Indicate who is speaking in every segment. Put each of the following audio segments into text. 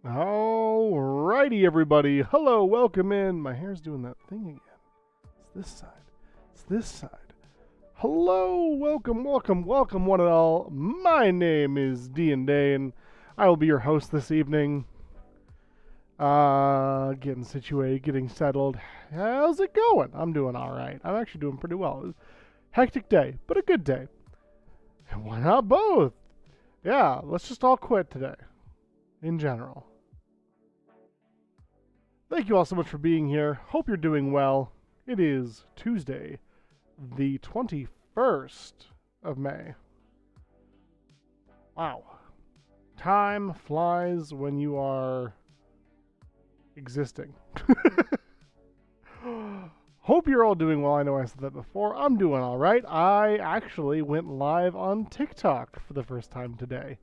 Speaker 1: Alrighty, everybody. Hello, welcome in. My hair's doing that thing again. It's this side. It's this side. Hello, welcome, one and all. My name is D&Day, and I will be your host this evening. Getting situated, getting settled. How's it going? I'm doing alright. I'm actually doing pretty well. Hectic day, but a good day. And why not both? Yeah, let's just all quit today. In general. Thank you all so much for being here. Hope you're doing well. It is Tuesday, the 21st of May. Wow. Time flies when you are existing. Hope you're all doing well. I know I said that before. I'm doing all right. I actually went live on TikTok for the first time today.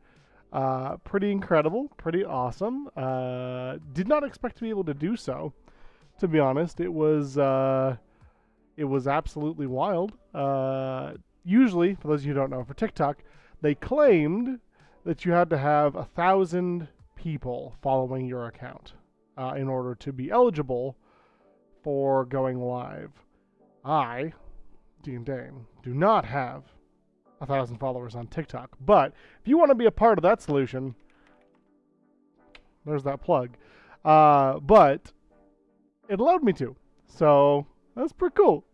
Speaker 1: Pretty incredible, pretty awesome. Did not expect to be able to do so, to be honest. It was absolutely wild. Usually, for those of you who don't know, for TikTok, they claimed that you had to have 1,000 people following your account in order to be eligible for going live. I, Dean Dane, do not have 1,000 followers on TikTok. But if you want to be a part of that solution, there's that plug. But it allowed me to. So that's pretty cool.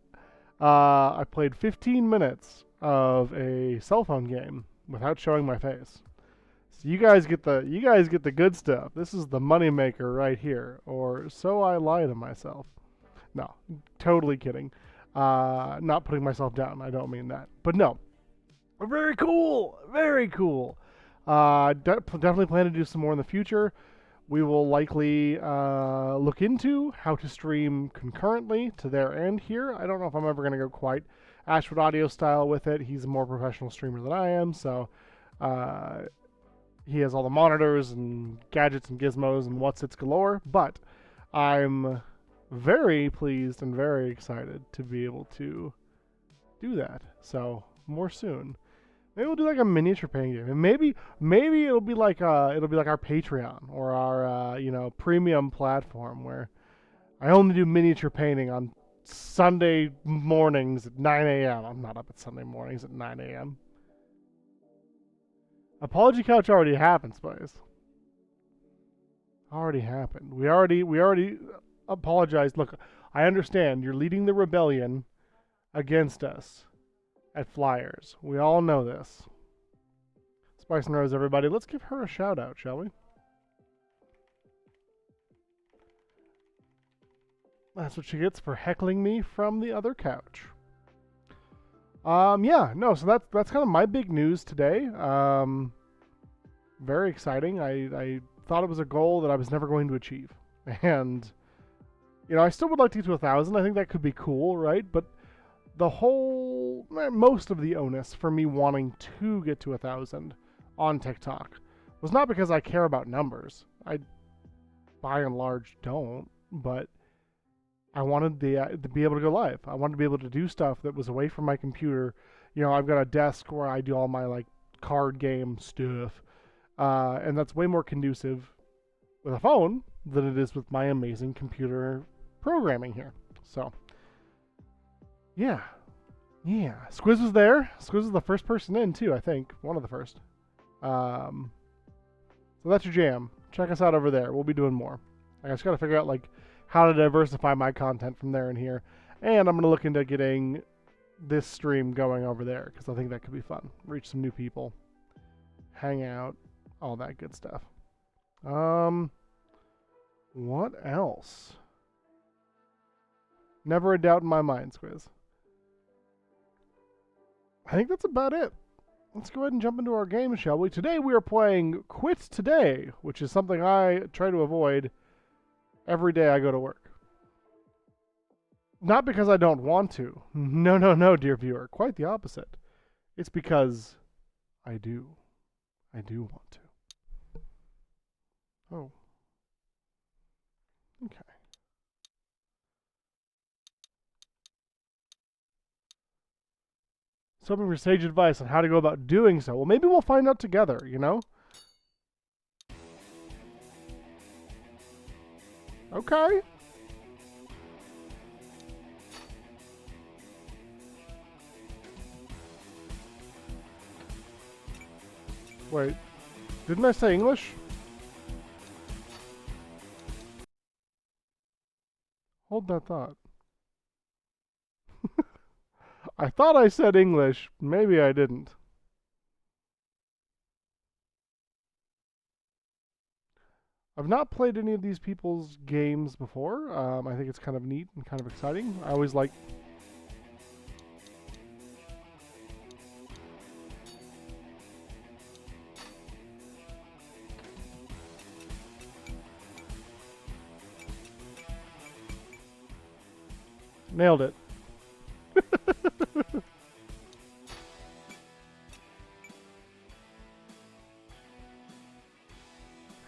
Speaker 1: I played 15 minutes of a cell phone game without showing my face. So you guys get the good stuff. This is the moneymaker right here. Or so I lie to myself. No, totally kidding. Not putting myself down. I don't mean that. But no. Very cool. Very cool. Definitely plan to do some more in the future. We will likely look into how to stream concurrently to their end here. I don't know if I'm ever going to go quite Ashwood Audio style with it. He's a more professional streamer than I am, so he has all the monitors and gadgets and gizmos and what's-its galore. But I'm very pleased and very excited to be able to do that. So more soon. Maybe we'll do like a miniature painting game, and maybe it'll be like our Patreon or our premium platform where I only do miniature painting on Sunday mornings at 9 a.m. I'm not up at Sunday mornings at 9 a.m. Apology couch already happened, Spice. Already happened. We already apologized. Look, I understand you're leading the rebellion against us at Flyers. We all know this. Spice and Rose, everybody. Let's give her a shout out, shall we? That's what she gets for heckling me from the other couch. Yeah, no, so that's kind of my big news today. Very exciting. I thought it was a goal that I was never going to achieve. And, you know, I still would like to get to 1,000. I think that could be cool, right? But most of the onus for me wanting to get to 1,000 on TikTok was not because I care about numbers. I, by and large, don't. But I wanted to be able to go live. I wanted to be able to do stuff that was away from my computer. You know, I've got a desk where I do all my, like, card game stuff. And that's way more conducive with a phone than it is with my amazing computer programming here. So, yeah. Squiz was there. Squiz was the first person in, too, I think. One of the first. So that's your jam. Check us out over there. We'll be doing more. I just got to figure out, like, how to diversify my content from there and here. And I'm going to look into getting this stream going over there, because I think that could be fun. Reach some new people. Hang out. All that good stuff. What else? Never a doubt in my mind, Squiz. I think that's about it. Let's go ahead and jump into our game, shall we? Today we are playing QUITS Today, which is something I try to avoid every day I go to work. Not because I don't want to. No, dear viewer. Quite the opposite. It's because I do. I do want to. Oh. Okay. So hoping for sage advice on how to go about doing so. Well, maybe we'll find out together, you know? Okay. Wait. Didn't I say English? Hold that thought. I thought I said English. Maybe I didn't. I've not played any of these people's games before. I think it's kind of neat and kind of exciting. I always like... Nailed it.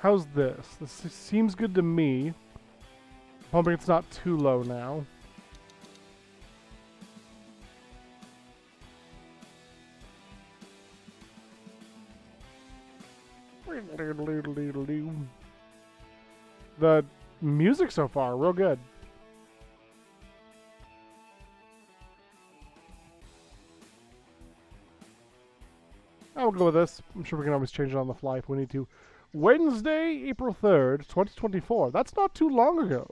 Speaker 1: How's this? This seems good to me. Hoping it's not too low now. The music so far, real good. I'll go with this. I'm sure we can always change it on the fly if we need to. Wednesday, April 3rd, 2024. That's not too long ago.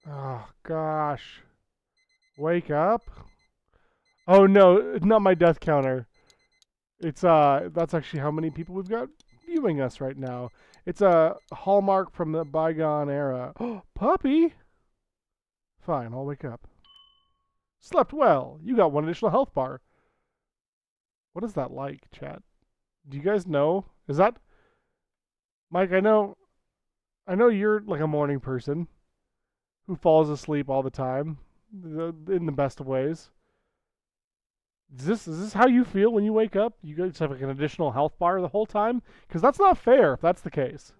Speaker 1: Oh, gosh. Wake up. Oh, no, not my death counter. It's, that's actually how many people we've got viewing us right now. It's a hallmark from the bygone era. Oh, puppy! Fine, I'll wake up. Slept well. You got one additional health bar. What is that like, chat? Do you guys know? Is that... Mike, I know you're like a morning person who falls asleep all the time in the best of ways. Is this how you feel when you wake up? You guys have like an additional health bar the whole time? Because that's not fair if that's the case.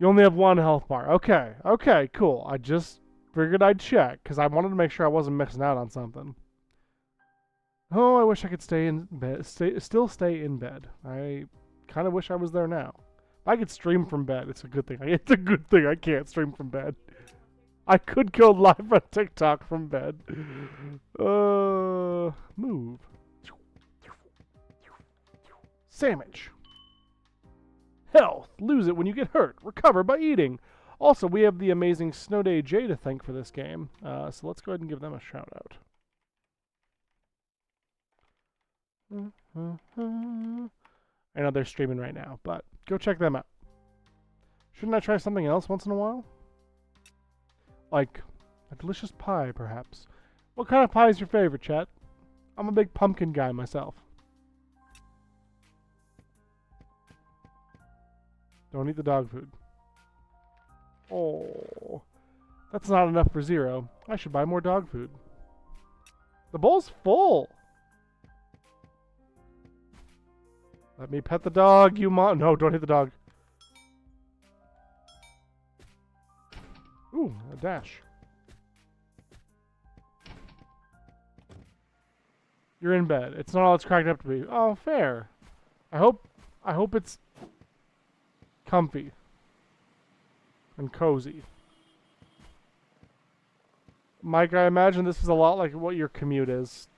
Speaker 1: You only have one health bar. Okay, cool. I just figured I'd check because I wanted to make sure I wasn't missing out on something. Oh, I wish I could stay in bed. Still stay in bed. I kind of wish I was there now. I could stream from bed. It's a good thing. It's a good thing I can't stream from bed. I could go live on TikTok from bed. Move. Sandwich. Health. Lose it when you get hurt. Recover by eating. Also, we have the amazing Snow Day J to thank for this game. So let's go ahead and give them a shout out. I know they're streaming right now, but go check them out. Shouldn't I try something else once in a while? Like a delicious pie, perhaps. What kind of pie is your favorite, chat? I'm a big pumpkin guy myself. Don't eat the dog food. Oh, that's not enough for Zero. I should buy more dog food. The bowl's full. Let me pet the dog, you mom. No, don't hit the dog. Ooh, a dash. You're in bed. It's not all it's cracked up to be. Oh, fair. I hope it's comfy and cozy. Mike, I imagine this is a lot like what your commute is.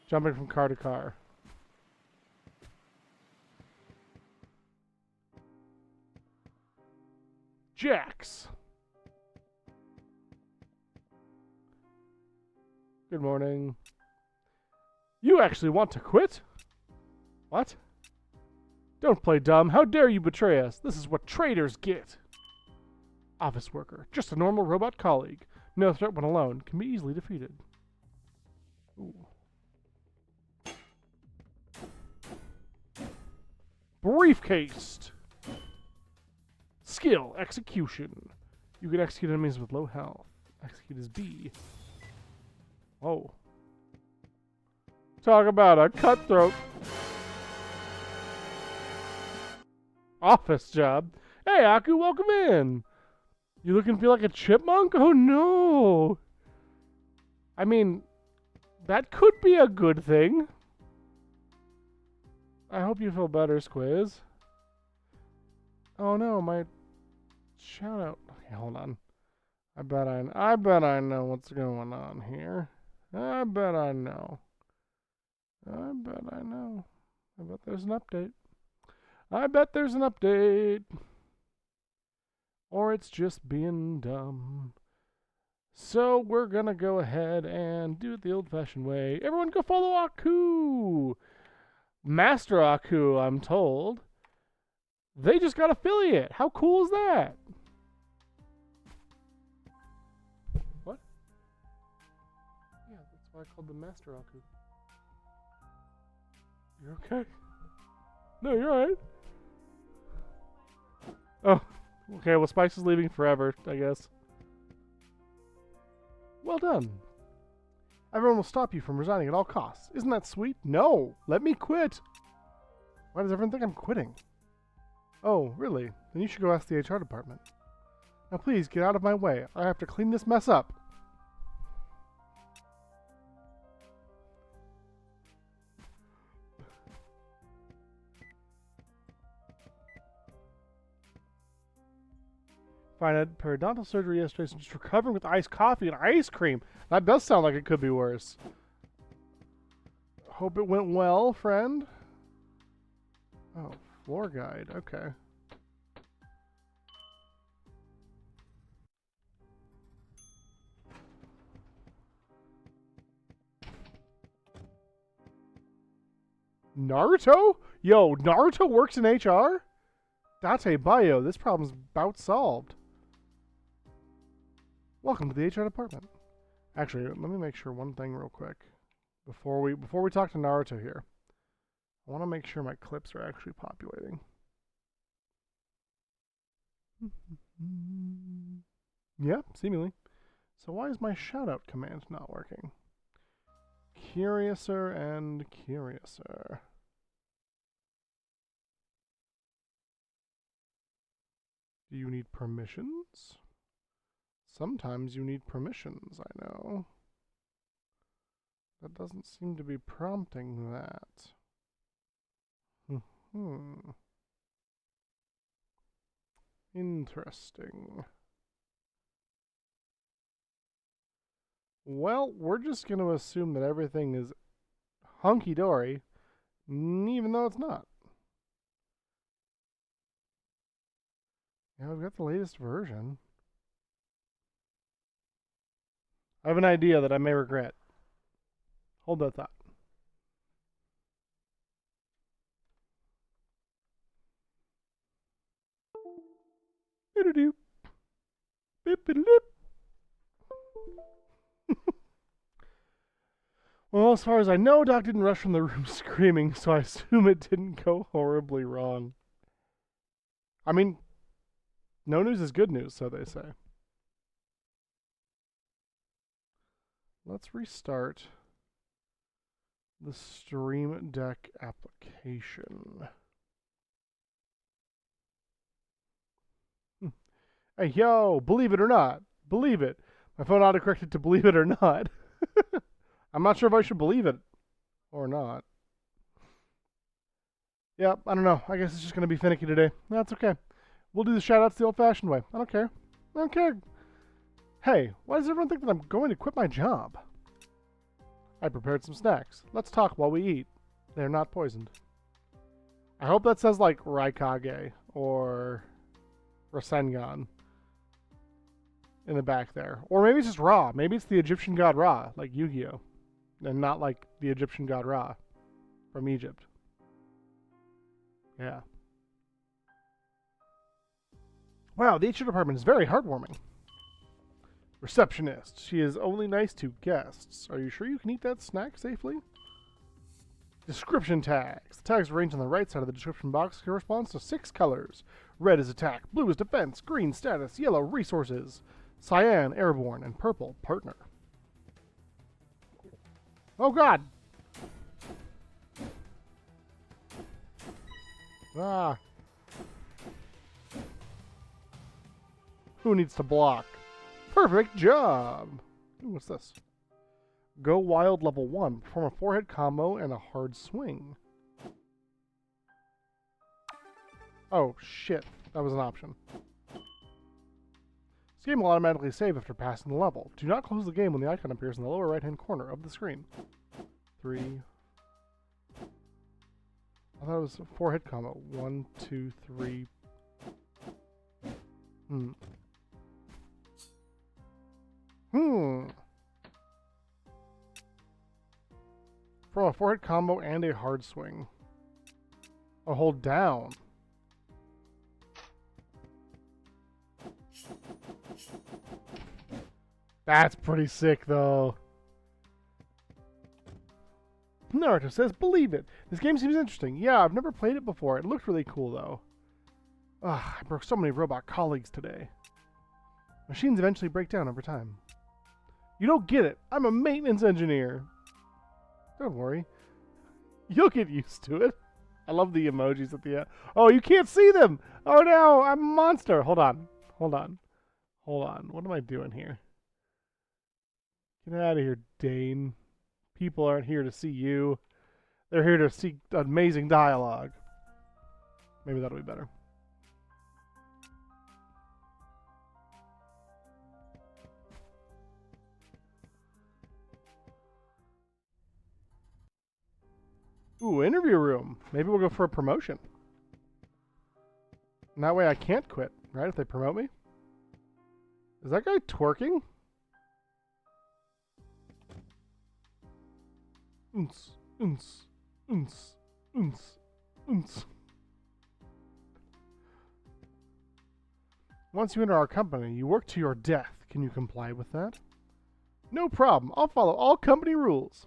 Speaker 1: Jumping from car to car. Jax. Good morning. You actually want to quit? What? Don't play dumb. How dare you betray us? This is what traitors get. Office worker. Just a normal robot colleague. No threat when alone. Can be easily defeated. Ooh. Briefcase. Skill. Execution. You can execute enemies with low health. Execute is B. Whoa. Talk about a cutthroat. Office job. Hey, Aku, welcome in. You look and feel like a chipmunk? Oh, no. I mean, that could be a good thing. I hope you feel better, Squiz. Oh, no, my shout out. Okay, hold on. I bet I know what's going on here. I bet I know. I bet I know. I bet there's an update. I bet there's an update. Or it's just being dumb. So we're gonna go ahead and do it the old-fashioned way. Everyone go follow Aku! Master Aku, I'm told. They just got affiliate. How cool is that? What? Yeah, that's why I called them Master Aku. You're okay? No, you're alright. Oh, okay, well, Spice is leaving forever, I guess. Well done. Everyone will stop you from resigning at all costs. Isn't that sweet? No! Let me quit! Why does everyone think I'm quitting? Oh, really? Then you should go ask the HR department. Now please, get out of my way. I have to clean this mess up. Fine, I had periodontal surgery yesterday, so just recovering with iced coffee and ice cream. That does sound like it could be worse. Hope it went well, friend. Oh, floor guide. Okay. Naruto? Yo, Naruto works in HR? Date Bio, this problem's about solved. Welcome to the HR department. Actually, let me make sure one thing real quick. Before we talk to Naruto here. I want to make sure my clips are actually populating. Yeah, seemingly. So why is my shoutout command not working? Curiouser and curiouser. Do you need permissions? Sometimes you need permissions, I know. That doesn't seem to be prompting that. Interesting. Well, we're just going to assume that everything is hunky-dory, even though it's not. Yeah, we've got the latest version. I have an idea that I may regret. Hold that thought. Doo-doo-doo. Bip-a-lip. Well, as far as I know, Doc didn't rush from the room screaming, so I assume it didn't go horribly wrong. I mean, no news is good news, so they say. Let's restart the Stream Deck application. Hey, yo, believe it or not. Believe it. My phone autocorrected to believe it or not. I'm not sure if I should believe it or not. Yep, I don't know. I guess it's just going to be finicky today. That's okay. We'll do the shout-outs the old-fashioned way. I don't care. I don't care. Hey, why does everyone think that I'm going to quit my job? I prepared some snacks. Let's talk while we eat. They're not poisoned. I hope that says, like, Raikage or Rasengan in the back there. Or maybe it's just Ra. Maybe it's the Egyptian god Ra, like Yu-Gi-Oh! And not like the Egyptian god Ra from Egypt. Yeah. Wow, the HR department is very heartwarming. Receptionist. She is only nice to guests. Are you sure you can eat that snack safely? Description tags. The tags arranged on the right side of the description box corresponds to 6 colors. Red is attack, blue is defense, green status, yellow resources, cyan airborne, and purple partner. Oh god! Ah. Who needs to block? Perfect job! Ooh, what's this? Go Wild level 1. Perform a 4-hit combo and a hard swing. Oh, shit. That was an option. This game will automatically save after passing the level. Do not close the game when the icon appears in the lower right-hand corner of the screen. 3. I thought it was a 4-hit combo. 1, 2, 3. From a 4-hit combo and a hard swing. Oh, hold down. That's pretty sick, though. Naruto says, believe it. This game seems interesting. Yeah, I've never played it before. It looked really cool, though. Ugh, I broke so many robot colleagues today. Machines eventually break down over time. You don't get it. I'm a maintenance engineer. Don't worry. You'll get used to it. I love the emojis at the end. Oh, you can't see them. Oh, no. I'm a monster. Hold on. Hold on. Hold on. What am I doing here? Get out of here, Dane. People aren't here to see you. They're here to see amazing dialogue. Maybe that'll be better. Ooh, interview room. Maybe we'll go for a promotion. And that way I can't quit, right? If they promote me. Is that guy twerking? Oons, oons, oons, oons, oons. Once you enter our company, you work to your death. Can you comply with that? No problem. I'll follow all company rules.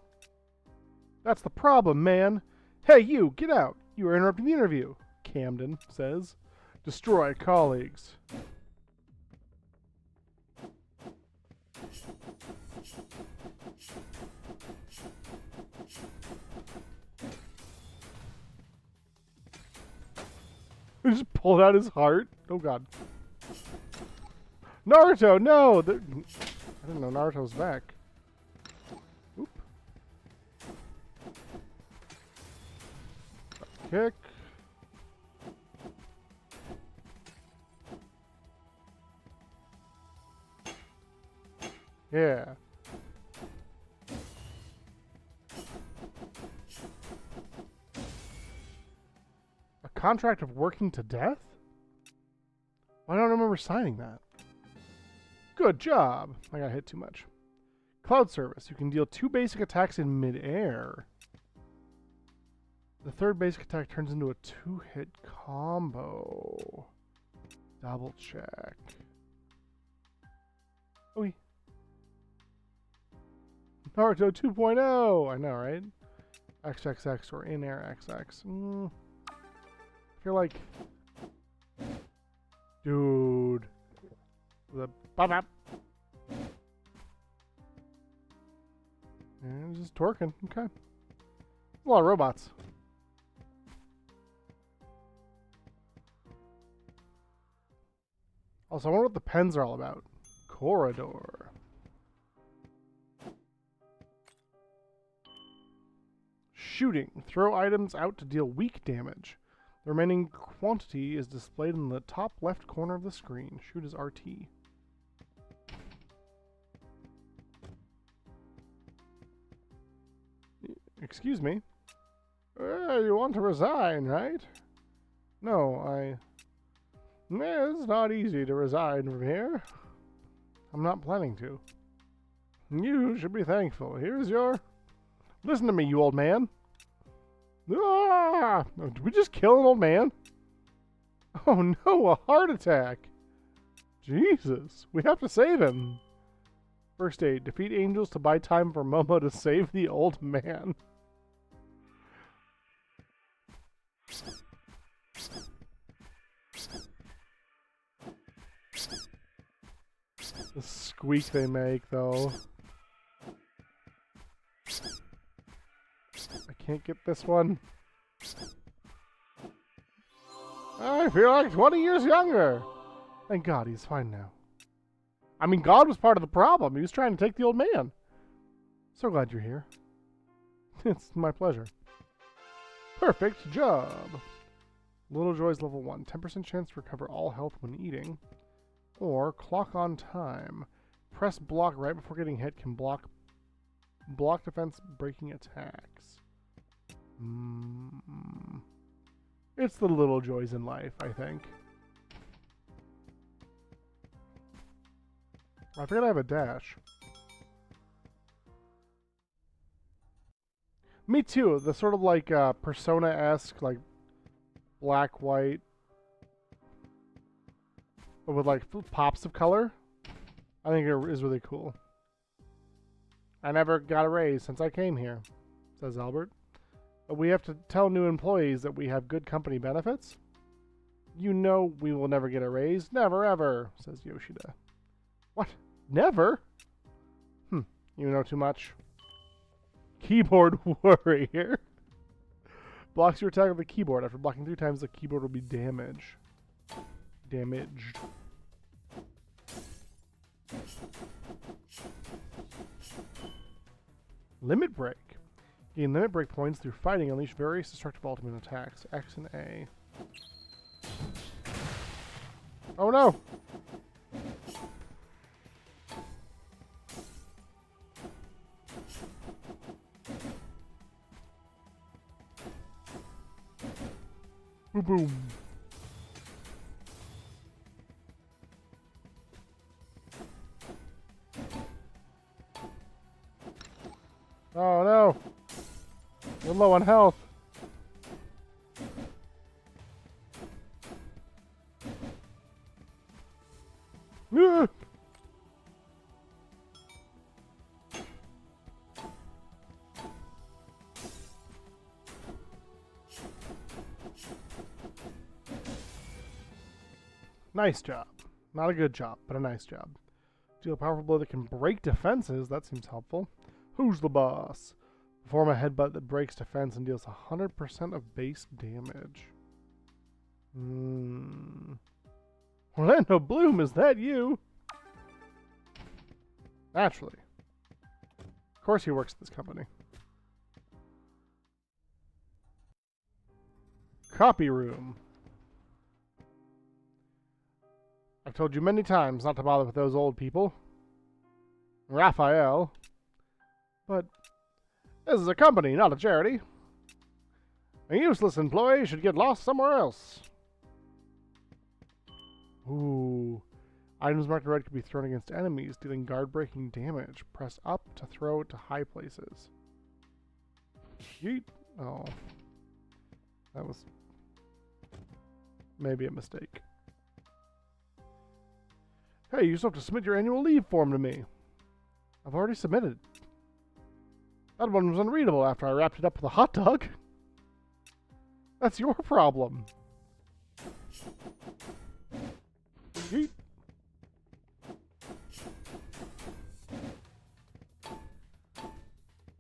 Speaker 1: That's the problem, man. Hey, you, get out. You are interrupting the interview, Camden says. Destroy colleagues. He just pulled out his heart. Oh, God. Naruto, no! I didn't know Naruto was back. Oop. Kick. Yeah. A contract of working to death? I don't remember signing that. Good job. I got hit too much. Cloud service. You can deal 2 basic attacks in midair. The 3rd basic attack turns into a 2-hit combo. Double check. Oh, Naruto 2.0! I know, right? XXX or in-air XX. I feel like... Dude. The bop. And just twerking. Okay. A lot of robots. Also, I wonder what the pens are all about. Corridor. Shooting. Throw items out to deal weak damage. The remaining quantity is displayed in the top left corner of the screen. Shoot is RT. Excuse me? You want to resign, right? No, it's not easy to resign from here. I'm not planning to. You should be thankful. Here's your... Listen to me, you old man. Ah! Did we just kill an old man? Oh no, a heart attack. Jesus, we have to save him. First aid. Defeat angels to buy time for Momo to save the old man. The squeak they make, though. I can't get this one. I feel like 20 years younger. Thank God he's fine now. I mean, God was part of the problem. He was trying to take the old man. So glad you're here. It's my pleasure. Perfect job. Little Joy's level 1. 10% chance to recover all health when eating. Or clock on time. Press block right before getting hit can block defense breaking attacks. It's the little joys in life, I think. I forgot I have a dash. Me too. The sort of like Persona-esque, like black, white, but with like pops of color. I think it is really cool. I never got a raise since I came here, says Albert. But we have to tell new employees that we have good company benefits. You know we will never get a raise. Never ever, says Yoshida. What? Never? You know too much. Keyboard warrior. Blocks your attack with the keyboard. After blocking 3 times, the keyboard will be damaged. Limit break. Gain limit break points through fighting. Unleash various destructive ultimate attacks. X and A. Oh no! Boom boom. Oh no! We're low on health. Ah! Nice job. Not a good job, but a nice job. Deal a powerful blow that can break defenses. That seems helpful. Who's the boss? Perform a headbutt that breaks defense and deals 100% of base damage. Orlando Bloom, is that you? Naturally. Of course he works at this company. Copy room. I've told you many times not to bother with those old people. Raphael. But this is a company, not a charity. A useless employee should get lost somewhere else. Ooh. Items marked red can be thrown against enemies, dealing guard-breaking damage. Press up to throw it to high places. Yeet. Oh. That was maybe a mistake. Hey, you still have to submit your annual leave form to me. I've already submitted. That one was unreadable after I wrapped it up with a hot dog. That's your problem. Yeet.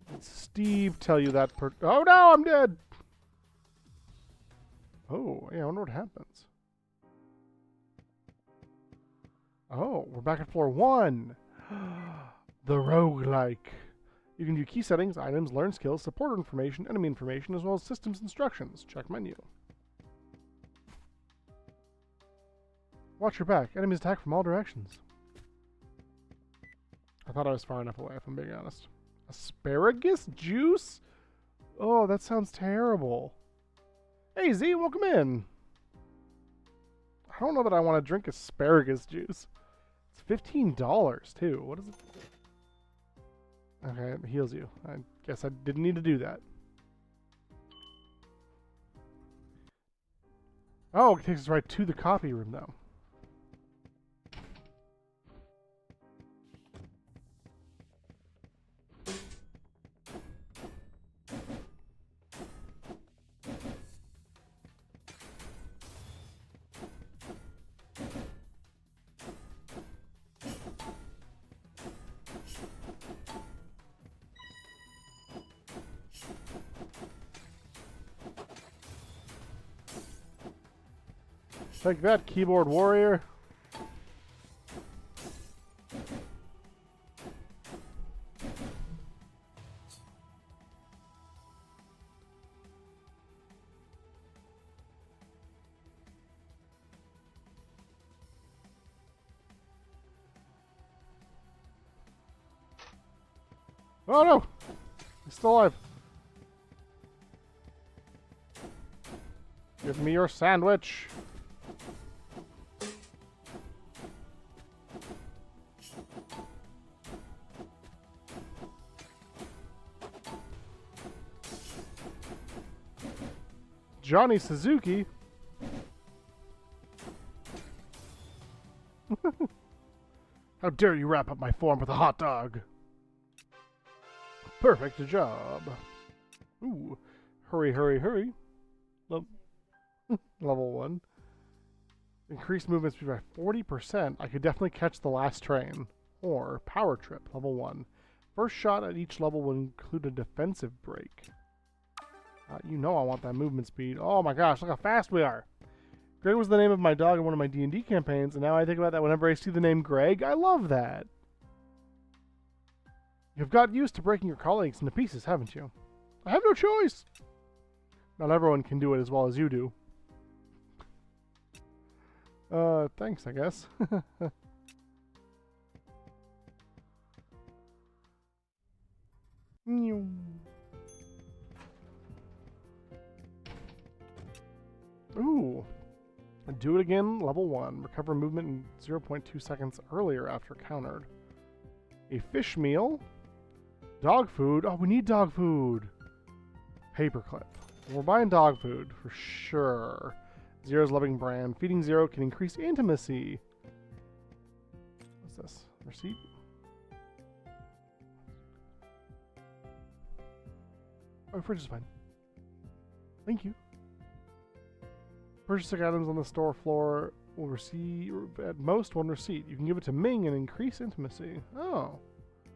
Speaker 1: Did Steve tell you that oh no, I'm dead! Oh, yeah, I wonder what happens. Oh, we're back at floor 1. The roguelike. You can view key settings, items, learn skills, support information, enemy information, as well as systems instructions. Check menu. Watch your back. Enemies attack from all directions. I thought I was far enough away, if I'm being honest. Asparagus juice? Oh, that sounds terrible. Hey, Z, welcome in. I don't know that I want to drink asparagus juice. It's $15, too. What is it? Okay, it heals you. I guess I didn't need to do that. Oh, it takes us right to the copy room, though. Take that, keyboard warrior. Oh no! He's still alive. Give me your sandwich. Johnny Suzuki. How dare you wrap up my form with a hot dog? Perfect job. Ooh. Hurry, hurry, hurry. Level 1. Increased movement speed by 40%. I could definitely catch the last train. Or power trip, level 1. First shot at each level will include a defensive break. You know I want that movement speed. Oh my gosh, look how fast we are. Greg was the name of my dog in one of my D&D campaigns, and now I think about that whenever I see the name Greg. I love that. You've got used to breaking your colleagues into pieces, haven't you? I have no choice. Not everyone can do it as well as you do. Thanks, I guess. Ooh. Do it again, level 1. Recover movement in 0.2 seconds earlier after countered. A fish meal. Dog food. Oh, we need dog food. Paperclip. We're buying dog food for sure. Zero's loving brand. Feeding Zero can increase intimacy. What's this? Receipt? Oh, fridge is fine. Thank you. Purchasing items on the store floor will receive at most 1 receipt. You can give it to Ming and increase intimacy. Oh.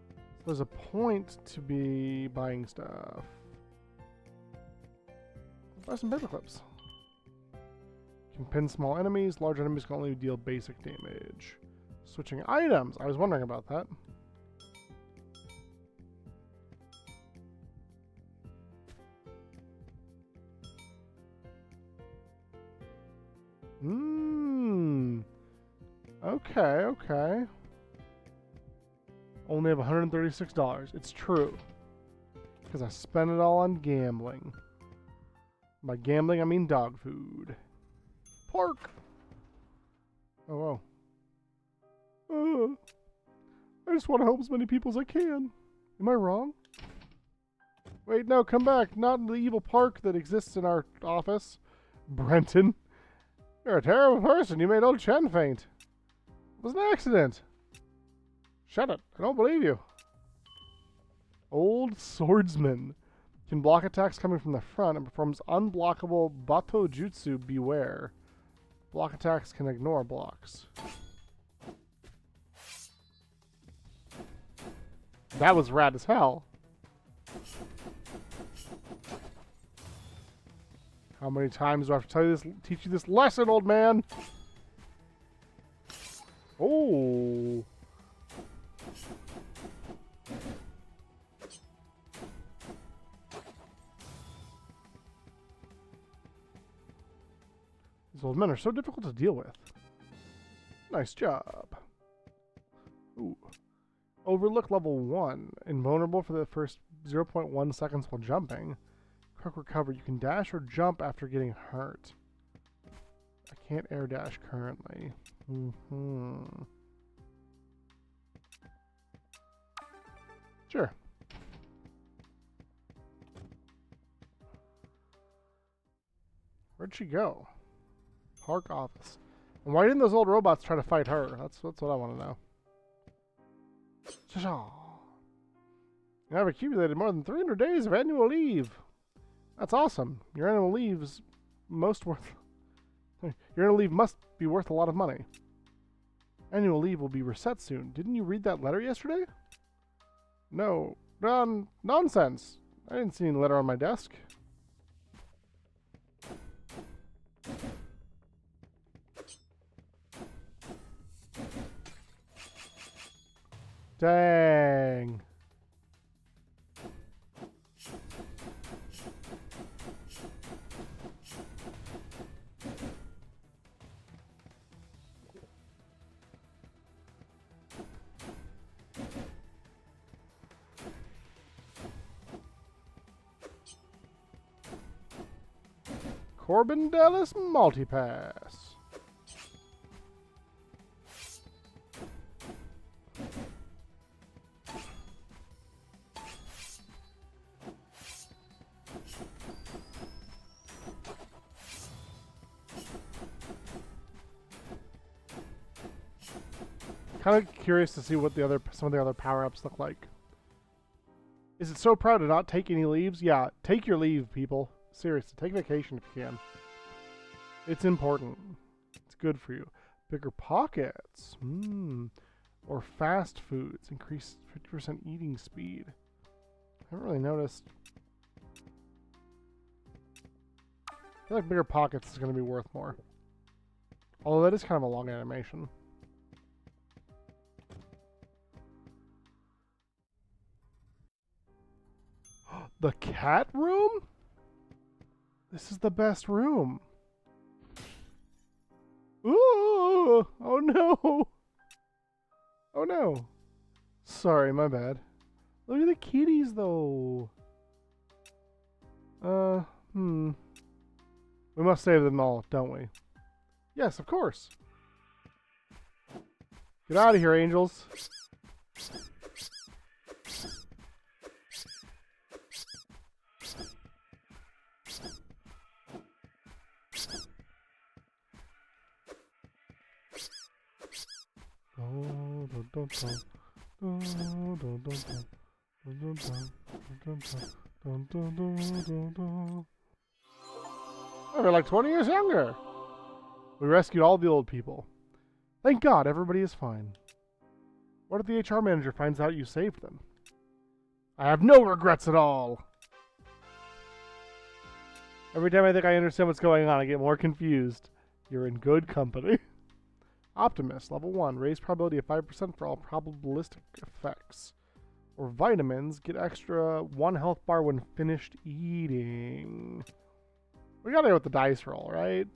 Speaker 1: So there's a point to be buying stuff. Let's buy some paper clips. You can pin small enemies. Large enemies can only deal basic damage. Switching items. I was wondering about that. Okay, okay. Only have $136. It's true. Because I spent it all on gambling. By gambling, I mean dog food. Park! Oh, whoa. I just want to help as many people as I can. Am I wrong? Wait, no, come back. Not in the evil park that exists in our office. Brenton. You're a terrible person. You made old Chen faint. It was an accident. Shut it. I don't believe you. Old Swordsman. Can block attacks coming from the front and performs unblockable Bato Jutsu. Beware. Block attacks can ignore blocks. That was rad as hell. How many times do I have to tell you this, teach you this lesson, old man? Oh. These old men are so difficult to deal with. Nice job. Ooh. Overlook level 1. Invulnerable for the first 0.1 seconds while jumping. Quick recover. You can dash or jump after getting hurt. I can't air dash currently. Sure. Where'd she go? Park office. And why didn't those old robots try to fight her? That's what I want to know. You have accumulated more than 300 days of annual leave. That's awesome. Your annual leave is Your annual leave must be worth a lot of money. Annual leave will be reset soon. Didn't you read that letter yesterday? No. Nonsense. I didn't see any letter on my desk. Dang. Corbin Dallas Multipass. Kind of curious to see what some of the other power-ups look like. Is it so proud to not take any leaves? Yeah, take your leave, people. Seriously, take vacation if you can. It's important. It's good for you. Bigger pockets. Or fast foods. Increase 50% eating speed. I haven't really noticed. I feel like bigger pockets is going to be worth more. Although that is kind of a long animation. The cat room? This is the best room. Ooh! Oh no! Oh no. Sorry, my bad. Look at the kitties though. We must save them all, don't we? Yes, of course. Get out of here, angels. Oh, they're like 20 years younger. We rescued all the old people. Thank God, everybody is fine. What if the HR manager finds out you saved them? I have no regrets at all. Every time I think I understand what's going on, I get more confused. You're in good company. Optimist, level 1. Raise probability of 5% for all probabilistic effects. Or vitamins, get extra 1 health bar when finished eating. We gotta go with the dice roll, right?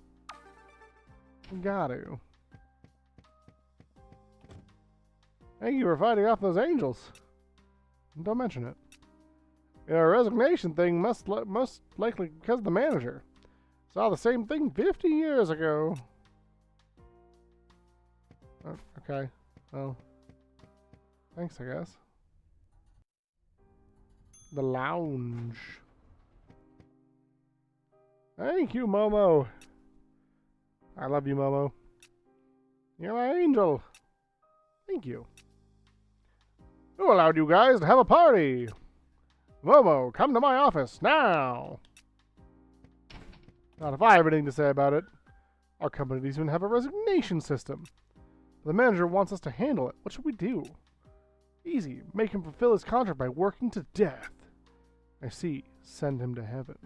Speaker 1: We got to. Thank you for fighting off those angels. Don't mention it. Your resignation thing most likely because of the manager. Saw the same thing 50 years ago. Okay. Well, thanks, I guess. The lounge. Thank you, Momo. I love you, Momo. You're my angel. Thank you. Who allowed you guys to have a party? Momo, come to my office now. Not if I have anything to say about it. Our company doesn't even have a resignation system. The manager wants us to handle it. What should we do? Easy. Make him fulfill his contract by working to death. I see. Send him to heaven.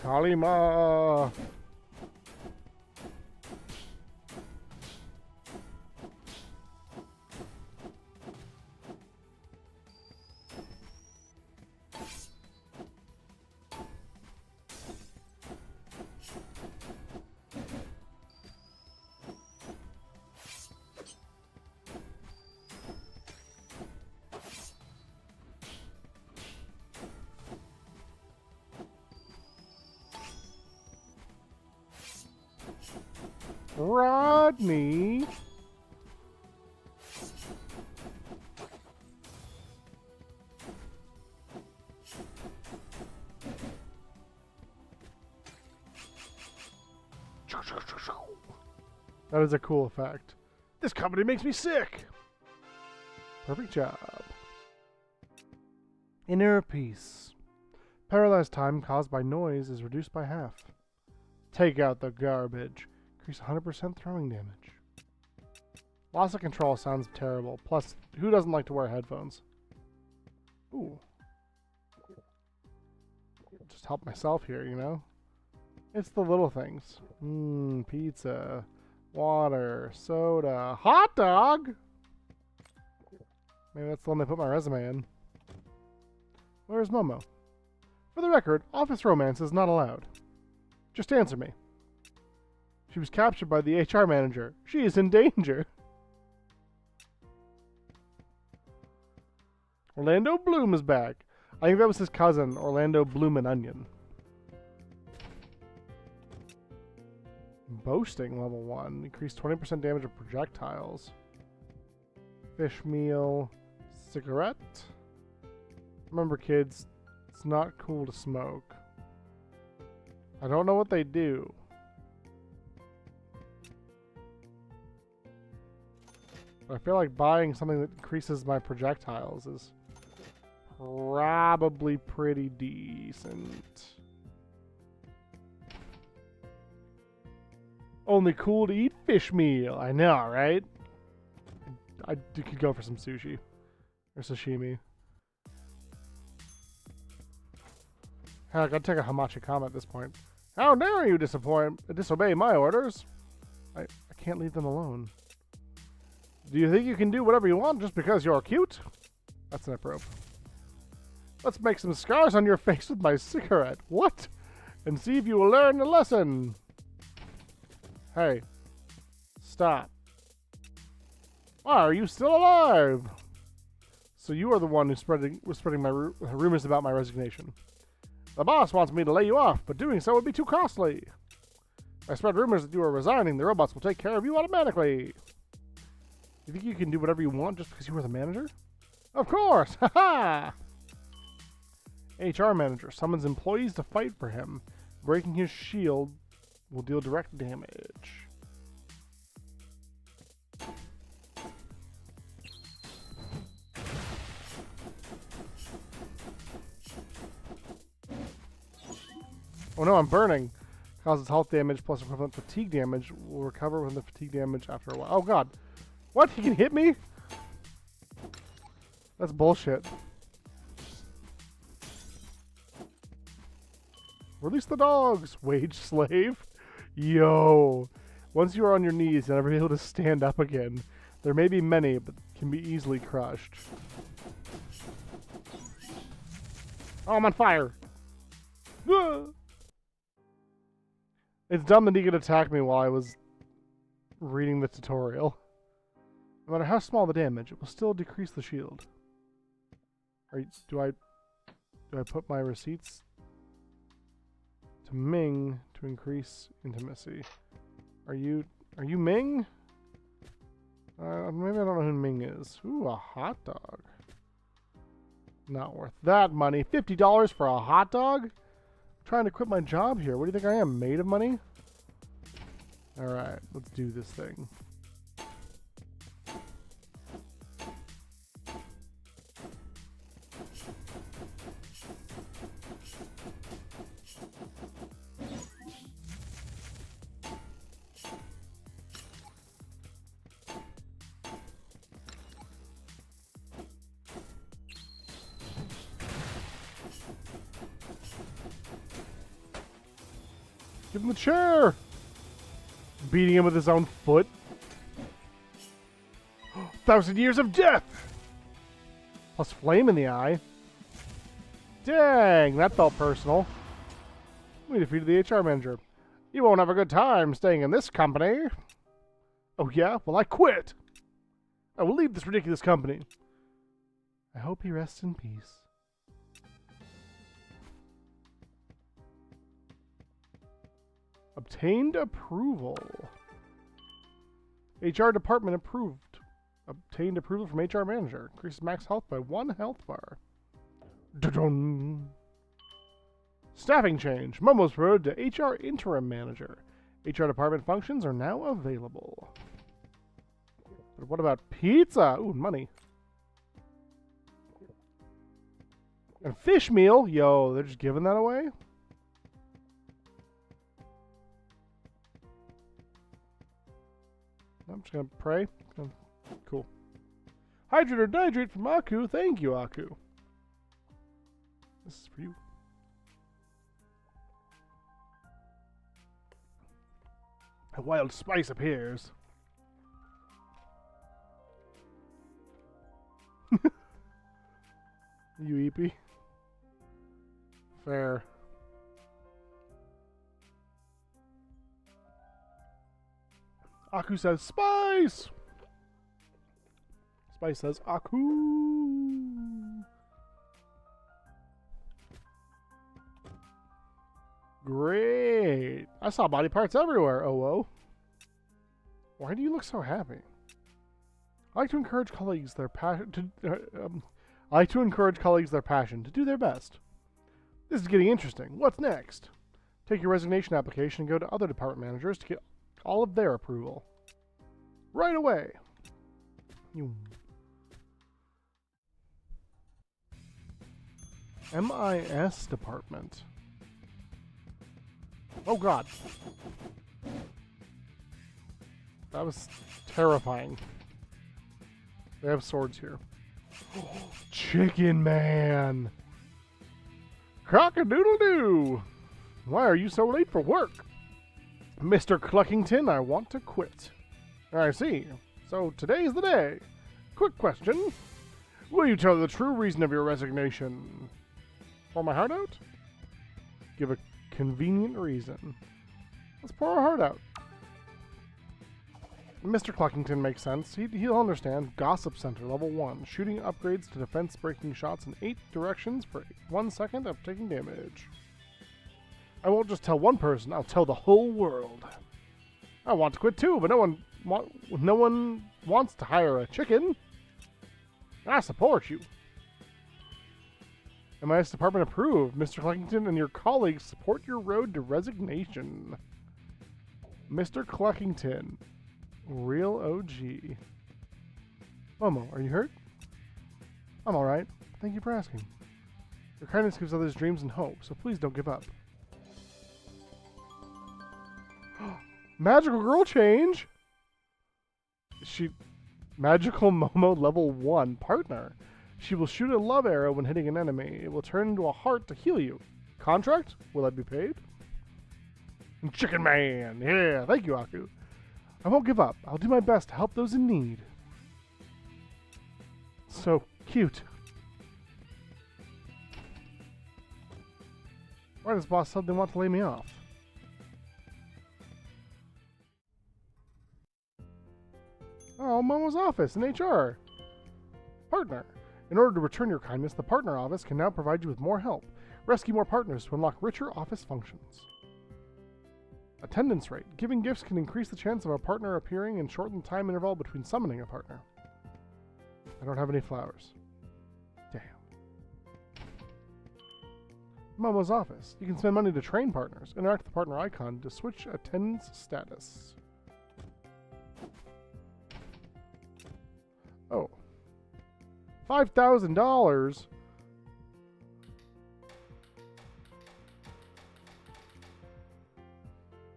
Speaker 1: Kalima! Rodney. That is a cool effect. This company makes me sick. Perfect job. Inner peace. Paralyzed time caused by noise is reduced by half. Take out the garbage. Increase 100% throwing damage. Loss of control sounds terrible. Plus, who doesn't like to wear headphones? Ooh. Just help myself here, you know? It's the little things. Pizza, water, soda, hot dog! Maybe that's the one they put my resume in. Where's Momo? For the record, office romance is not allowed. Just answer me. She was captured by the HR manager. She is in danger. Orlando Bloom is back. I think that was his cousin, Orlando Bloom and Onion. Boasting level 1. Increased 20% damage of projectiles. Fish meal. Cigarette. Remember, kids, it's not cool to smoke. I don't know what they do. I feel like buying something that increases my projectiles is probably pretty decent. Only cool to eat fish meal. I know, right? I could go for some sushi or sashimi. Heck, I'd take a hamachi kama at this point. How dare you disobey my orders? I can't leave them alone. Do you think you can do whatever you want just because you're cute? That's an approach. Let's make some scars on your face with my cigarette. What? And see if you will learn a lesson. Hey. Stop. Why are you still alive? So you are the one who was spreading my rumors about my resignation. The boss wants me to lay you off, but doing so would be too costly. If I spread rumors that you are resigning, the robots will take care of you automatically. You think you can do whatever you want just because you were the manager? Of course! Ha-ha! HR manager summons employees to fight for him. Breaking his shield will deal direct damage. Oh no, I'm burning. Causes health damage plus equivalent fatigue damage. Will recover from the fatigue damage after a while. Oh god. What? He can hit me? That's bullshit. Release the dogs! Wage slave? Yo! Once you are on your knees, you'll never be able to stand up again. There may be many, but can be easily crushed. Oh, I'm on fire! Ah! It's dumb that he could attack me while I was reading the tutorial. No matter how small the damage, it will still decrease the shield. Do I put my receipts to Ming to increase intimacy? Are you Ming? Maybe I don't know who Ming is. Ooh, a hot dog. Not worth that money. $50 for a hot dog? I'm trying to quit my job here. What do you think I am, made of money? Alright, let's do this thing. Give him the chair! Beating him with his own foot. 1,000 years of death! Plus flame in the eye. Dang, that felt personal. We defeated the HR manager. You won't have a good time staying in this company. Oh yeah? Well, I quit! I will leave this ridiculous company. I hope he rests in peace. Obtained approval. HR department approved. Obtained approval from HR manager. Increases max health by 1 health bar. Dun-dun. Staffing change. Momo's promoted to HR interim manager. HR department functions are now available. But what about pizza? Ooh, money. And fish meal. Yo, they're just giving that away? I'm just gonna pray. Cool. Hydrate or dihydrate from Aku. Thank you, Aku. This is for you. A wild spice appears. You eepy. Fair. Aku says, Spice! Spice says, Aku! Great! I saw body parts everywhere, oh. Why do you look so happy? I like to encourage colleagues their passion to do their best. This is getting interesting. What's next? Take your resignation application and go to other department managers to get all of their approval. Right away. MIS department. Oh god. That was terrifying. They have swords here. Chicken Man! Cock-a-doodle-doo! Why are you so late for work? Mr. Cluckington, I want to quit. I see. So today's the day. Quick question. Will you tell the true reason of your resignation? Pour my heart out? Give a convenient reason. Let's pour our heart out. Mr. Cluckington makes sense. He'll understand. Gossip Center, level 1. Shooting upgrades to defense breaking shots in 8 directions for 1 second of taking damage. I won't just tell one person, I'll tell the whole world. I want to quit too, but no one wants to hire a chicken. I support you. MIS department approved. Mr. Cluckington and your colleagues support your road to resignation. Mr. Cluckington. Real OG. Momo, are you hurt? I'm alright. Thank you for asking. Your kindness gives others dreams and hope, so please don't give up. Magical girl change? Magical Momo level 1 partner. She will shoot a love arrow when hitting an enemy. It will turn into a heart to heal you. Contract? Will I be paid? Chicken Man! Yeah, thank you, Aku. I won't give up. I'll do my best to help those in need. So cute. Why does boss suddenly want to lay me off? Oh, Momo's office in HR. Partner. In order to return your kindness, the partner office can now provide you with more help. Rescue more partners to unlock richer office functions. Attendance rate. Giving gifts can increase the chance of a partner appearing and shorten the time interval between summoning a partner. I don't have any flowers. Damn. Momo's office. You can spend money to train partners. Interact with the partner icon to switch attendance status. Oh. $5,000?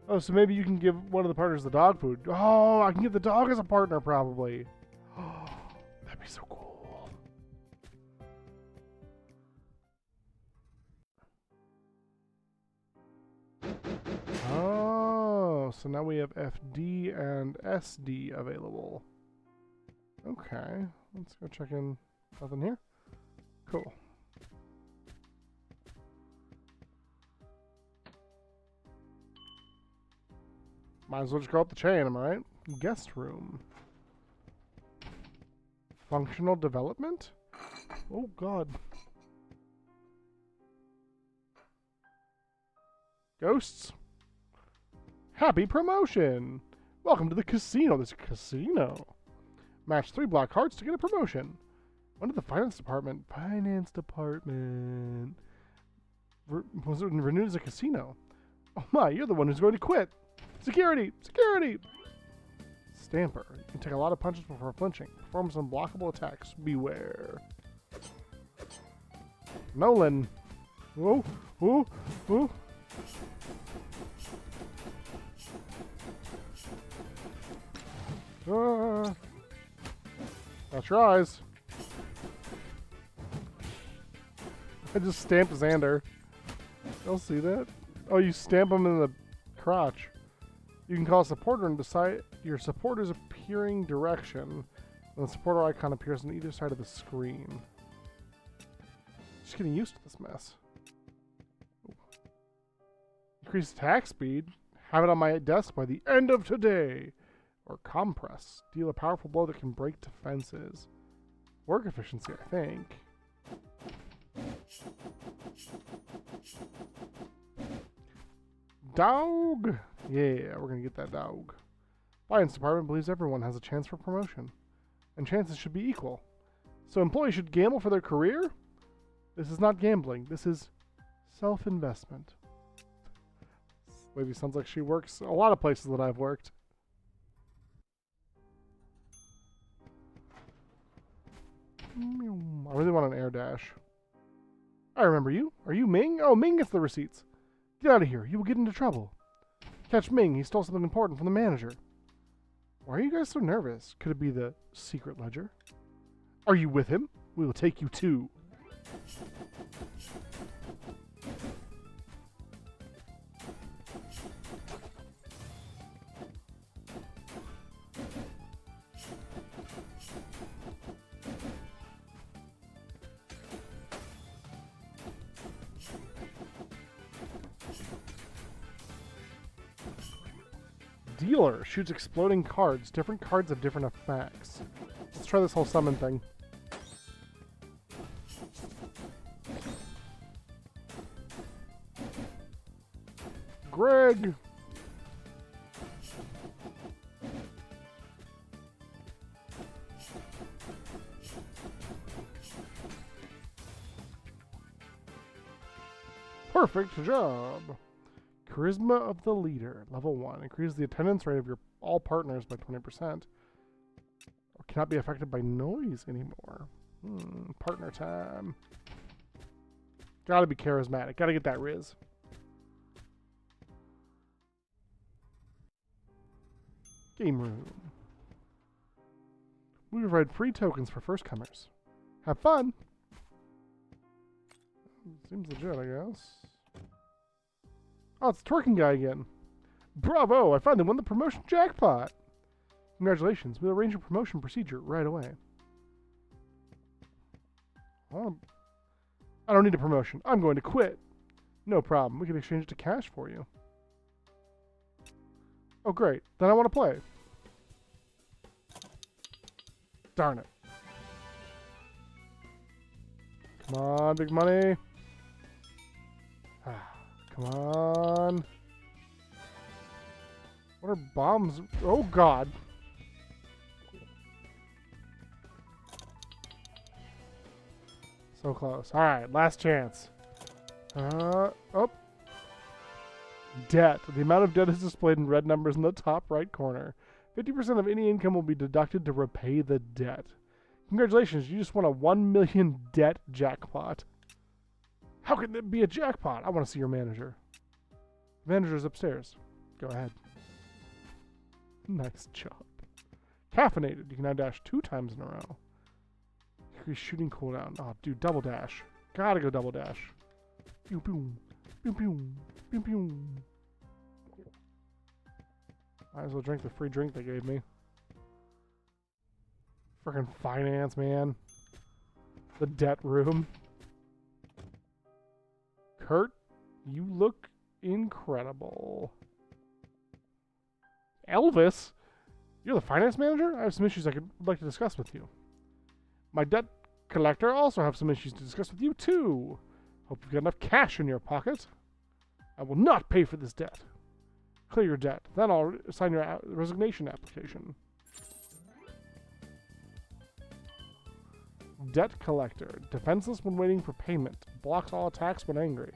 Speaker 1: Oh, so maybe you can give one of the partners the dog food. Oh, I can get the dog as a partner, probably. Oh, that'd be so cool. Oh, so now we have FD and SD available. Okay, let's go check in. Nothing here? Cool. Might as well just go up the chain, am I right? Guest room. Functional development? Oh, God. Ghosts? Happy promotion! Welcome to the casino. There's a casino. Match 3 black hearts to get a promotion. Under the finance department. Finance department. Was it renewed as a casino? Oh my, you're the one who's going to quit. Security! Security! Stamper. You can take a lot of punches before flinching. Performs unblockable attacks. Beware. Nolan. Whoa. Whoa. Whoa. Got your eyes. I just stamped Xander. You'll see that. Oh, you stamp him in the crotch. You can call a supporter and decide your supporter's appearing direction. And the supporter icon appears on either side of the screen. Just getting used to this mess. Ooh. Increase attack speed. Have it on my desk by the end of today. Or compress. Deal a powerful blow that can break defenses. Work efficiency, I think. Dog! Yeah, we're gonna get that dog. Finance department believes everyone has a chance for promotion. And chances should be equal. So employees should gamble for their career? This is not gambling. This is self-investment. This lady sounds like she works a lot of places that I've worked. I really want an air dash. I remember you. Are you Ming? Oh, Ming gets the receipts. Get out of here. You will get into trouble. Catch Ming. He stole something important from the manager. Why are you guys so nervous? Could it be the secret ledger? Are you with him? We will take you too. Dealer shoots exploding cards. Different cards have different effects. Let's try this whole summon thing. Greg! Perfect job! Charisma of the leader, level 1. Increases the attendance rate of your all partners by 20%. Or cannot be affected by noise anymore. Partner time. Gotta be charismatic. Gotta get that Riz. Game room. We provide free tokens for first comers. Have fun! Seems legit, I guess. Oh, it's the twerking guy again. Bravo! I finally won the promotion jackpot! Congratulations. We'll arrange a promotion procedure right away. I don't need a promotion. I'm going to quit. No problem. We can exchange it to cash for you. Oh, great. Then I want to play. Darn it. Come on, big money. Come on. What are bombs? Oh, God. So close. All right, last chance. Oh. Debt. The amount of debt is displayed in red numbers in the top right corner. 50% of any income will be deducted to repay the debt. Congratulations, you just won a 1 million debt jackpot. How can it be a jackpot? I want to see your manager. The manager's upstairs. Go ahead. Nice job. Caffeinated. You can now dash 2 times in a row. Increase shooting cooldown. Oh, dude, double dash. Gotta go double dash. Pew pew. Pew pew. Pew pew. Might as well drink the free drink they gave me. Frickin' finance, man. The debt room. Kurt, you look incredible. Elvis? You're the finance manager? I have some issues would like to discuss with you. My debt collector also have some issues to discuss with you, too. Hope you've got enough cash in your pocket. I will not pay for this debt. Clear your debt. Then I'll sign your resignation application. Debt collector. Defenseless when waiting for payment. Blocks all attacks when angry.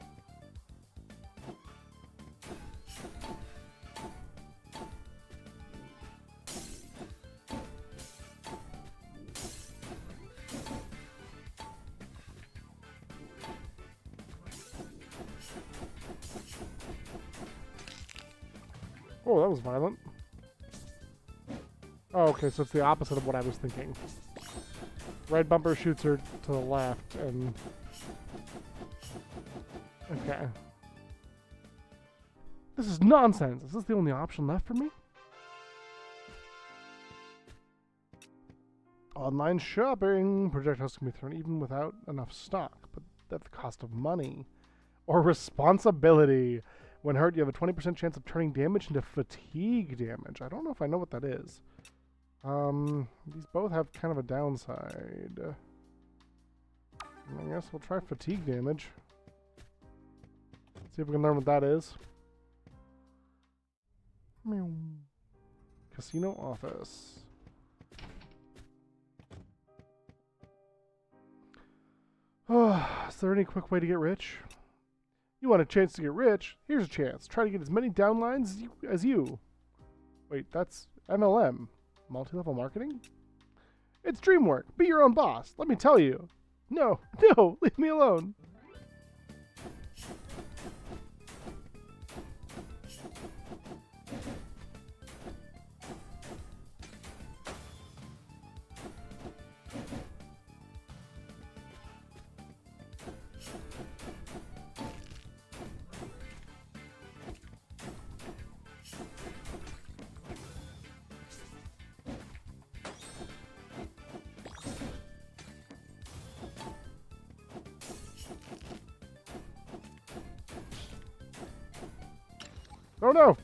Speaker 1: Oh, that was violent. Oh, okay, so it's the opposite of what I was thinking. Red bumper shoots her to the left, and... Okay. This is nonsense! Is this the only option left for me? Online shopping! Projectiles can be thrown even without enough stock, but at the cost of money. Or responsibility! When hurt, you have a 20% chance of turning damage into fatigue damage. I don't know if I know what that is. These both have kind of a downside. I guess we'll try fatigue damage. See if we can learn what that is. Casino office. Is there any quick way to get rich? You want a chance to get rich? Here's a chance. Try to get as many downlines as you. Wait, that's MLM. Multi-level marketing? It's dreamwork. Be your own boss. Let me tell you. No, leave me alone. Oh no!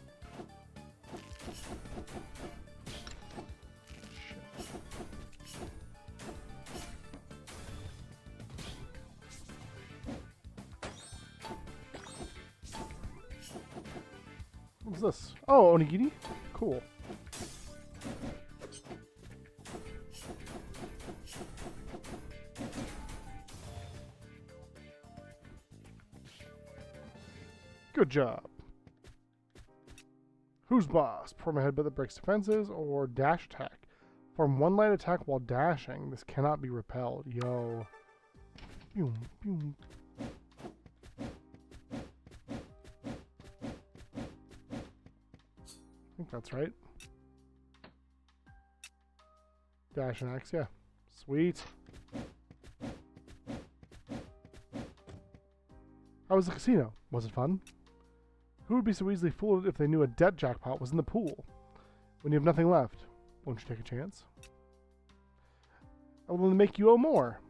Speaker 1: What's this? Oh, onigiri? Cool. Good job. Who's boss? Perform a headbutt that breaks defenses or dash attack. Perform one light attack while dashing. This cannot be repelled. Yo. Boom, boom. I think that's right. Dash and X, yeah. Sweet. How was the casino? Was it fun? Who would be so easily fooled if they knew a debt jackpot was in the pool? When you have nothing left, won't you take a chance? I will only make you owe more.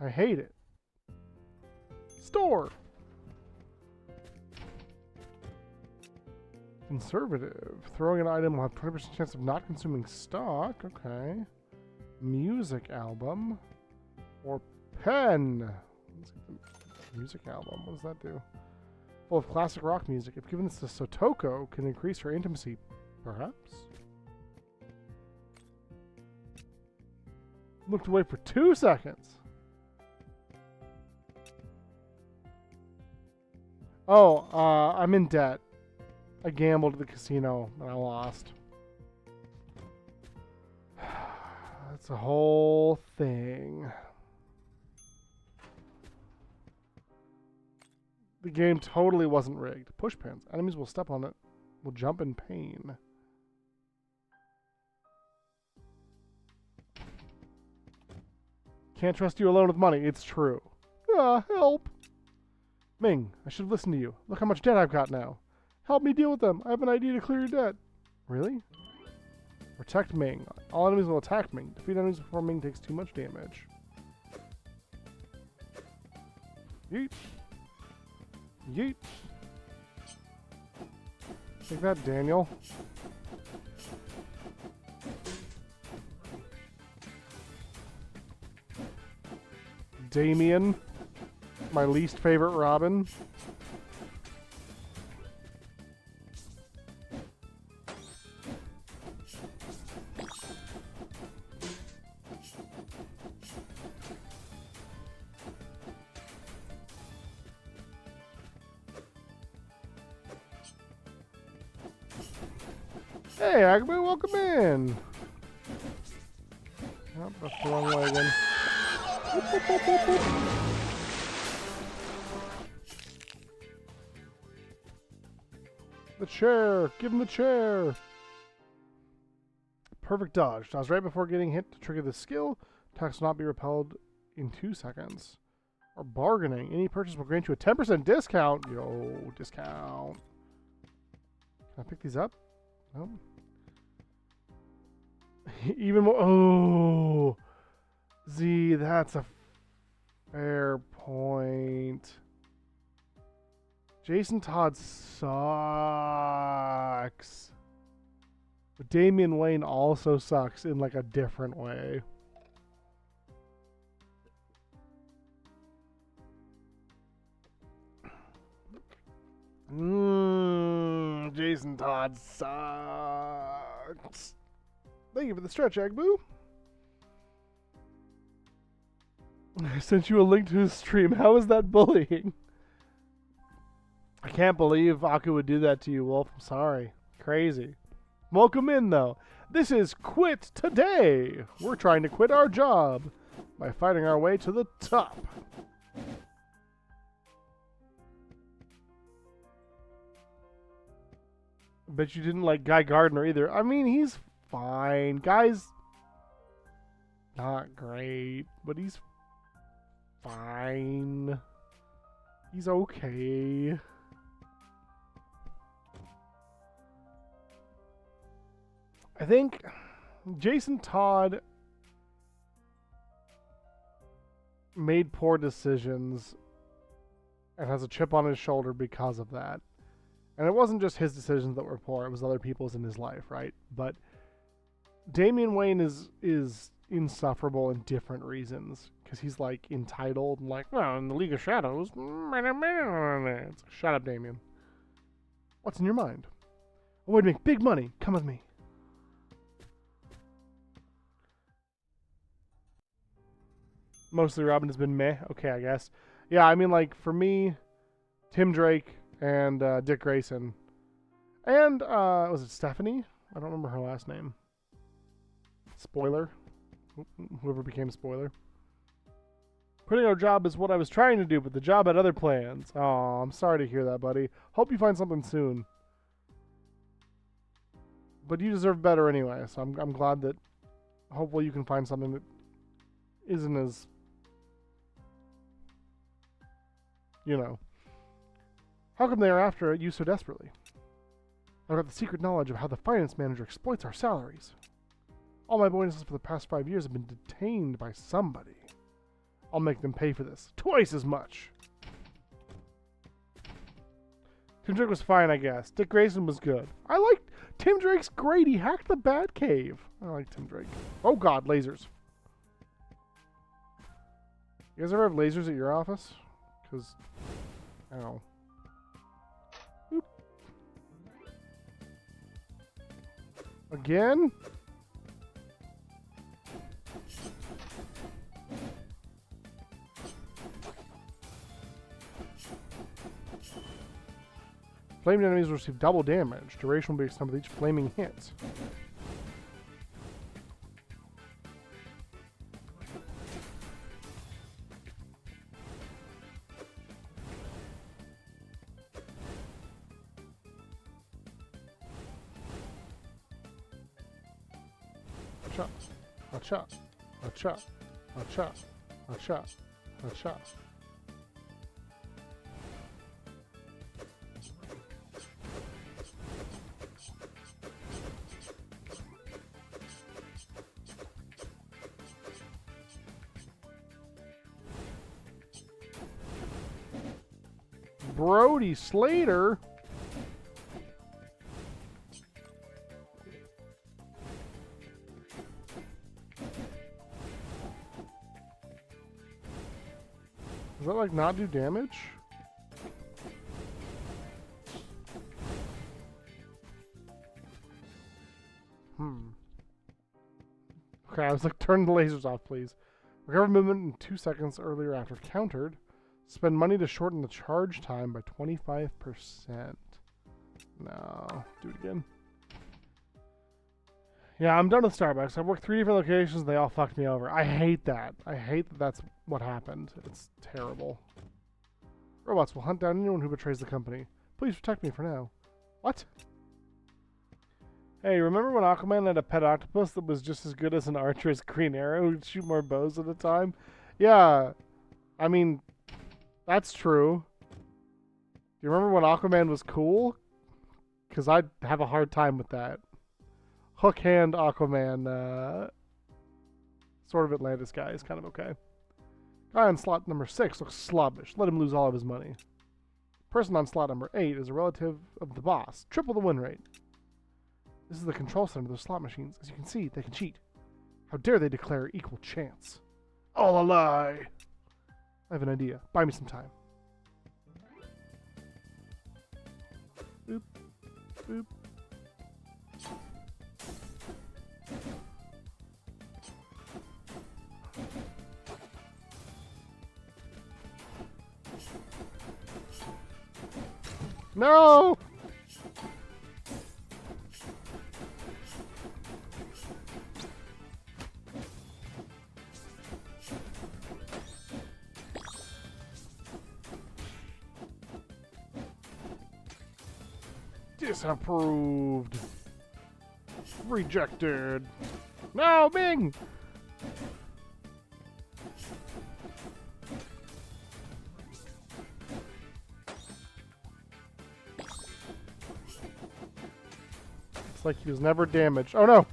Speaker 1: I hate it. Store. Conservative. Throwing an item will have 20% chance of not consuming stock. Okay. Music album. Or pen. Let's get the music album. What does that do? Full of classic rock music. If given this to Sotoko, can increase her intimacy. Perhaps? Looked away for 2 seconds. Oh, I'm in debt. I gambled at the casino and I lost. That's a whole thing. The game totally wasn't rigged. Push pins. Enemies will step on it. Will jump in pain. Can't trust you alone with money. It's true. Ah, help. Ming, I should have listened to you. Look how much debt I've got now. Help me deal with them. I have an idea to clear your debt. Really? Protect Ming. All enemies will attack Ming. Defeat enemies before Ming takes too much damage. Yeet. Yeet. Take that, Daniel. Damien. My least favorite Robin. Hey, Agaboo, welcome in. Oh, that's the wrong way again. Whoop, whoop, whoop, whoop, whoop. The chair! Give him the chair! Perfect dodge. Dodge right before getting hit to trigger the skill. Attacks will not be repelled in 2 seconds. Or bargaining. Any purchase will grant you a 10% discount. Yo, discount. Can I pick these up? Nope. Even more. Oh, Z, that's a fair point. Jason Todd sucks. But Damian Wayne also sucks in like a different way. Jason Todd sucks. Thank you for the stretch, Agaboo. I sent you a link to his stream. How is that bullying? I can't believe Aku would do that to you, Wolf. I'm sorry. Crazy. Welcome in, though. This is Quit Today. We're trying to quit our job by fighting our way to the top. Bet you didn't like Guy Gardner either. I mean, he's fine. Guy's not great, but he's fine. He's okay. I think Jason Todd made poor decisions and has a chip on his shoulder because of that. And it wasn't just his decisions that were poor, it was other people's in his life, right? But Damian Wayne is insufferable in different reasons. Because he's like entitled and like, well, in the League of Shadows. It's like, shut up, Damian. What's in your mind? A way to make big money. Come with me. Mostly Robin has been meh. Okay, I guess. Yeah, I mean, like, for me, Tim Drake and Dick Grayson. And, was it Stephanie? I don't remember her last name. Spoiler. Whoever became Spoiler. Quitting our job is what I was trying to do, but the job had other plans. Oh, I'm sorry to hear that, buddy. Hope you find something soon. But you deserve better anyway, so I'm glad that hopefully you can find something that isn't as, you know, How come they are after you so desperately? I've got the secret knowledge of how the finance manager exploits our salaries. All my bonuses for the past 5 years have been detained by somebody. I'll make them pay for this. Twice as much. Tim Drake was fine, I guess. Dick Grayson was good. I liked Tim Drake's great. He hacked the Batcave. I like Tim Drake. Oh god, lasers. You guys ever have lasers at your office? Because, I don't know. Oop. Again? Flaming enemies will receive double damage. Duration will be extended with each flaming hit. Acha, acha, acha, acha, acha, acha. Brody Slater? Does that like not do damage? Okay, I was like, turn the lasers off, please. Recover movement in 2 seconds earlier after countered. Spend money to shorten the charge time by 25%. No, do it again. Yeah, I'm done with Starbucks. I've worked 3 different locations and they all fucked me over. I hate that. I hate that that's what happened. It's terrible. Robots will hunt down anyone who betrays the company. Please protect me for now. What? Hey, remember when Aquaman had a pet octopus that was just as good as an archer as Green Arrow who'd shoot more bows at a time? Yeah. I mean, that's true. Do you remember when Aquaman was cool? Because I'd have a hard time with that. Hook hand Aquaman, sort of Atlantis guy is kind of okay. Guy on slot number 6 looks slobbish. Let him lose all of his money. Person on slot number 8 is a relative of the boss. Triple the win rate. This is the control center of those slot machines. As you can see, they can cheat. How dare they declare equal chance? All a lie! I have an idea. Buy me some time. Boop. Boop. No! Disapproved. Rejected. No, Bing! It's like he was never damaged. Oh no!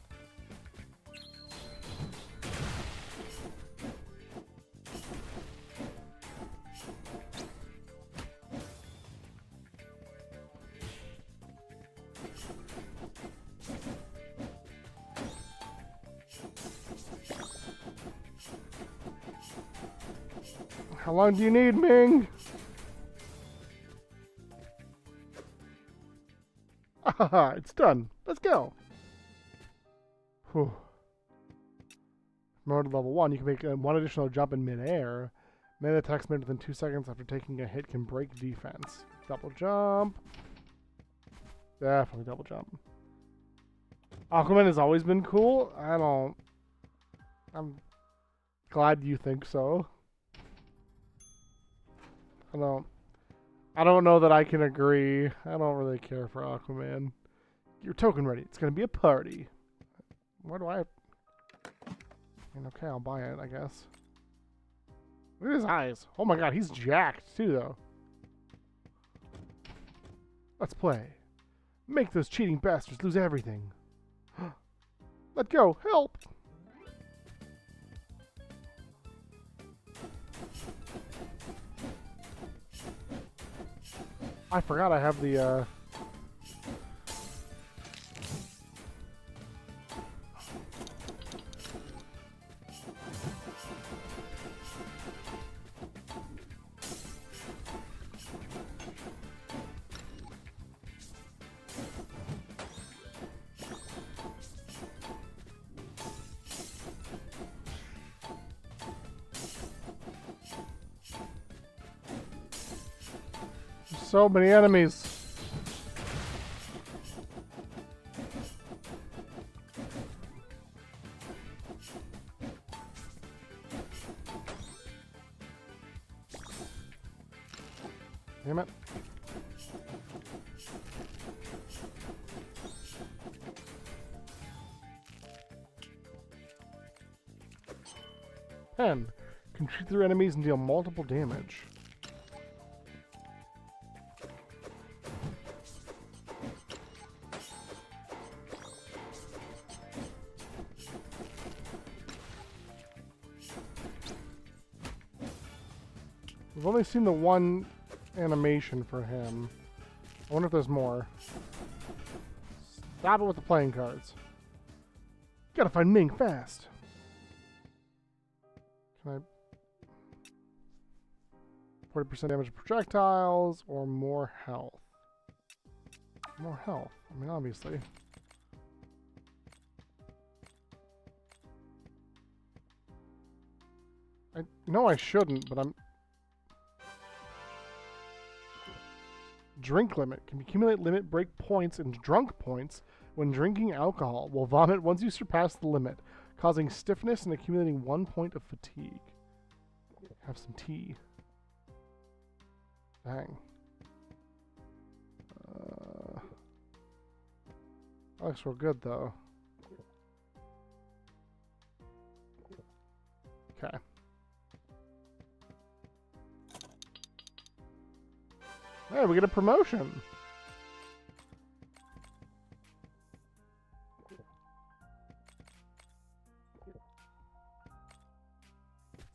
Speaker 1: How long do you need, Ming? Ah, it's done. Let's go. Whew. Mode level 1, you can make one additional jump in midair. Melee attacks made within 2 seconds after taking a hit can break defense. Double jump. Definitely double jump. Aquaman has always been cool. I'm glad you think so. I don't know that I can agree. I don't really care for Aquaman. Your token ready. It's gonna be a party. Where do I... okay, I'll buy it, I guess. Look at his eyes. Oh my god, he's jacked too, though. Let's play. Make those cheating bastards lose everything. Let go! Help! I forgot I have the, so many enemies. Damn it. Pen. Can shoot through enemies and deal multiple damage. We've only seen the one animation for him. I wonder if there's more. Stop it with the playing cards. Gotta find Ming fast. Can I... 40% damage to projectiles or more health? More health. I mean, obviously. I know I shouldn't, but I'm... Drink limit. Can accumulate limit break points and drunk points when drinking alcohol. Will vomit once you surpass the limit, causing stiffness and accumulating 1 point of fatigue. Have some tea. Dang. That looks real good, though. Okay. Hey, we get a promotion.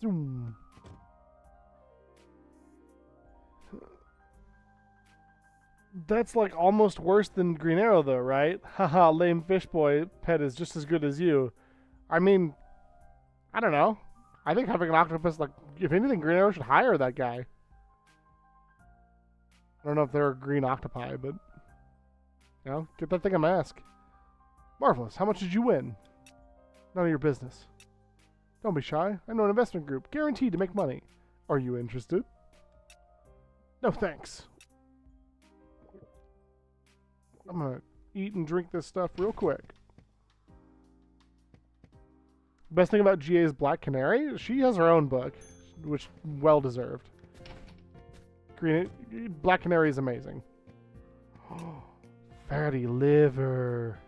Speaker 1: Zoom. That's like almost worse than Green Arrow, though, right? Haha, lame fish boy pet is just as good as you. I mean, I don't know. I think having an octopus, like, if anything, Green Arrow should hire that guy. I don't know if they're green octopi, but, you know, get that thing a mask. Marvelous. How much did you win? None of your business. Don't be shy. I know an investment group, guaranteed to make money. Are you interested? No, thanks. I'm gonna eat and drink this stuff real quick. Best thing about GA's Black Canary, she has her own book, which well deserved. Black Canary is amazing. Fatty liver.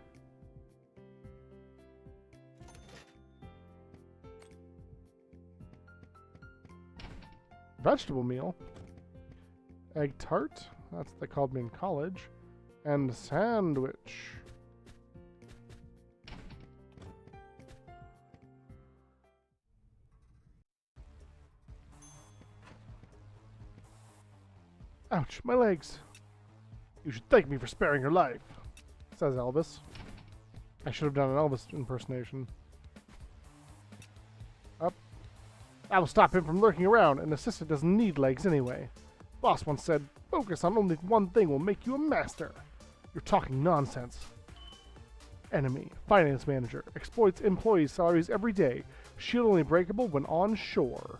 Speaker 1: Vegetable meal. Egg tart. That's what they called me in college. And sandwich. Ouch, my legs. You should thank me for sparing your life, says Elvis. I should have done an Elvis impersonation. Up. I will stop him from lurking around. An assistant doesn't need legs anyway. Boss once said, focus on only one thing will make you a master. You're talking nonsense. Enemy. Finance manager. Exploits employees' salaries every day. Shield only breakable when on shore.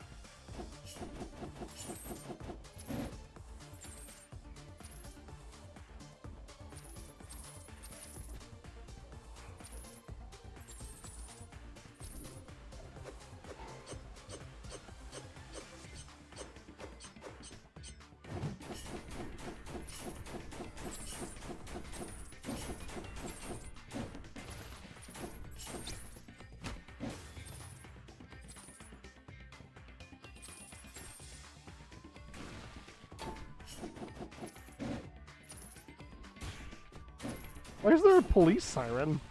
Speaker 1: Why is there a police siren?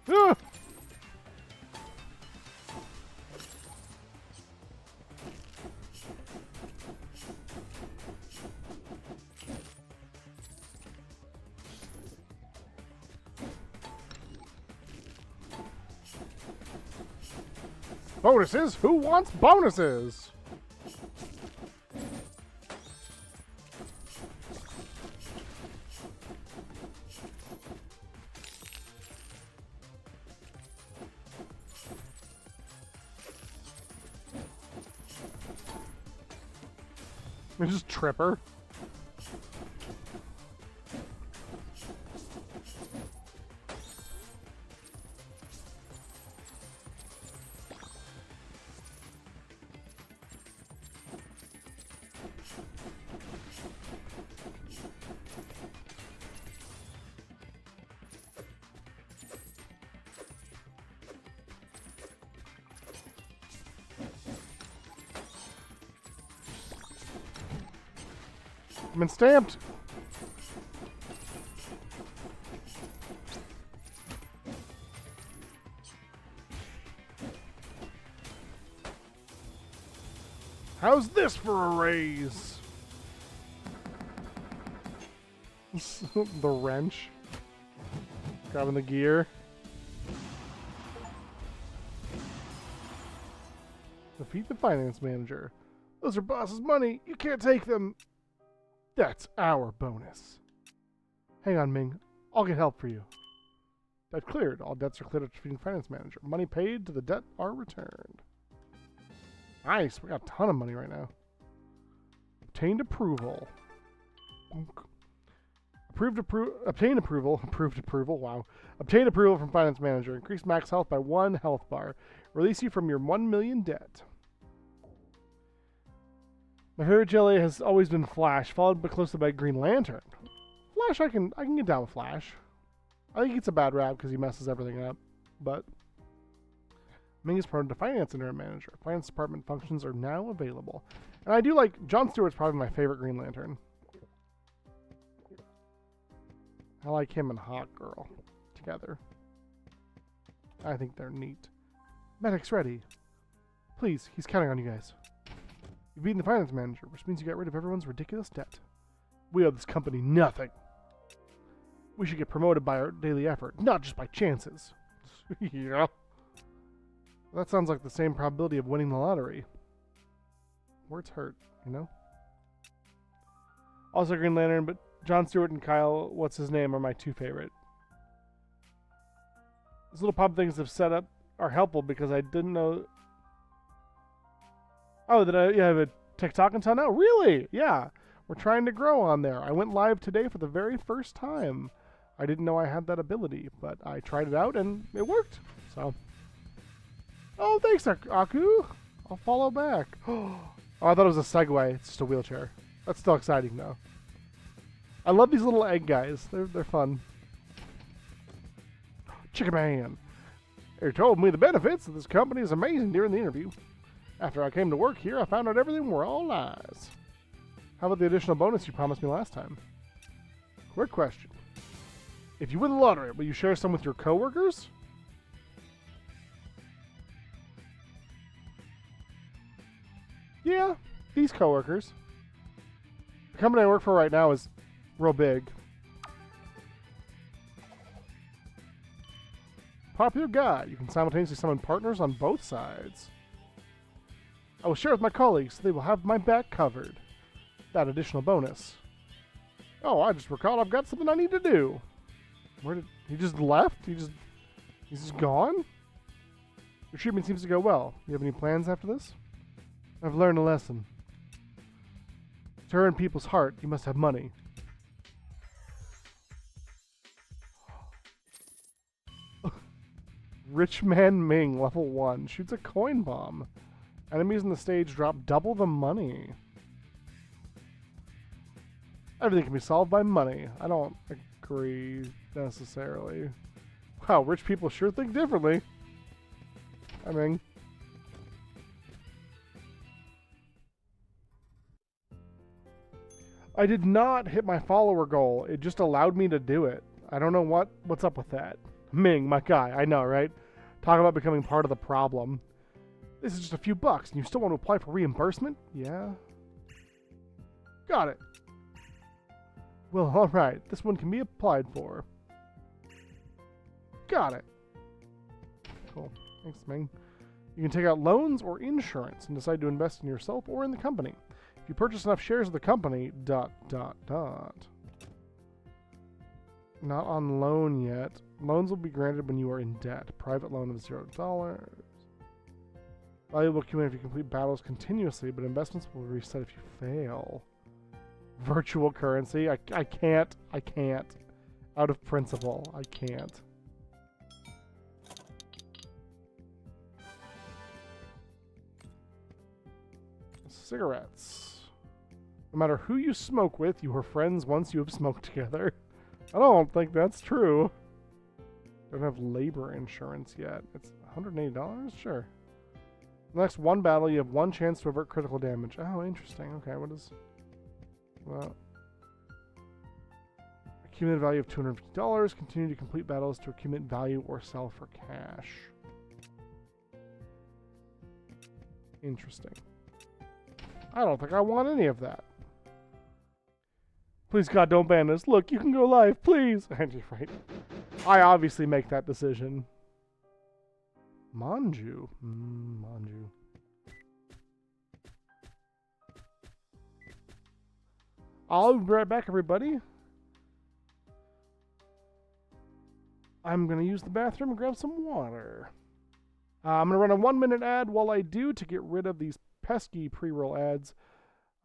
Speaker 1: Ah! Bonuses? Who wants bonuses? We just trip her. I've been stamped. How's this for a raise? The wrench. Grabbing the gear. Defeat the finance manager. Those are boss's money. You can't take them. That's our bonus. Hang on, Ming. I'll get help for you. Debt cleared. All debts are cleared after defeating the finance manager. Money paid to the debt are returned. Nice. We got a ton of money right now. Obtained approval. Obtained approval. Approved approval. Wow. Obtained approval from finance manager. Increase max health by 1 health bar. Release you from your 1 million debt. My favorite jelly has always been Flash, followed but closely by Green Lantern. Flash, I can get down with Flash. I think it's a bad rap because he messes everything up, but Ming is promoted to finance interim manager. Finance department functions are now available. And I do like, Jon Stewart's probably my favorite Green Lantern. I like him and Hawk Girl together. I think they're neat. Medic's ready. Please, he's counting on you guys. You've beaten the finance manager, which means you got rid of everyone's ridiculous debt. We owe this company nothing. We should get promoted by our daily effort, not just by chances. Yeah. That sounds like the same probability of winning the lottery. Words hurt, you know? Also Green Lantern, but Jon Stewart and Kyle, what's his name, are my two favorite. These little pop things have set up are helpful because I didn't know... Oh, that I have a TikTok account now? Really? Yeah. We're trying to grow on there. I went live today for the very first time. I didn't know I had that ability, but I tried it out and it worked. So... Oh, thanks, Aku. I'll follow back. Oh, I thought it was a Segway. It's just a wheelchair. That's still exciting, though. I love these little egg guys. They're fun. Chicken Man. They told me the benefits of this company is amazing during the interview. After I came to work here, I found out everything were all lies. How about the additional bonus you promised me last time? Quick question. If you win the lottery, will you share some with your coworkers? Yeah, these coworkers. The company I work for right now is real big. Popular guy. You can simultaneously summon partners on both sides. I will share with my colleagues so they will have my back covered. That additional bonus. Oh, I just recalled I've got something I need to do. Where did he just left? He's just gone? Your treatment seems to go well. You have any plans after this? I've learned a lesson. To earn people's heart, you must have money. Rich Man Ming, level 1, shoots a coin bomb. Enemies on the stage drop double the money. Everything can be solved by money. I don't agree necessarily. Wow, rich people sure think differently. I mean... I did not hit my follower goal. It just allowed me to do it. I don't know what's up with that. Ming, my guy, I know, right? Talk about becoming part of the problem. This is just a few bucks, and you still want to apply for reimbursement? Yeah. Got it. Well, alright. This one can be applied for. Got it. Cool. Thanks, Ming. You can take out loans or insurance and decide to invest in yourself or in the company. If you purchase enough shares of the company, ... Not on loan yet. Loans will be granted when you are in debt. Private loan of $0. Valuable accumulate if you complete battles continuously, but investments will reset if you fail. Virtual currency? I can't. I can't. Out of principle, I can't. Cigarettes. No matter who you smoke with, you are friends once you have smoked together. I don't think that's true. Don't have labor insurance yet. It's $180? Sure. The next one battle, you have one chance to avert critical damage. Oh, interesting. Okay, what is... Well... Accumulated value of $250. Continue to complete battles to accumulate value or sell for cash. Interesting. I don't think I want any of that. Please, God, don't ban us. Look, you can go live, please. Right. I obviously make that decision. Manju. Manju. I'll be right back, everybody. I'm going to use the bathroom and grab some water. I'm going to run a 1-minute ad while I do to get rid of these pesky pre-roll ads.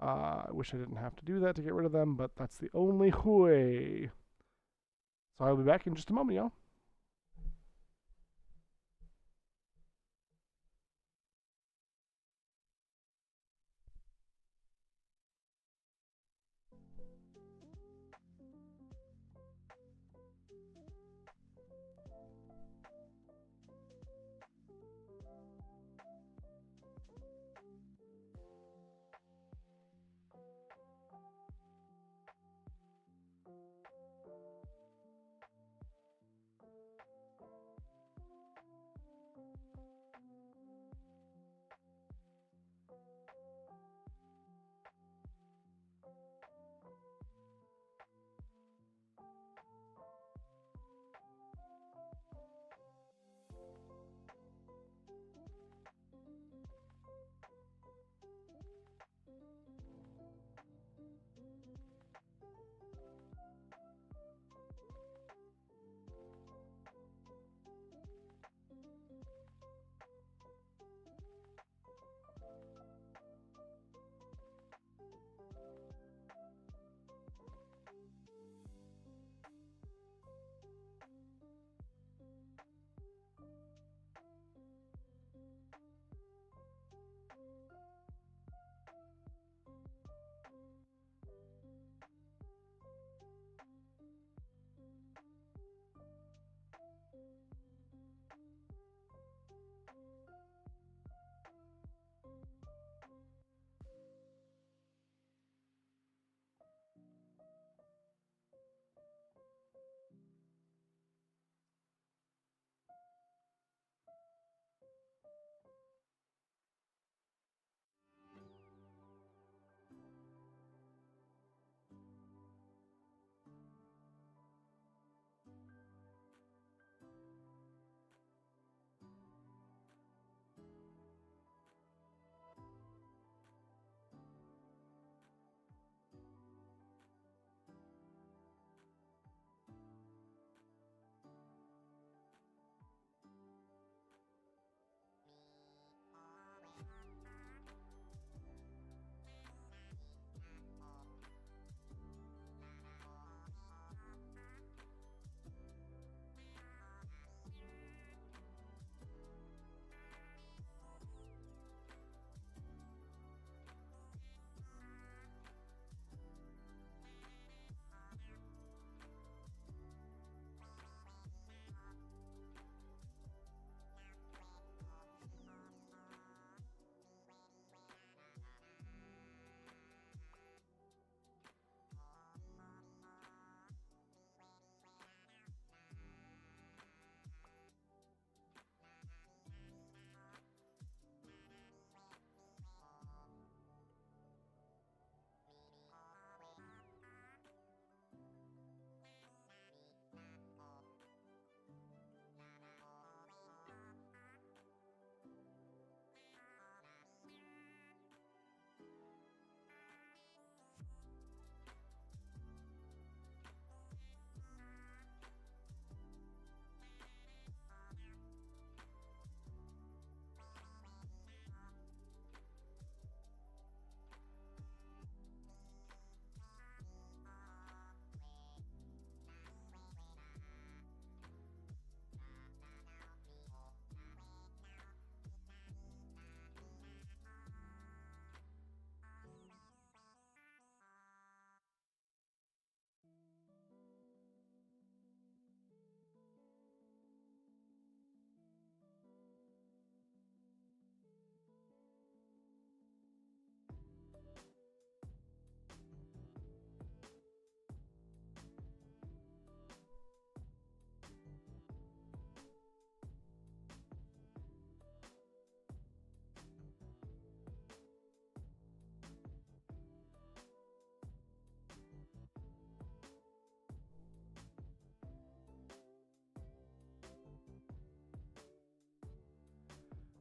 Speaker 1: I wish I didn't have to do that to get rid of them, but that's the only way. So I'll be back in just a moment, y'all.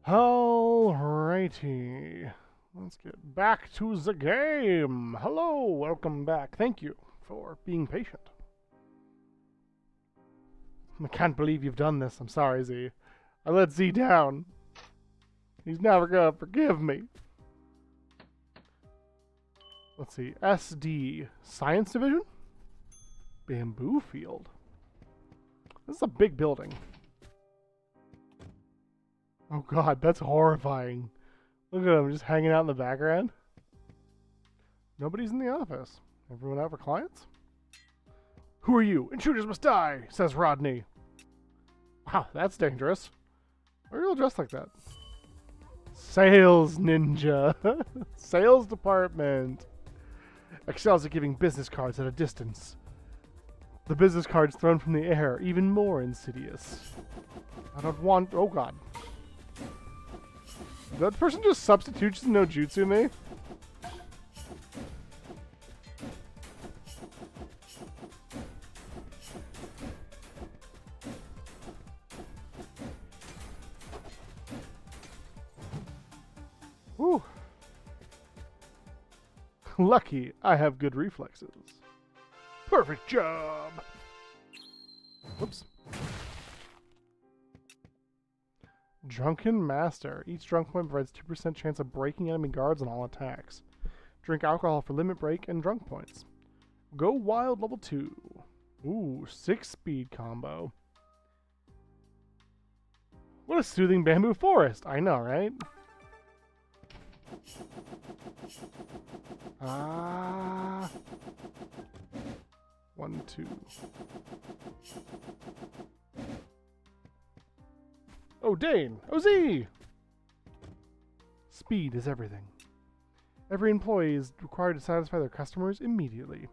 Speaker 1: Alrighty. Let's get back to the game. Hello, welcome back. Thank you for being patient. I can't believe you've done this. I'm sorry, Z. I let Z down. He's never gonna forgive me. Let's see. SD. Science Division? Bamboo Field. This is a big building. Oh god, that's horrifying. Look at him just hanging out in the background. Nobody's in the office. Everyone out for clients? Who are you? Intruders must die, says Rodney. Wow, that's dangerous. Why are you all dressed like that? Sales ninja. Sales department. Excels at giving business cards at a distance. The business cards thrown from the air, even more insidious. I don't want... Oh god. Did that person just substitutes no jutsu me? Whew. Lucky, I have good reflexes. Perfect job! Whoops. Drunken Master. Each drunk point provides 2% chance of breaking enemy guards on all attacks. Drink alcohol for limit break and drunk points. Go Wild level 2. Ooh, 6-speed combo. What a soothing bamboo forest. I know, right? Ah. 1, 2. Oh, Dane! OZ! Speed is everything. Every employee is required to satisfy their customers immediately.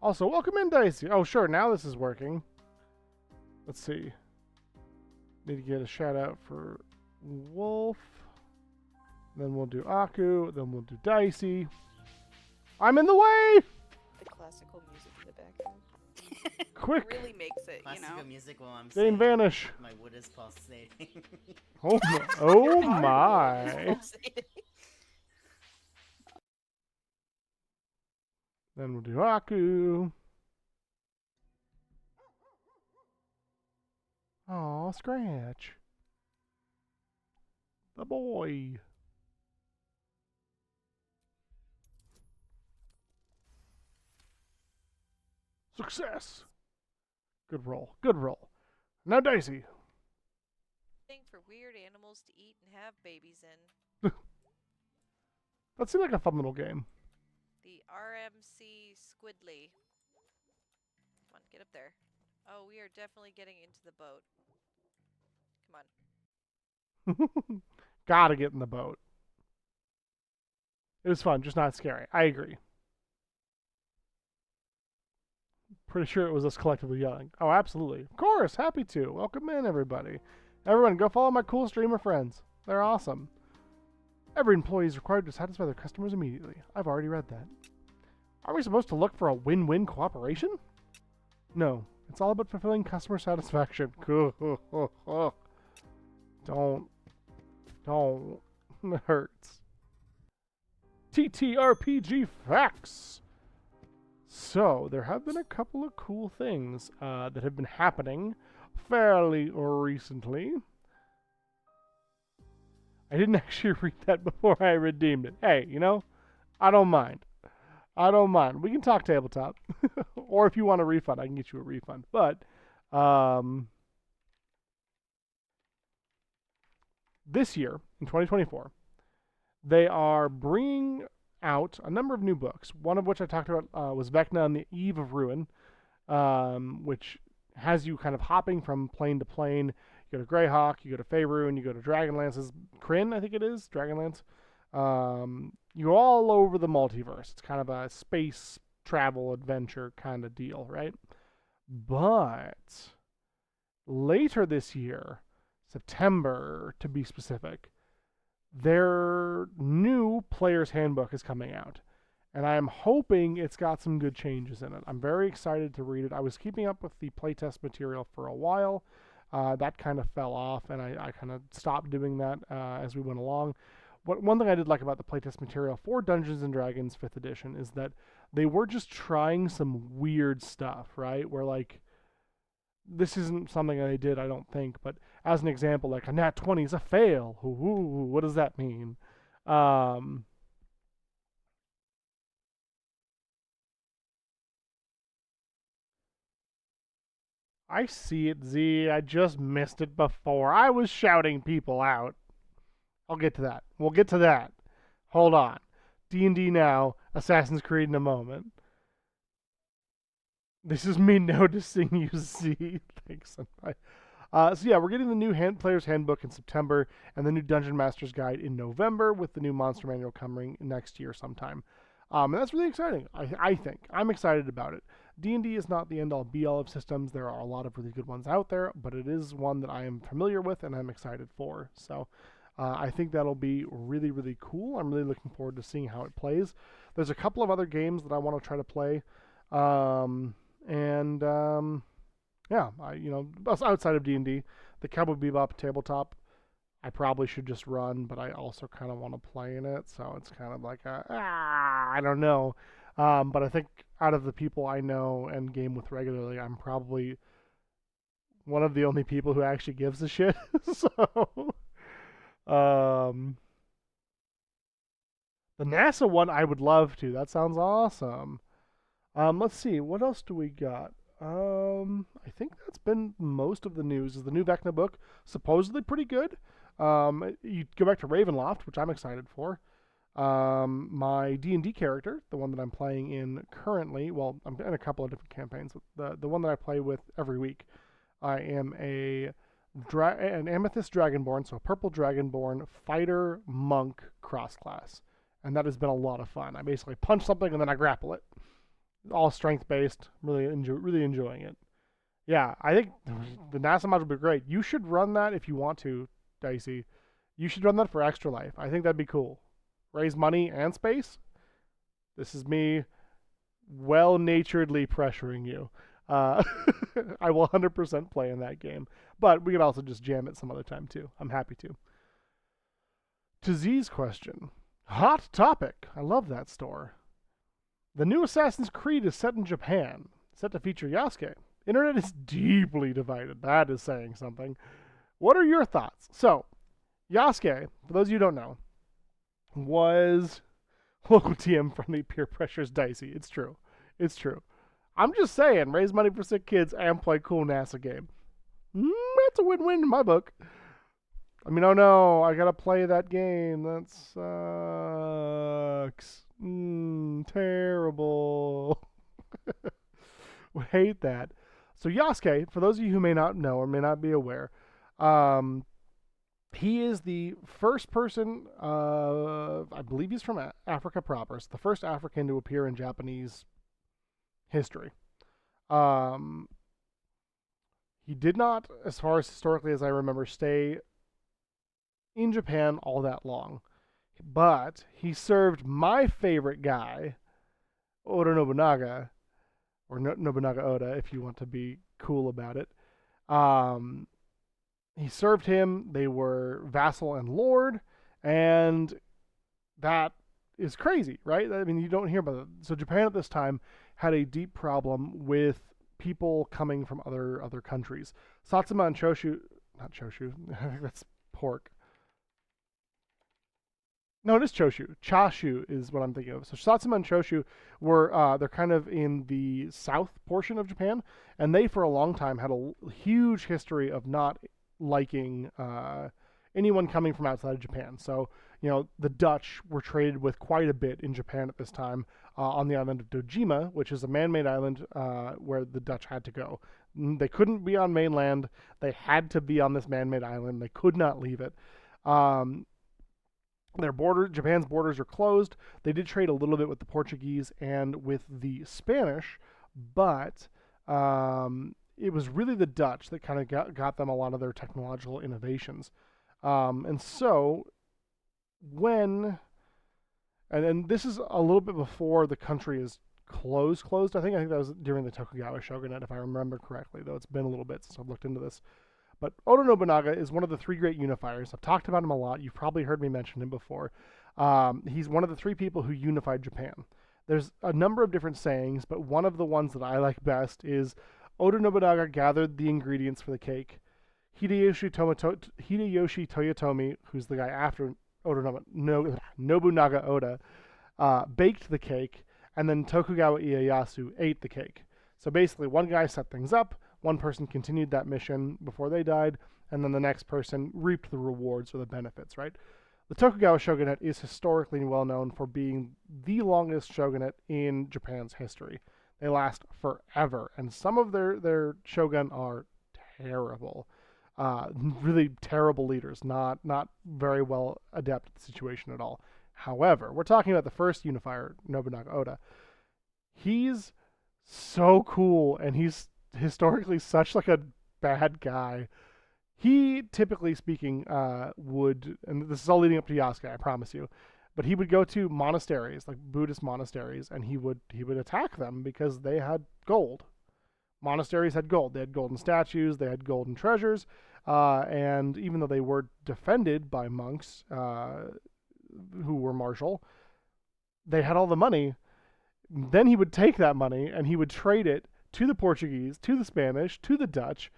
Speaker 1: Also, welcome in, Dicey. Oh, sure, now this is working. Let's see. Need to get a shout out for Wolf. Then we'll do Aku. Then we'll do Dicey. I'm in the way!
Speaker 2: The classical music in the background.
Speaker 1: Quick!
Speaker 2: It really makes it, you know.
Speaker 3: Classical music while I'm
Speaker 1: Dane
Speaker 3: saying
Speaker 1: vanish.
Speaker 3: my wood is pulsating.
Speaker 1: Oh my. Oh my. Then we'll do Aku. Aw, Scratch. The boy. Success. Good roll. Good roll. Now Dicey.
Speaker 4: Thing for weird animals to eat and have babies in.
Speaker 1: That seemed like a fun little game.
Speaker 4: The RMC Squidly. Come on, get up there. Oh, we are definitely getting into the boat. Come on.
Speaker 1: Gotta get in the boat. It was fun, just not scary. I agree. Pretty sure it was us collectively yelling. Oh, absolutely. Of course, happy to. Welcome in, everybody. Everyone, go follow my cool streamer friends. They're awesome. Every employee is required to satisfy their customers immediately. I've already read that. Are we supposed to look for a win-win cooperation? No. It's all about fulfilling customer satisfaction. Don't. It hurts. TTRPG facts. So, there have been a couple of cool things that have been happening fairly recently. I didn't actually read that before I redeemed it. Hey, you know, I don't mind. I don't mind. We can talk tabletop. Or if you want a refund, I can get you a refund. But, this year, in 2024, they are bringing out a number of new books. One of which I talked about was Vecna on the Eve of Ruin, which has you kind of hopping from plane to plane. You go to Greyhawk, you go to Faerun, you go to Dragonlance's Kryn, I think it is, Dragonlance. You go all over the multiverse. It's kind of a space travel adventure kind of deal, right? But later this year, September to be specific, their new player's handbook is coming out. And I'm hoping it's got some good changes in it. I'm very excited to read it. I was keeping up with the playtest material for a while. That kind of fell off, and I kind of stopped doing that as we went along. One thing I did like about the playtest material for Dungeons and Dragons 5th edition is that they were just trying some weird stuff, right? Where like this isn't something they did, I don't think, but as an example, like a nat 20 is a fail. Ooh, what does that mean? Um, I see it, Z. I just missed it before. I was shouting people out. I'll get to that. We'll get to that. Hold on. D&D now, Assassin's Creed in a moment. This is me noticing you, Z. Thanks. So yeah, we're getting the new Player's Handbook in September and the new Dungeon Master's Guide in November, with the new Monster Manual coming next year sometime. And that's really exciting. I think I'm excited about it. D&D is not the end-all be-all of systems. There are a lot of really good ones out there, but it is one that I am familiar with and I'm excited for. So I think that'll be really, really cool. I'm really looking forward to seeing how it plays. There's a couple of other games that I want to try to play. Yeah, outside of D&D, the Cowboy Bebop tabletop, I probably should just run, but I also kind of want to play in it, so it's kind of like I don't know. But I think out of the people I know and game with regularly, I'm probably one of the only people who actually gives a shit. So, um, the NASA one, I would love to. That sounds awesome. Let's see, what else do we got? I think that's been most of the news. Is the new Vecna book supposedly pretty good? You go back to Ravenloft, which I'm excited for. My D&D character, the one that I'm playing in currently, well, I'm in a couple of different campaigns. The one that I play with every week, I am an Amethyst Dragonborn, so a purple Dragonborn fighter monk cross class, and that has been a lot of fun. I basically punch something and then I grapple it. All strength based. Really enjoying it. Yeah, I think the NASA mod would be great. You should run that if you want to, Dicey. You should run that for Extra Life. I think that'd be cool. Raise money and space. This is me well-naturedly pressuring you. I will 100% play in that game, but we could also just jam it some other time too. I'm happy to. To Z's question, hot topic. I love that store. The new Assassin's Creed is set in Japan, set to feature Yasuke. Internet is deeply divided. That is saying something. What are your thoughts? So, Yasuke, for those of you who don't know, was local TM friendly, peer pressure's dicey. It's true. It's true. I'm just saying, raise money for sick kids and play cool NASA game. That's a win-win in my book. I mean, oh no, I gotta play that game. That sucks. Terrible. Would hate that. So Yasuke, for those of you who may not know or may not be aware, he is the first person, I believe he's from Africa proper, so the first African to appear in Japanese history. He did not, as far as historically as I remember, stay in Japan all that long. But he served my favorite guy, Oda Nobunaga, or Nobunaga Oda, if you want to be cool about it. He served him. They were vassal and lord, and that is crazy, right? I mean, you don't hear about it. So Japan at this time had a deep problem with people coming from other countries. Satsuma and Choshu, not Choshu, I think that's pork. No, it is Choshu. Chashu is what I'm thinking of. So Satsuma and Choshu were, they're kind of in the south portion of Japan, and they for a long time had a huge history of not liking anyone coming from outside of Japan. So, the Dutch were traded with quite a bit in Japan at this time on the island of Dojima, which is a man-made island where the Dutch had to go. They couldn't be on mainland. They had to be on this man-made island. They could not leave it. Japan's borders are closed. They did trade a little bit with the Portuguese and with the Spanish, but it was really the Dutch that kind of got them a lot of their technological innovations. And so when, and this is a little bit before the country is closed. I think that was during the Tokugawa shogunate, if I remember correctly, though it's been a little bit since I've looked into this. But Oda Nobunaga is one of the three great unifiers. I've talked about him a lot. You've probably heard me mention him before. He's one of the three people who unified Japan. There's a number of different sayings, but one of the ones that I like best is Oda Nobunaga gathered the ingredients for the cake. Hideyoshi Toyotomi, who's the guy after Nobunaga Oda, baked the cake, and then Tokugawa Ieyasu ate the cake. So basically, one guy set things up, one person continued that mission before they died, and then the next person reaped the rewards or the benefits, right? The Tokugawa shogunate is historically well known for being the longest shogunate in Japan's history. They last forever, and some of their shogun are terrible. Really terrible leaders, not very well adept at the situation at all. However, we're talking about the first unifier, Nobunaga Oda. He's so cool, and he's historically such like a bad guy. He, typically speaking, would, and this is all leading up to Yasuke, I promise you, but he would go to monasteries, like Buddhist monasteries, and he would attack them because they had gold. Monasteries had gold. They had golden statues, they had golden treasures, and even though they were defended by monks who were martial, they had all the money. Then he would take that money and he would trade it to the Portuguese, to the Spanish, to the Dutch,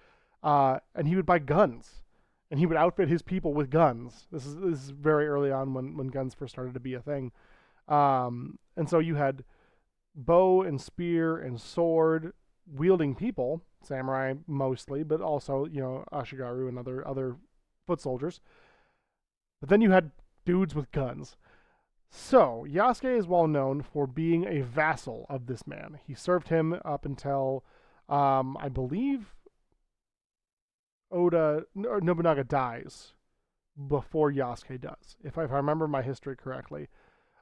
Speaker 1: and he would buy guns. And he would outfit his people with guns. This is very early on when guns first started to be a thing. And so you had bow and spear and sword wielding people, samurai mostly, but also, Ashigaru and other foot soldiers. But then you had dudes with guns. So, Yasuke is well known for being a vassal of this man. He served him up until, I believe, Nobunaga dies before Yasuke does, if I remember my history correctly.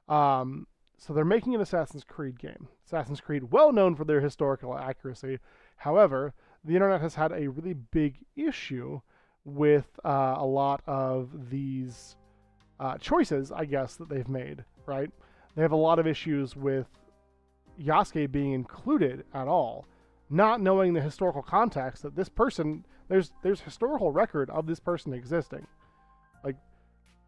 Speaker 1: So they're making an Assassin's Creed game. Assassin's Creed, well known for their historical accuracy. However, the internet has had a really big issue with a lot of these choices, I guess, that they've made, right? They have a lot of issues with Yasuke being included at all, not knowing the historical context that this person, there's historical record of this person existing. Like,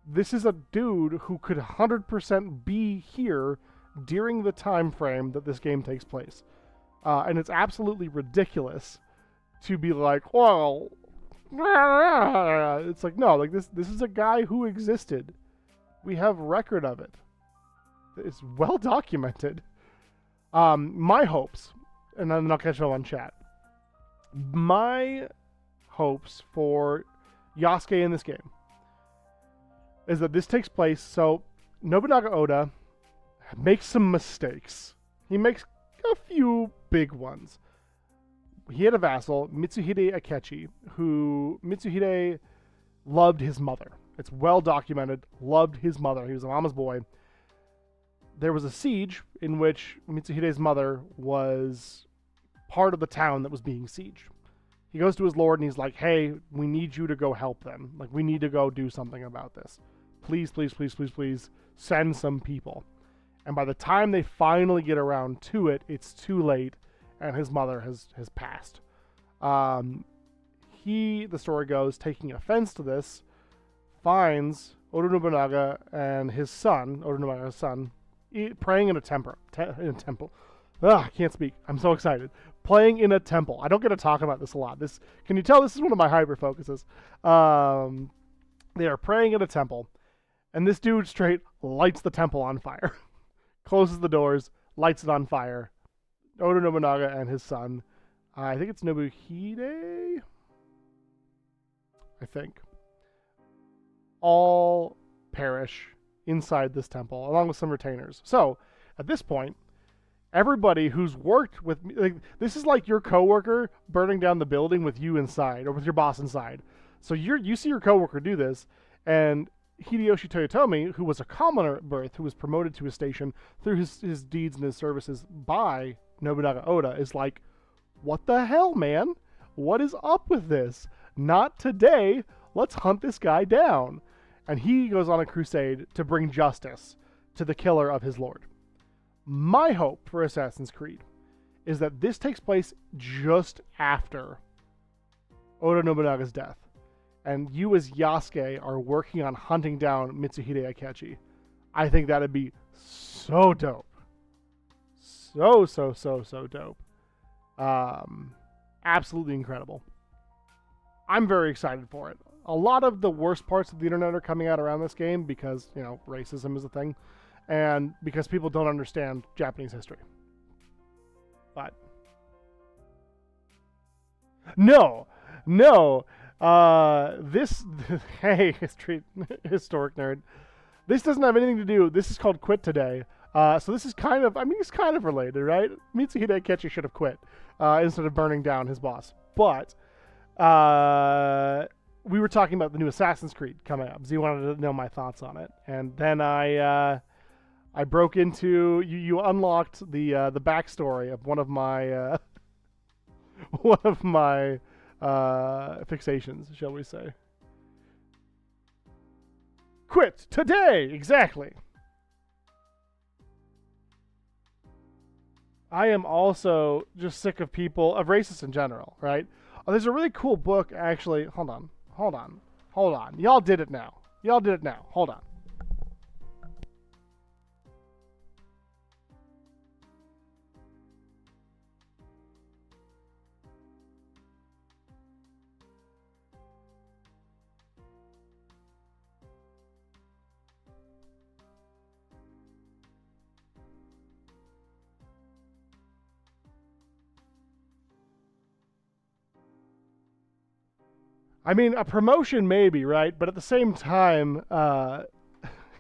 Speaker 1: this is a dude who could 100% be here during the time frame that this game takes place. And it's absolutely ridiculous to be like, well, it's like, no, like this is a guy who existed. We have record of it. It's well documented. My hopes, and then I'll catch up on chat. My hopes for Yasuke in this game is that this takes place, so Nobunaga Oda makes some mistakes. He makes a few big ones. He had a vassal, Mitsuhide Akechi, who Mitsuhide loved his mother. It's well documented, loved his mother. He was a mama's boy. There was a siege in which Mitsuhide's mother was part of the town that was being sieged. He goes to his lord and he's like, hey, we need you to go help them. Like, we need to go do something about this. Please, please, please, please, please send some people. And by the time they finally get around to it, it's too late and his mother has passed. He, the story goes, taking offense to this, finds Oda Nobunaga and his son, Oda Nobunaga's son, praying in a temple. I can't speak. I'm so excited. Playing in a temple. I don't get to talk about this a lot. Can you tell this is one of my hyper focuses? They are praying in a temple, and this dude straight lights the temple on fire. Closes the doors, lights it on fire. Oda Nobunaga and his son, I think it's Nobuhide, I think, all perish inside this temple, along with some retainers. So, at this point, everybody who's worked with me, like, this is like your coworker burning down the building with you inside, or with your boss inside. So you see your coworker do this, and Hideyoshi Toyotomi, who was a commoner at birth, who was promoted to his station through his deeds and his services by Nobunaga Oda, is like, what the hell, man? What is up with this? Not today. Let's hunt this guy down. And he goes on a crusade to bring justice to the killer of his lord. My hope for Assassin's Creed is that this takes place just after Oda Nobunaga's death, and you as Yasuke are working on hunting down Mitsuhide Akechi. I think that'd be so dope. So dope. Absolutely incredible. I'm very excited for it. A lot of the worst parts of the internet are coming out around this game because, you know, racism is a thing, and because people don't understand Japanese history. But no, this hey, historic nerd. This doesn't have anything to do. This is called Quit Today. So this is kind of, I mean, it's kind of related, right? Mitsuhide Akechi should have quit instead of burning down his boss. But we were talking about the new Assassin's Creed coming up. So you wanted to know my thoughts on it, and then I broke into you unlocked the backstory of one of my fixations, shall we say? Quit today, exactly. I am also just sick of people, of racists in general, right? Oh, there's a really cool book, actually. Hold on. Y'all did it now. Hold on. I mean, a promotion maybe, right? But at the same time,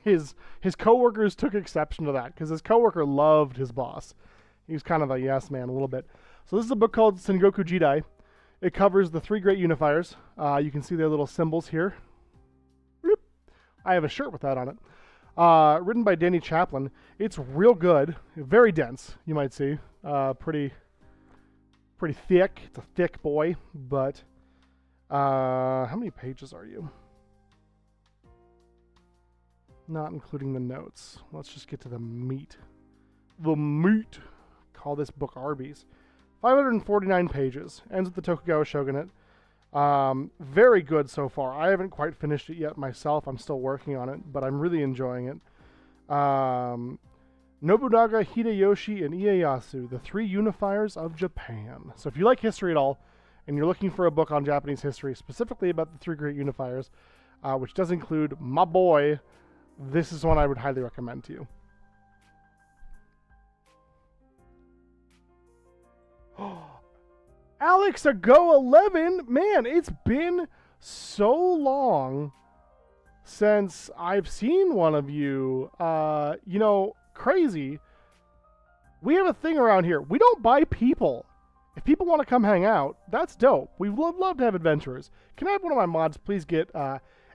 Speaker 1: his coworkers took exception to that because his coworker loved his boss. He was kind of a yes man a little bit. So this is a book called Sengoku Jidai. It covers the 3 great unifiers. You can see their little symbols here. I have a shirt with that on it. Written by Danny Chaplin. It's real good. Very dense, you might see. Pretty thick. It's a thick boy, but how many pages are you? Not including the notes. Let's just get to the meat. The meat. Call this book Arby's. 549 pages. Ends with the Tokugawa shogunate. Very good so far. I haven't quite finished it yet myself. I'm still working on it, but I'm really enjoying it. Nobunaga, Hideyoshi, and Ieyasu, the 3 unifiers of Japan. So if you like history at all, and you're looking for a book on Japanese history, specifically about the 3 great unifiers, which does include my boy, this is one I would highly recommend to you. Alex, a Go 11? Man, it's been so long since I've seen one of you. You know, crazy. We have a thing around here. We don't buy people. If people want to come hang out, that's dope. We would love to have adventurers. Can I have one of my mods please get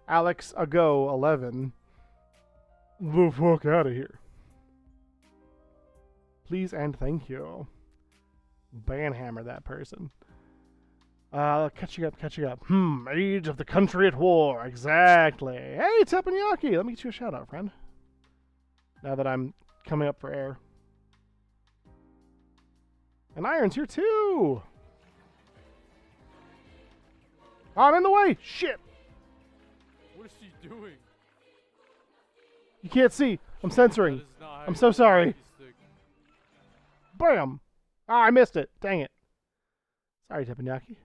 Speaker 1: Alex a Go 11 the fuck out of here? Please and thank you. Banhammer that person. Catching up. Age of the country at war. Exactly. Hey, Teppanyaki. Let me get you a shout out, friend. Now that I'm coming up for air. And Iron's here too. Oh, I'm in the way. Shit.
Speaker 5: What is she doing?
Speaker 1: You can't see. I'm censoring. I'm so sorry. Bam. Ah, I missed it. Dang it. Sorry, Teppanyaki.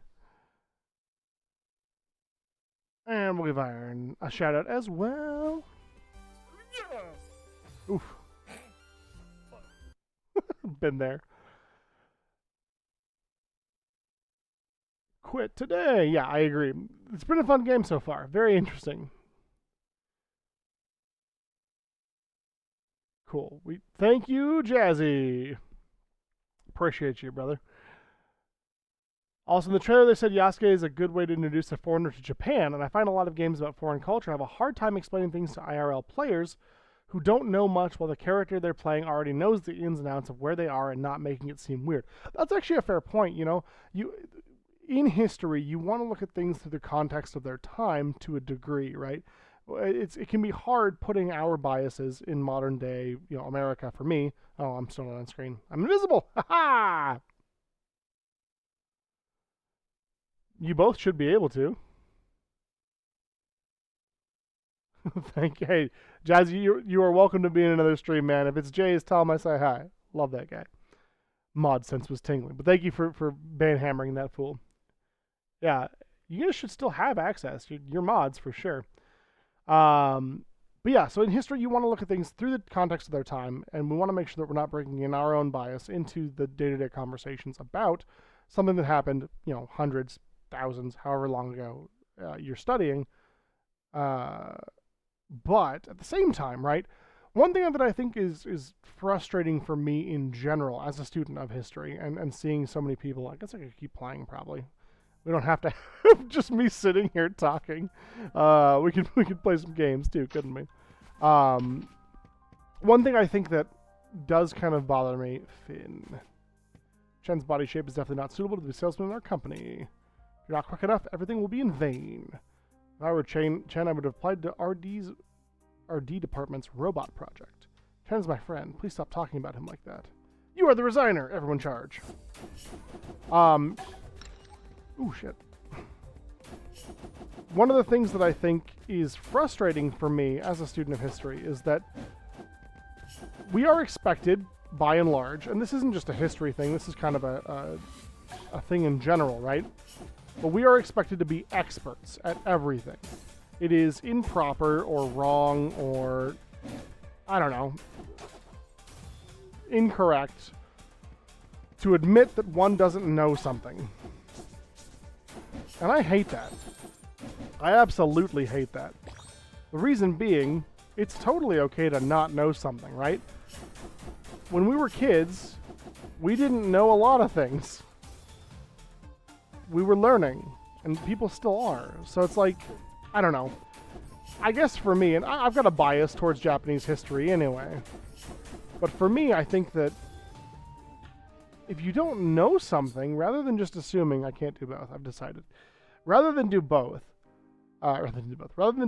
Speaker 1: And we'll give Iron a shout out as well. Oof. Been there. Quit today. Yeah, I agree. It's been a fun game so far. Very interesting. Cool. Thank you, Jazzy. Appreciate you, brother. Also, in the trailer, they said Yasuke is a good way to introduce a foreigner to Japan, and I find a lot of games about foreign culture have a hard time explaining things to IRL players who don't know much while the character they're playing already knows the ins and outs of where they are and not making it seem weird. That's actually a fair point, you know. In history, you want to look at things through the context of their time to a degree, right? It can be hard putting our biases in modern day, you know, America for me. Oh, I'm still not on screen. I'm invisible. Ha ha! You both should be able to. Thank you. Hey, Jazzy, you are welcome to be in another stream, man. If it's Jay's, tell him I say hi. Love that guy. Mod sense was tingling. But thank you for banhammering that fool. Yeah, you guys should still have access. Your mods, for sure. But yeah, so in history, you want to look at things through the context of their time, and we want to make sure that we're not bringing in our own bias into the day-to-day conversations about something that happened, you know, hundreds, thousands, however long ago you're studying. But at the same time, right, one thing that I think is frustrating for me in general as a student of history and seeing so many people, I guess I could keep playing probably. We don't have to have just me sitting here talking. We could play some games too, couldn't we? One thing I think that does kind of bother me, Finn. Chen's body shape is definitely not suitable to be a salesman in our company. If you're not quick enough, everything will be in vain. If I were Chen, I would have applied to RD department's robot project. Chen's my friend. Please stop talking about him like that. You are the resigner. Everyone charge. Ooh, shit. One of the things that I think is frustrating for me as a student of history is that we are expected, by and large, and this isn't just a history thing, this is kind of a thing in general, right? But we are expected to be experts at everything. It is improper or wrong or, I don't know, incorrect to admit that one doesn't know something. And I hate that. I absolutely hate that. The reason being, it's totally okay to not know something, right? When we were kids, we didn't know a lot of things. We were learning, and people still are. So it's like, I don't know. I guess for me, and I've got a bias towards Japanese history anyway, but for me, I think that if you don't know something, rather than just assuming, I can't do both, I've decided. Rather than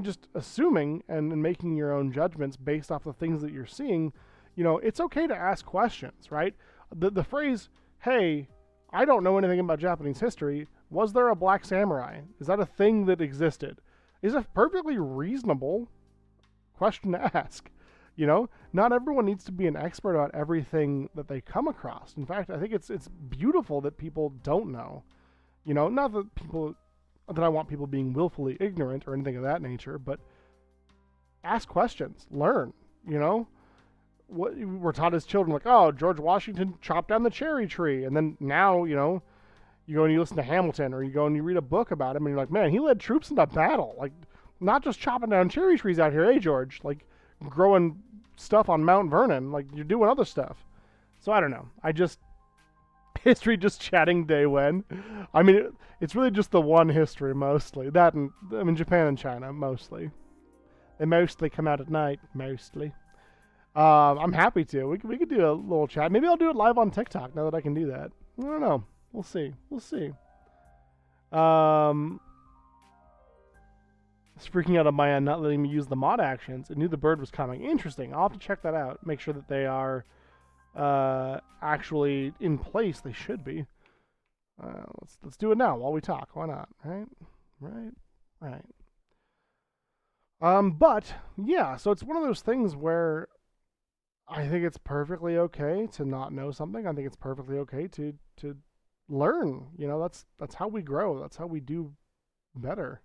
Speaker 1: just assuming and making your own judgments based off the things that you're seeing, you know, it's okay to ask questions, right? The phrase, hey, I don't know anything about Japanese history. Was there a black samurai? Is that a thing that existed? Is a perfectly reasonable question to ask. You know, not everyone needs to be an expert about everything that they come across. In fact, I think it's beautiful that people don't know. You know, not that I want people being willfully ignorant or anything of that nature, but ask questions, learn, you know? What we're taught as children, like, oh, George Washington chopped down the cherry tree, and then now, you know, you go and you listen to Hamilton, or you go and you read a book about him, and you're like, man, he led troops into battle, like, not just chopping down cherry trees out here, George? Like, growing stuff on Mount Vernon, like, you're doing other stuff. So I don't know. History just chatting day when. I mean, it's really just the one history mostly. That and, I mean, Japan and China mostly. They mostly come out at night, mostly. I'm happy to. We could do a little chat. Maybe I'll do it live on TikTok now that I can do that. I don't know. We'll see. It's freaking out on my end, not letting me use the mod actions. It knew the bird was coming. Interesting. I'll have to check that out. Make sure that they are actually in place. They should be. Let's do it now while we talk. Why not? Right. But yeah, so it's one of those things where I think it's perfectly okay to not know something. I think it's perfectly okay to learn. You know, that's how we grow. That's how we do better.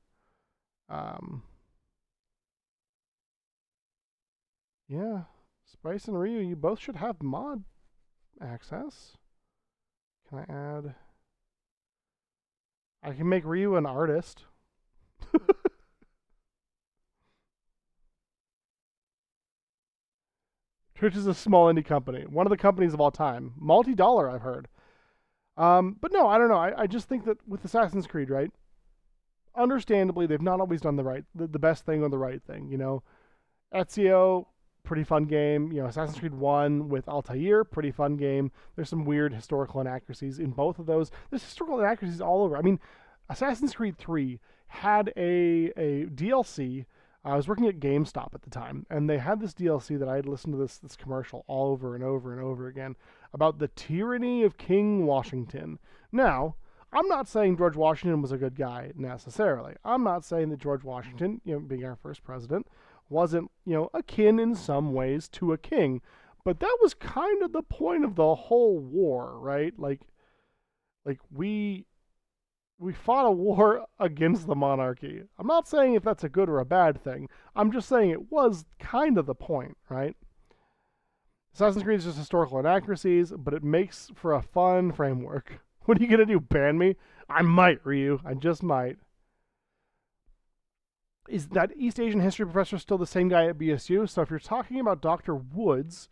Speaker 1: Yeah, Spice and Ryu, you both should have mod access. Can I add? I can make Ryu an artist. Twitch is a small indie company. One of the companies of all time. Multi-dollar, I've heard. But no, I don't know. I just think that with Assassin's Creed, right? Understandably, they've not always done the best thing or the right thing, you know? Ezio, pretty fun game. You know, Assassin's Creed 1 with Altair, pretty fun game. There's some weird historical inaccuracies in both of those. There's historical inaccuracies all over. I mean, Assassin's Creed 3 had a DLC. I was working at GameStop at the time, and they had this DLC that I had listened to this commercial all over and over and over again about the tyranny of King Washington. Now, I'm not saying George Washington was a good guy necessarily. I'm not saying that George Washington, being our first president, wasn't, akin in some ways to a king. But that was kind of the point of the whole war, right? Like we fought a war against the monarchy. I'm not saying if that's a good or a bad thing. I'm just saying it was kind of the point, right? Assassin's Creed is just historical inaccuracies, but it makes for a fun framework. What are you gonna do, ban me? I might, Ryu. I just might. Is that East Asian history professor still the same guy at BSU? So if you're talking about Dr. Woods,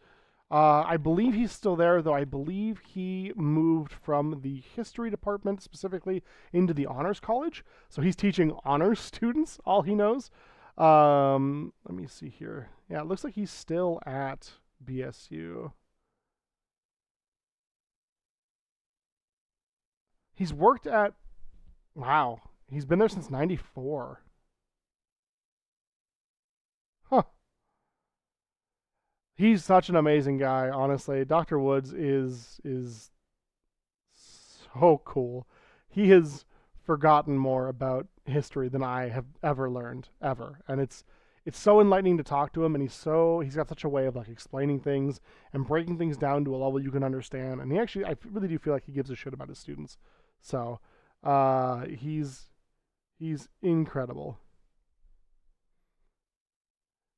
Speaker 1: I believe he's still there, though I believe he moved from the history department specifically into the honors college. So he's teaching honors students all he knows. Let me see here. Yeah, it looks like he's still at BSU. He's worked at, wow, he's been there since 94. Huh. He's such an amazing guy, honestly. Dr. Woods is so cool. He has forgotten more about history than I have ever learned, ever. And it's so enlightening to talk to him, and he's got such a way of like explaining things and breaking things down to a level you can understand. And I really do feel like he gives a shit about his students. So, he's incredible.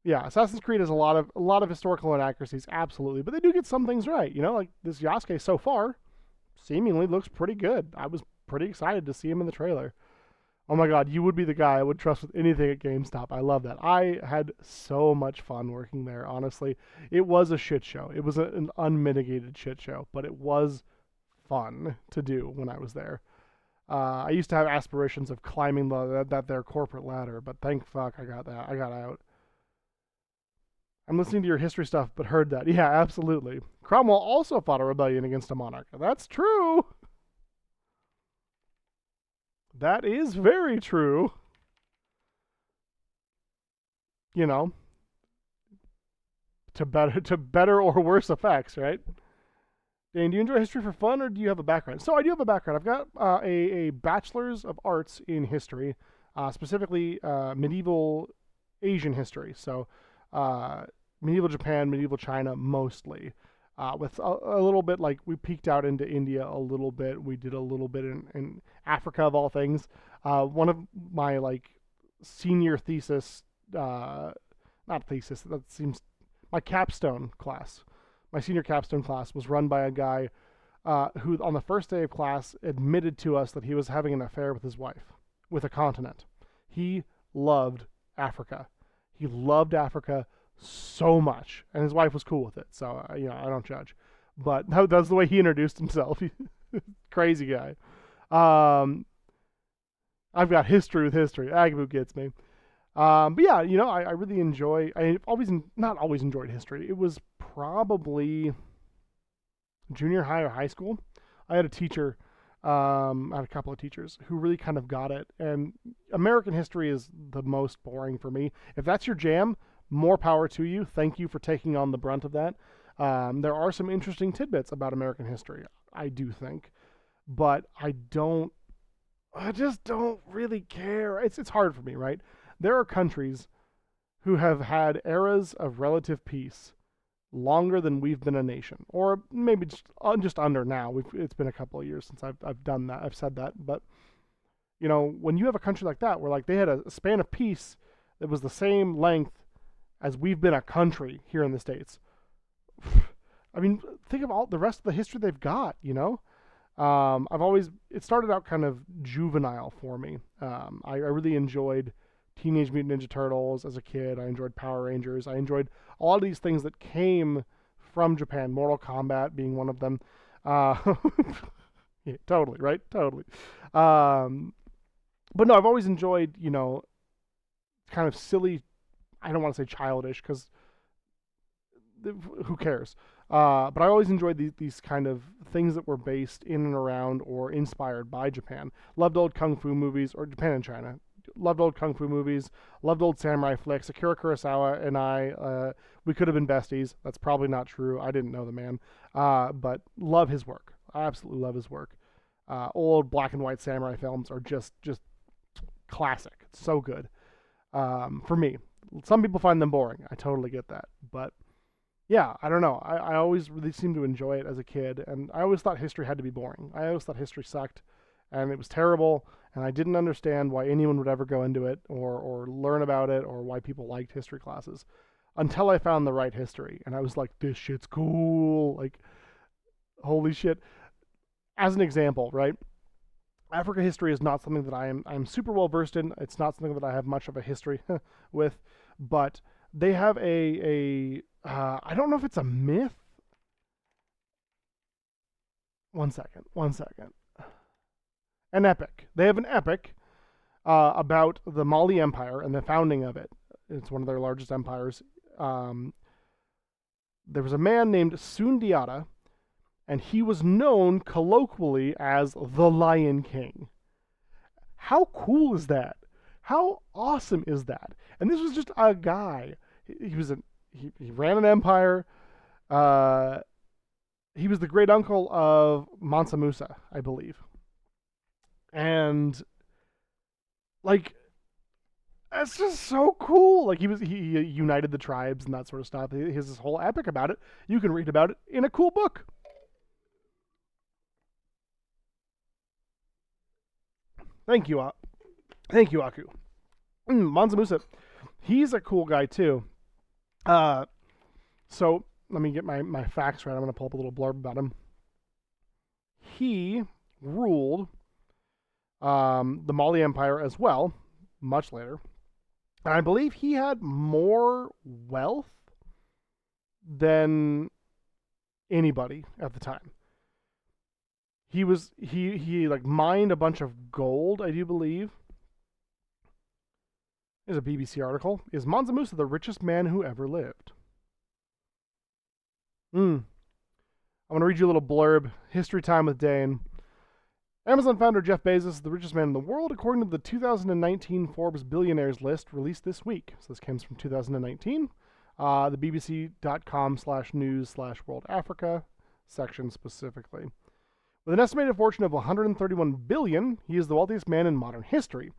Speaker 1: Yeah, Assassin's Creed has a lot of historical inaccuracies, absolutely, but they do get some things right. Like this Yasuke so far seemingly looks pretty good. I was pretty excited to see him in the trailer. Oh my god, you would be the guy I would trust with anything at GameStop. I love that. I had so much fun working there, honestly. It was a shit show. It was an unmitigated shit show, but it was fun to do when I was there. I used to have aspirations of climbing their corporate ladder, but thank fuck I got out. I'm listening to your history stuff, but heard that. Yeah, absolutely. Cromwell also fought a rebellion against a monarch. That's true. That is very true. To better or worse effects, right? Dane, do you enjoy history for fun, or do you have a background? So I do have a background. I've got a bachelor's of arts in history, specifically medieval Asian history. So medieval Japan, medieval China mostly. With a little bit, like we peeked out into India a little bit. We did a little bit in Africa of all things. One of my senior thesis, not thesis, that seems, my capstone class. My senior capstone class was run by a guy who on the first day of class admitted to us that he was having an affair with his wife, with a continent. He loved Africa. He loved Africa so much, and his wife was cool with it. So I don't judge, but that's the way he introduced himself. Crazy guy. I've got history with history. Agabu gets me. But yeah, I really enjoy. Not always enjoyed history. It was probably junior high or high school. I had a teacher. I had a couple of teachers who really kind of got it. And American history is the most boring for me. If that's your jam, more power to you. Thank you for taking on the brunt of that. There are some interesting tidbits about American history, I do think, but I just don't really care. It's hard for me, right? There are countries who have had eras of relative peace longer than we've been a nation, or maybe just under now. It's been a couple of years since I've done that. I've said that, but when you have a country like that, where they had a span of peace that was the same length as we've been a country here in the States. I mean, think of all the rest of the history they've got. It started out kind of juvenile for me. I really enjoyed Teenage Mutant Ninja Turtles as a kid. I enjoyed Power Rangers. I enjoyed a lot of these things that came from Japan, Mortal Kombat being one of them. Yeah, totally, right? Totally. But no, I've always enjoyed, kind of silly, I don't want to say childish, because who cares? But I always enjoyed these kind of things that were based in and around or inspired by Japan. Loved old kung fu movies, or Japan and China. Loved old kung fu movies. Loved old samurai flicks. Akira Kurosawa and I, we could have been besties. That's probably not true. I didn't know the man. But love his work. I absolutely love his work. old black and white samurai films are just classic. It's so good. For me, some people find them boring. I totally get that, but yeah, I don't know. I always really seemed to enjoy it as a kid, and I always thought history had to be boring. I always thought history sucked, and it was terrible, and I didn't understand why anyone would ever go into it or learn about it or why people liked history classes until I found the right history, and I was like, this shit's cool. Like, holy shit. As an example, right? Africa history is not something that I'm super well versed in. It's not something that I have much of a history with, but they have I don't know if it's a myth. One second. An epic. They have an epic about the Mali Empire and the founding of it. It's one of their largest empires. There was a man named Sundiata, and he was known colloquially as the Lion King. How cool is that? How awesome is that? And this was just a guy. He ran an empire. He was the great uncle of Mansa Musa, I believe. And like, that's just so cool. Like, he united the tribes and that sort of stuff. He has this whole epic about it. You can read about it in a cool book. Thank you, Aku. Mansa Musa, he's a cool guy too. So let me get my facts right. I'm going to pull up a little blurb about him. He ruled the Mali Empire as well, much later. And I believe he had more wealth than anybody at the time. He like mined a bunch of gold, I do believe. There's a BBC article. Is Mansa Musa the richest man who ever lived? I'm going to read you a little blurb. History time with Dane. Amazon founder Jeff Bezos is the richest man in the world, according to the 2019 Forbes billionaires list released this week. So this comes from 2019. The bbc.com/news/World Africa section specifically. With an estimated fortune of $131 billion, he is the wealthiest man in modern history,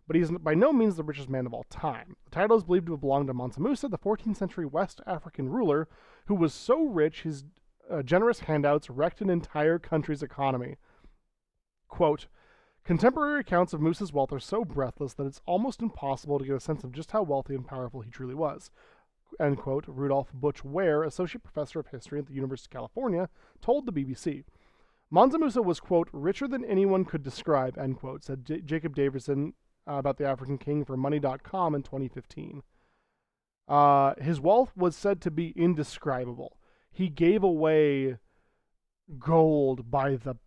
Speaker 1: but he is by no means the richest man of all time. The title is believed to have belonged to Mansa Musa, the 14th century West African ruler, who was so rich his generous handouts wrecked an entire country's economy. Quote, contemporary accounts of Musa's wealth are so breathless that it's almost impossible to get a sense of just how wealthy and powerful he truly was. End quote, Rudolph Butch Ware, associate professor of history at the University of California, told the BBC. Mansa Musa was, quote, richer than anyone could describe, end quote, said Jacob Davison about the African king for Money.com in 2015. His wealth was said to be indescribable. He gave away gold by the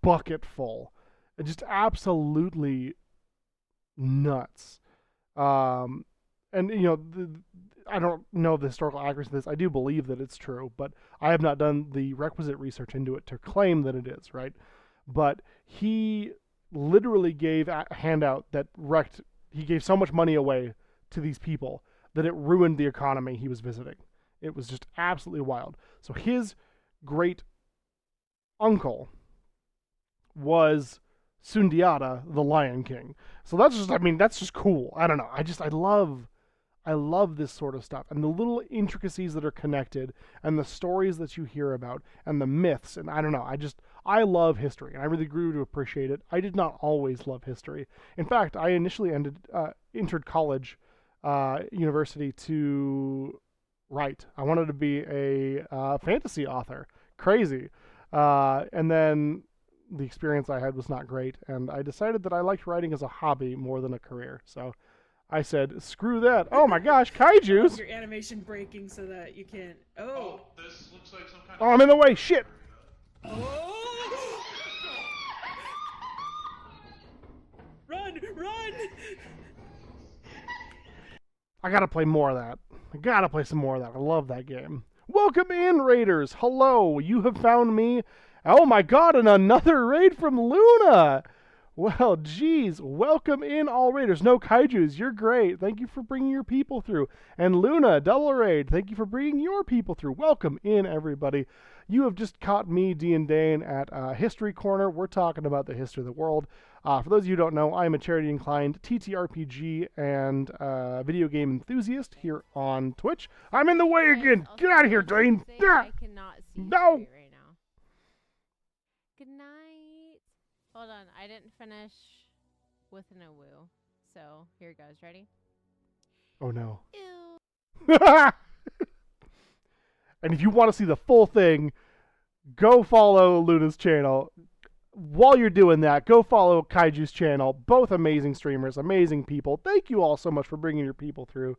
Speaker 1: bucketful. Just absolutely nuts. And, you know, I don't know the historical accuracy of this. I do believe that it's true, but I have not done the requisite research into it to claim that it is, right? But he literally gave a handout that wrecked, he gave so much money away to these people that it ruined the economy he was visiting. It was just absolutely wild. So his great uncle was Sundiata, the Lion King. So that's just, I mean, that's just cool. I don't know. I love this sort of stuff and the little intricacies that are connected and the stories that you hear about and the myths. And I don't know. I love history and I really grew to appreciate it. I did not always love history. In fact, I initially entered college, university to write. I wanted to be a fantasy author. Crazy. And then the experience I had was not great. And I decided that I liked writing as a hobby more than a career. So I said, screw that. Oh my gosh, kaijus!
Speaker 6: Your animation breaking so that you can't.
Speaker 7: Oh, this looks like some kind of.
Speaker 1: Oh, I'm in the way. Shit.
Speaker 6: Oh! Run!
Speaker 1: I gotta play more of that. I gotta play some more of that. I love that game. Welcome in, raiders. Hello, you have found me. Oh my god, and another raid from Luna. Well, geez, welcome in all raiders. No kaijus, you're great. Thank you for bringing your people through. And Luna, double raid, thank you for bringing your people through. Welcome in, everybody. You have just caught me, D and Dane, at History Corner. We're talking about the history of the world. For those of you who don't know, I am a charity-inclined TTRPG and video game enthusiast here on Twitch. I'm in the way again. Get out of here, Dane.
Speaker 8: I cannot see
Speaker 1: No.
Speaker 8: straight right now. Good night. Hold on, I didn't finish with an woo. So here goes. Ready?
Speaker 1: Oh no.
Speaker 8: Ew.
Speaker 1: And if you want to see the full thing, go follow Luna's channel. While you're doing that, go follow Kaiju's channel. Both amazing streamers, amazing people. Thank you all so much for bringing your people through.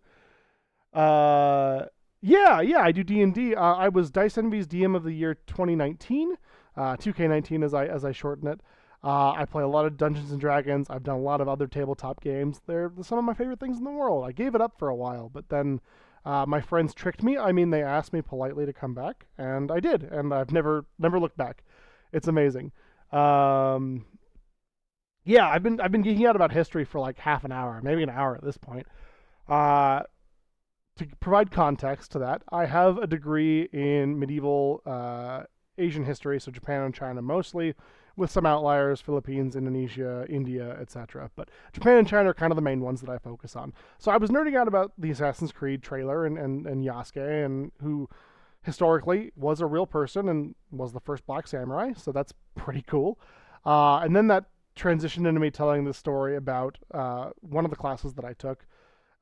Speaker 1: Yeah, I do D&D. I was Dice Envy's DM of the year 2019, 2K19 as I shorten it. I play a lot of Dungeons and Dragons. I've done a lot of other tabletop games. They're some of my favorite things in the world. I gave it up for a while, but then my friends tricked me. I mean, they asked me politely to come back, and I did, and I've never looked back. It's amazing. Yeah, I've been geeking out about history for like half an hour, maybe an hour at this point. To provide context to that, I have a degree in medieval Asian history, so Japan and China mostly, with some outliers, Philippines, Indonesia, India, etc. But Japan and China are kind of the main ones that I focus on. So I was nerding out about the Assassin's Creed trailer and Yasuke, and who historically was a real person and was the first black samurai, so that's pretty cool. And then that transitioned into me telling the story about one of the classes that I took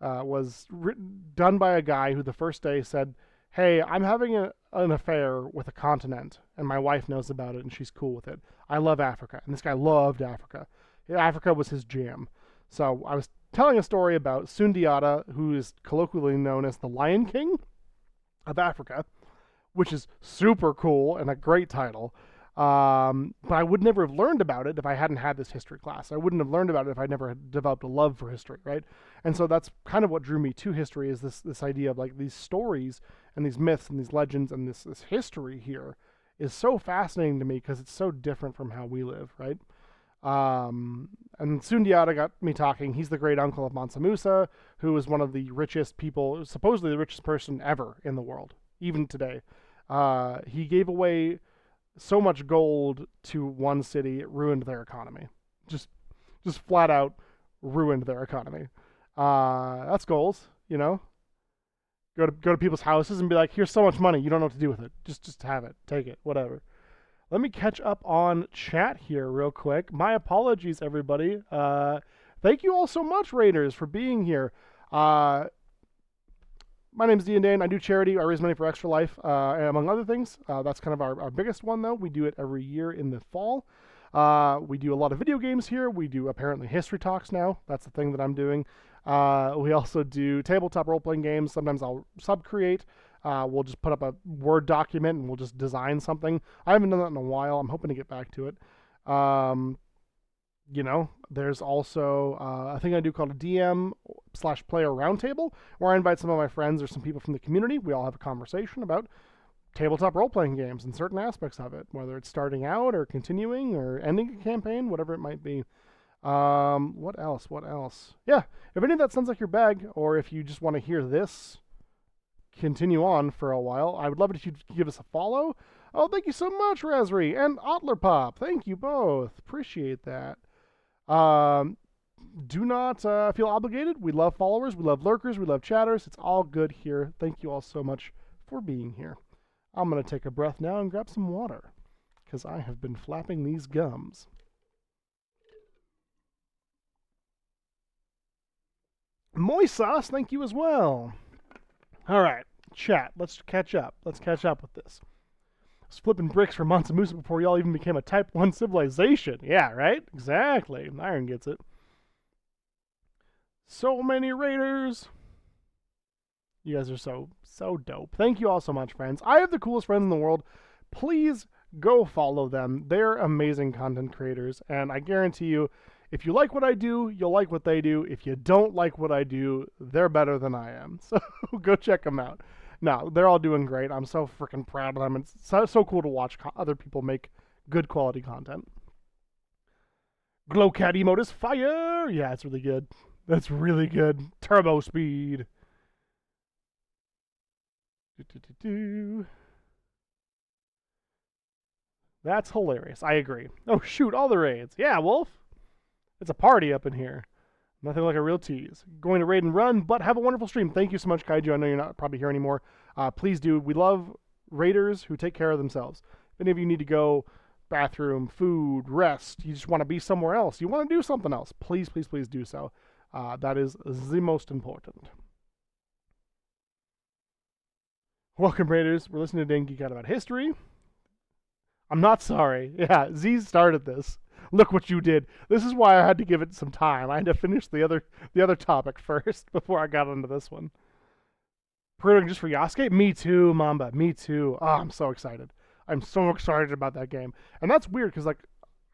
Speaker 1: was done by a guy who the first day said, hey, I'm having an affair with a continent, and my wife knows about it, and she's cool with it. I love Africa. And this guy loved Africa. Africa was his jam. So I was telling a story about Sundiata, who is colloquially known as the Lion King of Africa, which is super cool and a great title. But I would never have learned about it if I hadn't had this history class. I wouldn't have learned about it if I never had developed a love for history, right? And so that's kind of what drew me to history, is this idea of like these stories and these myths and these legends and this history here is so fascinating to me because it's so different from how we live, right? And Sundiata got me talking. He's the great uncle of Mansa Musa, who is one of the richest people, supposedly the richest person ever in the world, even today. He gave away so much gold to one city, it ruined their economy. Just flat out ruined their economy. That's goals, you know? Go to people's houses and be like, here's so much money, you don't know what to do with it. Just have it, take it, whatever. Let me catch up on chat here real quick. My apologies, everybody. Thank you all so much, Raiders, for being here. My name is D and Dane. I do charity. I raise money for Extra Life, among other things. That's kind of our biggest one, though. We do it every year in the fall. We do a lot of video games here. We do apparently history talks now. That's the thing that I'm doing. We also do tabletop role-playing games. Sometimes I'll sub-create. We'll just put up a Word document and we'll just design something. I haven't done that in a while. I'm hoping to get back to it. You know, there's also a thing I do called a DM/player roundtable, where I invite some of my friends or some people from the community. We all have a conversation about tabletop role-playing games and certain aspects of it, whether it's starting out or continuing or ending a campaign, whatever it might be. What else? Yeah, if any of that sounds like your bag, or if you just want to hear this continue on for a while, I would love it if you'd give us a follow. Oh, thank you so much, Razri and Otlerpop. Thank you both. Appreciate that. Do not feel obligated. We love followers. We love lurkers. We love chatters. It's all good here. Thank you all so much for being here. I'm going to take a breath now and grab some water, because I have been flapping these gums. Moist sauce, thank you as well. All right, chat, let's catch up. Let's catch up with this. I was flipping bricks for Mansa Musa before y'all even became a Type 1 civilization. Yeah, right? Exactly. Iron gets it. So many raiders. You guys are so dope. Thank you all so much, friends. I have the coolest friends in the world. Please go follow them. They're amazing content creators, and I guarantee you, if you like what I do, you'll like what they do. If you don't like what I do, they're better than I am. So go check them out. No, they're all doing great. I'm so freaking proud of them. It's so cool to watch other people make good quality content. Glow Cat emote is fire! Yeah, it's really good. That's really good. Turbo speed. That's hilarious. I agree. Oh, shoot, all the raids. Yeah, Wolf. It's a party up in here. Nothing like a real tease. Going to raid and run, but have a wonderful stream. Thank you so much, Kaiju. I know you're not probably here anymore. Please do. We love raiders who take care of themselves. If any of you need to go bathroom, food, rest, you just want to be somewhere else, you want to do something else, please, please, please do so. That is the most important. Welcome, Raiders. We're listening to Dan Geek Out about history. I'm not sorry. Yeah, Z started this. Look what you did. This is why I had to give it some time. I had to finish the other topic first before I got into this one. Pre-ordering just for Yasuke? Me too, Mamba. Me too. Oh, I'm so excited. I'm so excited about that game. And that's weird because, like,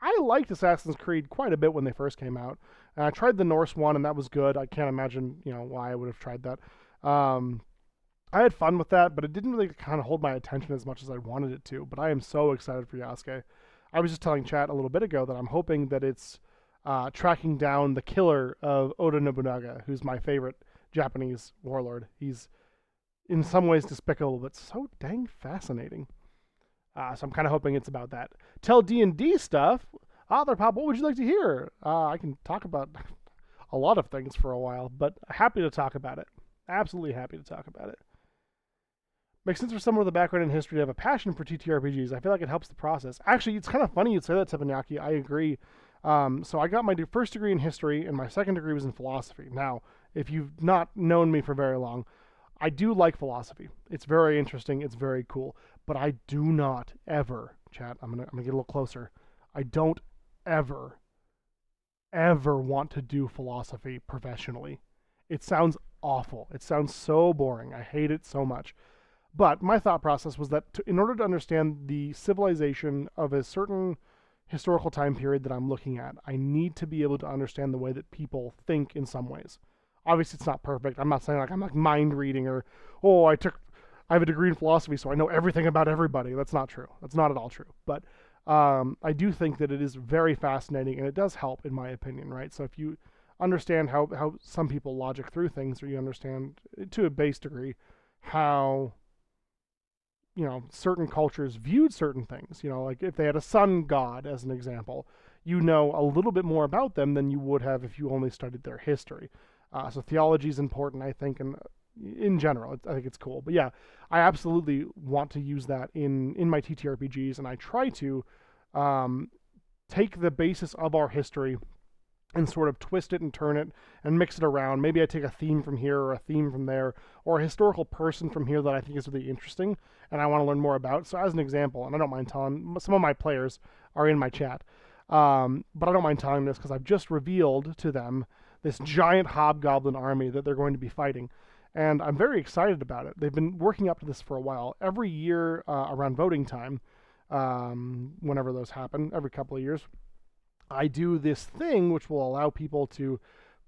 Speaker 1: I liked Assassin's Creed quite a bit when they first came out. And I tried the Norse one, and that was good. I can't imagine, why I would have tried that. I had fun with that, but it didn't really kind of hold my attention as much as I wanted it to. But I am so excited for Yasuke. I was just telling chat a little bit ago that I'm hoping that it's tracking down the killer of Oda Nobunaga, who's my favorite Japanese warlord. He's in some ways despicable, but so dang fascinating. So I'm kind of hoping it's about that. Tell D&D stuff. Author Pop, what would you like to hear? I can talk about a lot of things for a while, but happy to talk about it. Absolutely happy to talk about it. Makes sense for someone with a background in history to have a passion for TTRPGs. I feel like it helps the process. Actually, it's kind of funny you'd say that, Teppanyaki. I agree. So I got my first degree in history, and my second degree was in philosophy. Now, if you've not known me for very long, I do like philosophy. It's very interesting. It's very cool. But I do not ever, chat, I'm gonna get a little closer. I don't ever want to do philosophy professionally. It sounds awful. It sounds so boring. I hate it so much. But my thought process was that in order to understand the civilization of a certain historical time period that I'm looking at, I need to be able to understand the way that people think in some ways. Obviously, it's not perfect. I'm not saying I'm like mind reading or, I have a degree in philosophy, so I know everything about everybody. That's not true. That's not at all true. But I do think that it is very fascinating, and it does help, in my opinion, right? So if you understand how some people logic through things, or you understand, to a base degree, how certain cultures viewed certain things, like if they had a sun god, as an example, a little bit more about them than you would have if you only studied their history. So theology is important, I think, and in general, I think it's cool. But yeah, I absolutely want to use that in my TTRPGs, and I try to take the basis of our history and sort of twist it and turn it and mix it around. Maybe I take a theme from here or a theme from there, or a historical person from here that I think is really interesting and I want to learn more about. So as an example, and I don't mind telling, some of my players are in my chat, but I don't mind telling this because I've just revealed to them this giant hobgoblin army that they're going to be fighting. And I'm very excited about it. They've been working up to this for a while. Every year around voting time, whenever those happen, every couple of years, I do this thing which will allow people to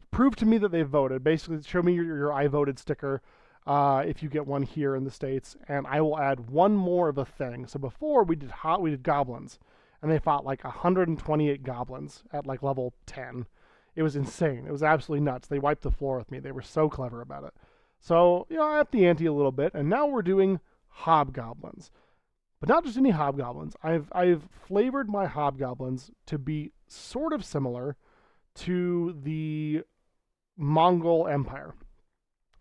Speaker 1: prove to me that they've voted. Basically, show me your I voted sticker if you get one here in the States, and I will add one more of a thing. So before we did goblins, and they fought like 128 goblins at like level 10. It was insane. It was absolutely nuts. They wiped the floor with me. They were so clever about it. So, I upped the ante a little bit, and now we're doing hobgoblins. But not just any hobgoblins. I've flavored my hobgoblins to be sort of similar to the Mongol Empire.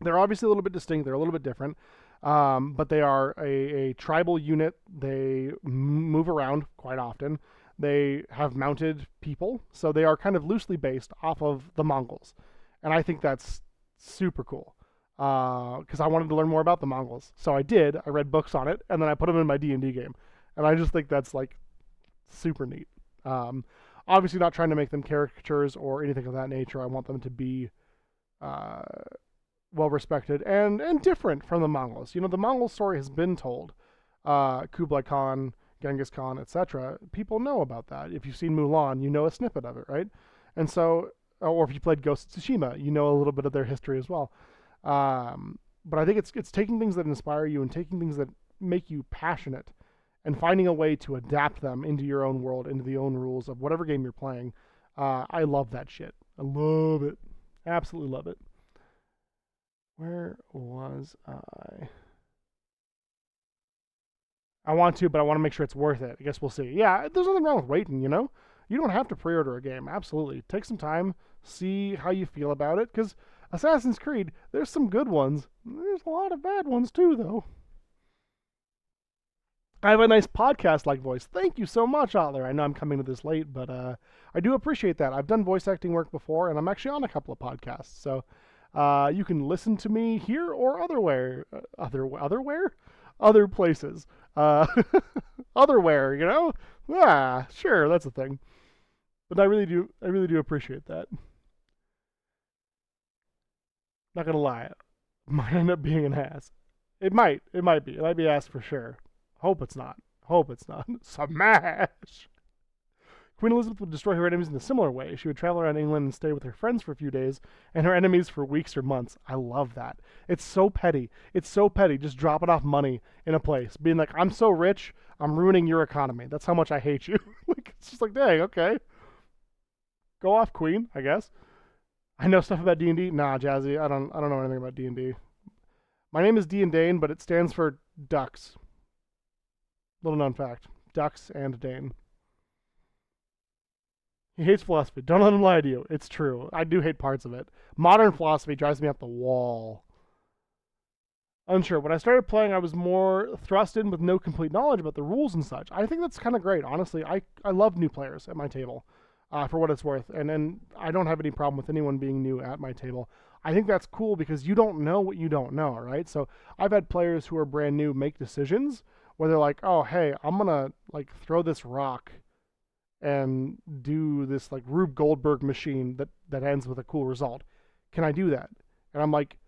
Speaker 1: They're obviously a little bit distinct. They're a little bit different. But they are a tribal unit. They move around quite often. They have mounted people. So they are kind of loosely based off of the Mongols. And I think that's super cool. Because I wanted to learn more about the Mongols. So I did. I read books on it, and then I put them in my D&D game. And I just think that's, like, super neat. Obviously not trying to make them caricatures or anything of that nature. I want them to be well-respected and different from the Mongols. The Mongol story has been told. Kublai Khan, Genghis Khan, etc. People know about that. If you've seen Mulan, you know a snippet of it, right? And so, or if you played Ghost of Tsushima, you know a little bit of their history as well. But I think it's taking things that inspire you and taking things that make you passionate and finding a way to adapt them into your own world, into the own rules of whatever game you're playing, I love that shit. I love it. Absolutely love it. Where was I? I want to, but I want to make sure it's worth it. I guess we'll see. Yeah, there's nothing wrong with waiting, you know? You don't have to pre-order a game. Absolutely. Take some time, see how you feel about it, because Assassin's Creed, there's some good ones. There's a lot of bad ones too, though. I have a nice podcast-like voice. Thank you so much, Otler. I know I'm coming to this late, but I do appreciate that. I've done voice acting work before, and I'm actually on a couple of podcasts, so you can listen to me here or other places, otherwhere. You know, sure, that's a thing. But I really do appreciate that. Not gonna lie, might end up being an ass. It might be ass for sure. Hope it's not. Smash! Queen Elizabeth would destroy her enemies in a similar way. She would travel around England and stay with her friends for a few days, and her enemies for weeks or months. I love that. It's so petty. Just dropping off money in a place. Being like, I'm so rich, I'm ruining your economy. That's how much I hate you. Like, it's just like, dang, okay. Go off, Queen, I guess. I know stuff about D&D. Nah, Jazzy, I don't know anything about D&D. My name is Dane, but it stands for ducks. Little known fact. Ducks and Dane. He hates philosophy. Don't let him lie to you. It's true. I do hate parts of it. Modern philosophy drives me up the wall. Unsure. When I started playing, I was more thrust in with no complete knowledge about the rules and such. I think that's kind of great, honestly. I love new players at my table, for what it's worth. And I don't have any problem with anyone being new at my table. I think that's cool because you don't know what you don't know, right? So I've had players who are brand new make decisions where they're like, oh, hey, I'm going to like throw this rock and do this like Rube Goldberg machine that ends with a cool result. Can I do that? And I'm like,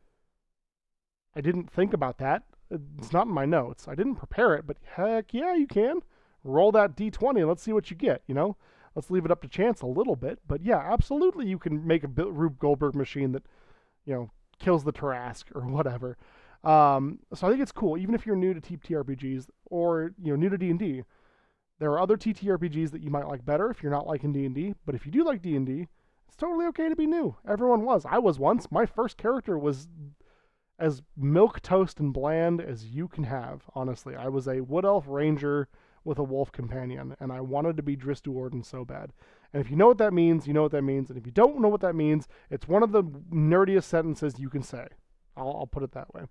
Speaker 1: I didn't think about that. It's not in my notes. I didn't prepare it, but heck yeah, you can. Roll that D20 and let's see what you get, you know? Let's leave it up to chance a little bit. But yeah, absolutely you can make a Rube Goldberg machine that, you know, kills the Tarrasque or whatever. So I think it's cool, even if you're new to TTRPGs or, you know, new to D&D. There are other TTRPGs that you might like better if you're not liking D&D, but if you do like D&D, it's totally okay to be new. Everyone was. I was once. My first character was as milquetoast and bland as you can have, honestly. I was a Wood Elf Ranger with a wolf companion, and I wanted to be Dristu Orden so bad. And if you know what that means, you know what that means. And if you don't know what that means, it's one of the nerdiest sentences you can say. I'll put it that way.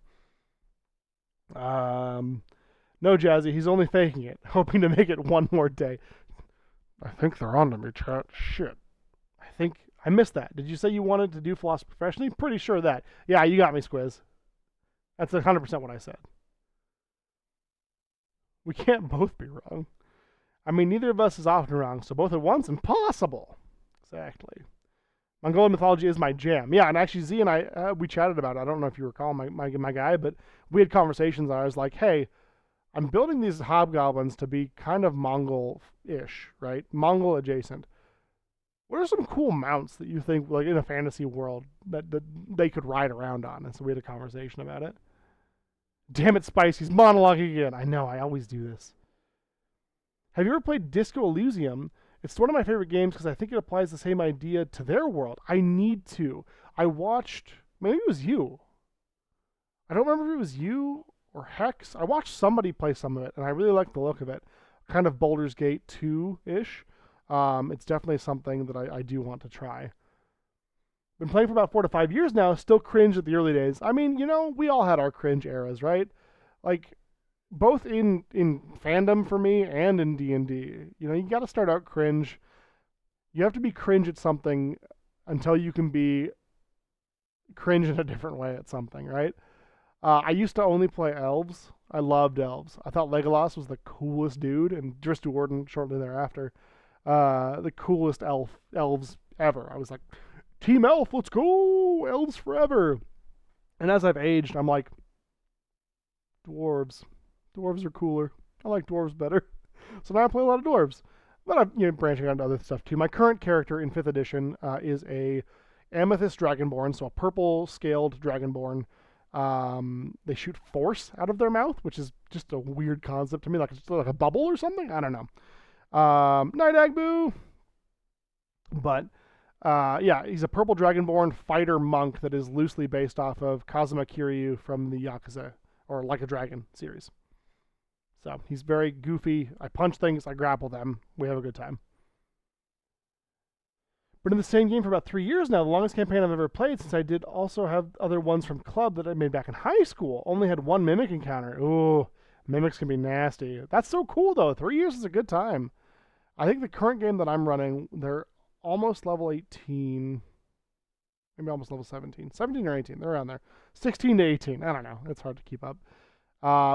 Speaker 1: No, Jazzy, he's only faking it, hoping to make it one more day. I think they're on to me, chat. Shit. I missed that. Did you say you wanted to do philosophy professionally? Pretty sure that. Yeah, you got me, Squiz. That's 100% what I said. We can't both be wrong. I mean, neither of us is often wrong, so both at once? Impossible. Exactly. Mongolian mythology is my jam. Yeah, and actually Z and I, we chatted about it. I don't know if you recall my guy, but we had conversations. I was like, hey, I'm building these hobgoblins to be kind of Mongol-ish, right? Mongol adjacent. What are some cool mounts that you think, like in a fantasy world, that they could ride around on? And so we had a conversation about it. Damn it, Spice, he's monologuing again. I know, I always do this. Have you ever played Disco Elysium? It's one of my favorite games because I think it applies the same idea to their world. I need to. I watched, maybe it was you. I don't remember if it was you or Hex. I watched somebody play some of it, and I really liked the look of it. Kind of Baldur's Gate 2-ish. It's definitely something that I do want to try. Been playing for about 4 to 5 years now, still cringe at the early days. I mean, you know, we all had our cringe eras, right? Like, both in fandom for me and in D&D. You know, you got to start out cringe. You have to be cringe at something until you can be cringe in a different way at something, right? I used to only play elves. I loved elves. I thought Legolas was the coolest dude, and Dristu Orden shortly thereafter. The coolest elves ever. I was like, Team Elf, let's go! Elves forever! And as I've aged, I'm like, dwarves. Dwarves are cooler. I like dwarves better. So now I play a lot of dwarves. But I'm branching out into other stuff too. My current character in 5th edition is a Amethyst Dragonborn, so a purple-scaled Dragonborn. They shoot force out of their mouth, which is just a weird concept to me, like it's like a bubble or something. I don't know. Night Agbu. But yeah, he's a purple dragonborn fighter monk that is loosely based off of Kazuma Kiryu from the Yakuza or Like a Dragon series. So he's very goofy. I punch things, I grapple them. We have a good time. Been in the same game for about 3 years now, the longest campaign I've ever played, since I did also have other ones from Club that I made back in high school. Only had one Mimic encounter. Ooh, Mimics can be nasty. That's so cool, though. 3 years is a good time. I think the current game that I'm running, they're almost level 18. Maybe almost level 17. 17 or 18, they're around there. 16 to 18, I don't know. It's hard to keep up.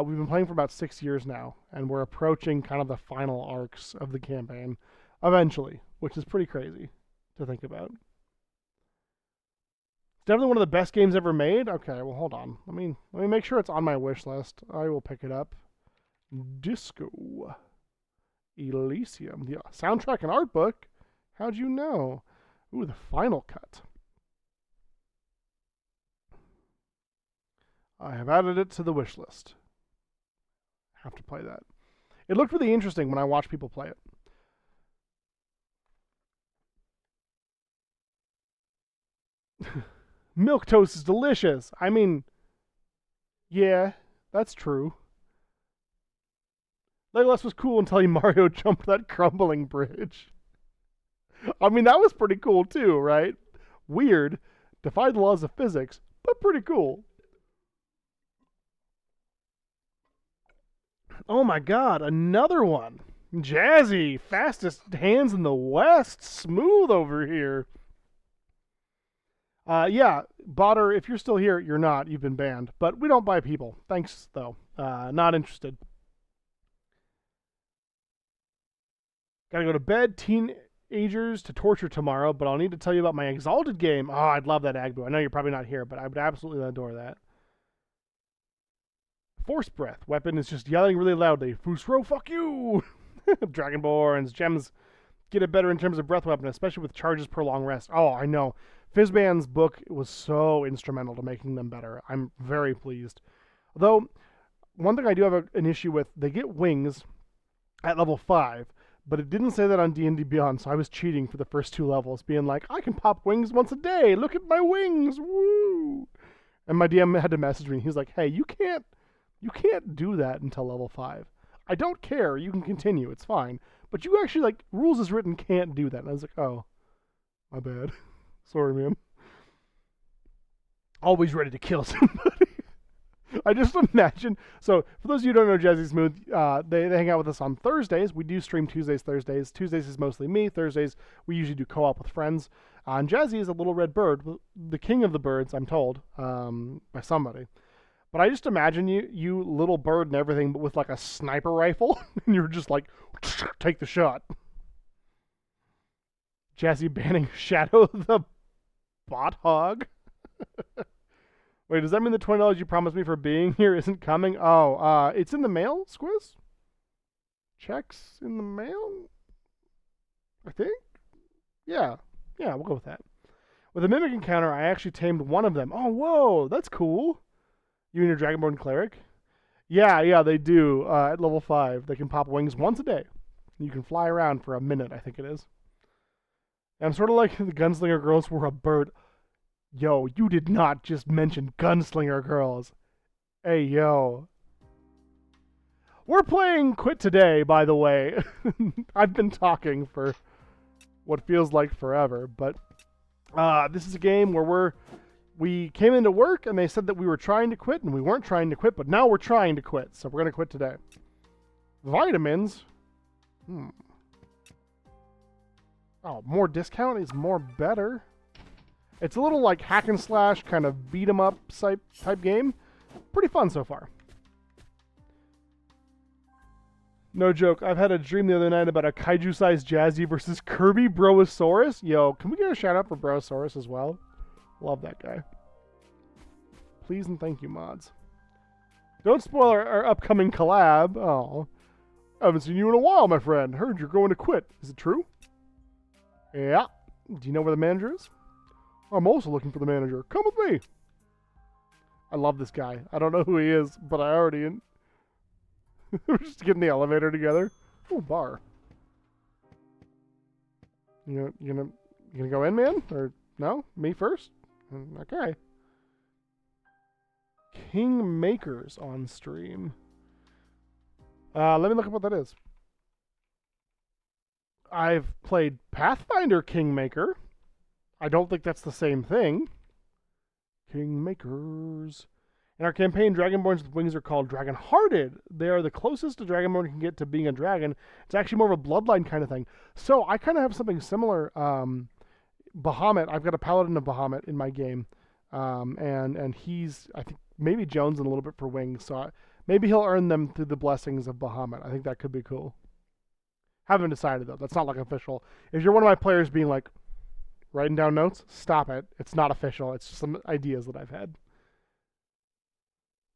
Speaker 1: We've been playing for about 6 years now, and we're approaching kind of the final arcs of the campaign eventually, which is pretty crazy to think about. It's definitely one of the best games ever made. Okay, well, hold on. Let me make sure it's on my wish list. I will pick it up. Disco Elysium, the soundtrack and art book. How'd you know? Ooh, the final cut. I have added it to the wish list. Have to play that. It looked really interesting when I watched people play it. Milk toast is delicious. I mean, yeah, that's true. Legolas was cool until Mario jumped that crumbling bridge. I mean, that was pretty cool too, right? Weird. Defied the laws of physics, but pretty cool. Oh my god, another one. Jazzy, fastest hands in the West. Smooth over here. Yeah, Botter, if you're still here, you're not. You've been banned. But we don't buy people. Thanks, though. Not interested. Gotta go to bed. Teenagers to torture tomorrow, but I'll need to tell you about my Exalted game. Oh, I'd love that, Agbu. I know you're probably not here, but I would absolutely adore that. Force Breath. Weapon is just yelling really loudly. Fusro, fuck you! Dragonborns. Gems get it better in terms of breath weapon, especially with charges per long rest. Oh, I know. Fizzban's book was so instrumental to making them better. I'm very pleased. Though, one thing I do have an issue with, they get wings at level 5, but it didn't say that on D&D Beyond, so I was cheating for the first 2 levels, being like, I can pop wings once a day! Look at my wings! Woo! And my DM had to message me. He was like, hey, you can't do that until level 5. I don't care. You can continue. It's fine. But you actually, like, rules as written can't do that. And I was like, oh, my bad. Sorry, man. Always ready to kill somebody. I just imagine. So, for those of you who don't know Jazzy Smooth, they hang out with us on Thursdays. We do stream Tuesdays, Thursdays. Tuesdays is mostly me. Thursdays, we usually do co-op with friends. And Jazzy is a little red bird, the king of the birds, I'm told, by somebody. But I just imagine you little bird and everything, but with like a sniper rifle, and you're just like, take the shot. Jazzy banning Shadow the Bot Hog. Wait, does that mean the $20 you promised me for being here isn't coming? Oh, it's in the mail, Squiz? Checks in the mail? I think? Yeah, we'll go with that. With a Mimic encounter, I actually tamed one of them. Oh, whoa, that's cool. You and your Dragonborn Cleric? Yeah, they do. At level 5, they can pop wings once a day. You can fly around for a minute, I think it is. And I'm sort of like the Gunslinger Girls were a bird. Yo, you did not just mention Gunslinger Girls. Hey, yo. We're playing Quit today, by the way. I've been talking for what feels like forever, but this is a game where we came into work and they said that we were trying to quit, and we weren't trying to quit, but now we're trying to quit, so we're going to quit today. Vitamins? Oh, more discount is more better. It's a little like hack and slash, kind of beat 'em up type game. Pretty fun so far. No joke, I've had a dream the other night about a kaiju-sized Jazzy versus Kirby Brosaurus. Yo, can we get a shout out for Brosaurus as well? Love that guy. Please and thank you, mods. Don't spoil our upcoming collab. Oh, I haven't seen you in a while, my friend. Heard you're going to quit. Is it true? Yeah. Do you know where the manager is? I'm also looking for the manager. Come with me. I love this guy. I don't know who he is, but I already... We're just getting the elevator together. Oh, bar. You gonna You gonna go in, man? Or no? Me first? Okay. Kingmakers on stream. Let me look up what that is. I've played Pathfinder Kingmaker. I don't think that's the same thing. Kingmakers. In our campaign, Dragonborns with wings are called Dragon-hearted. They are the closest a Dragonborn can get to being a dragon. It's actually more of a bloodline kind of thing. So I kind of have something similar. Bahamut, I've got a Paladin of Bahamut in my game. And he's, I think, maybe Jones and a little bit for wings. So maybe he'll earn them through the blessings of Bahamut. I think that could be cool. Haven't decided, though. That's not, like, official. If you're one of my players being, like, writing down notes, stop it. It's not official. It's just some ideas that I've had.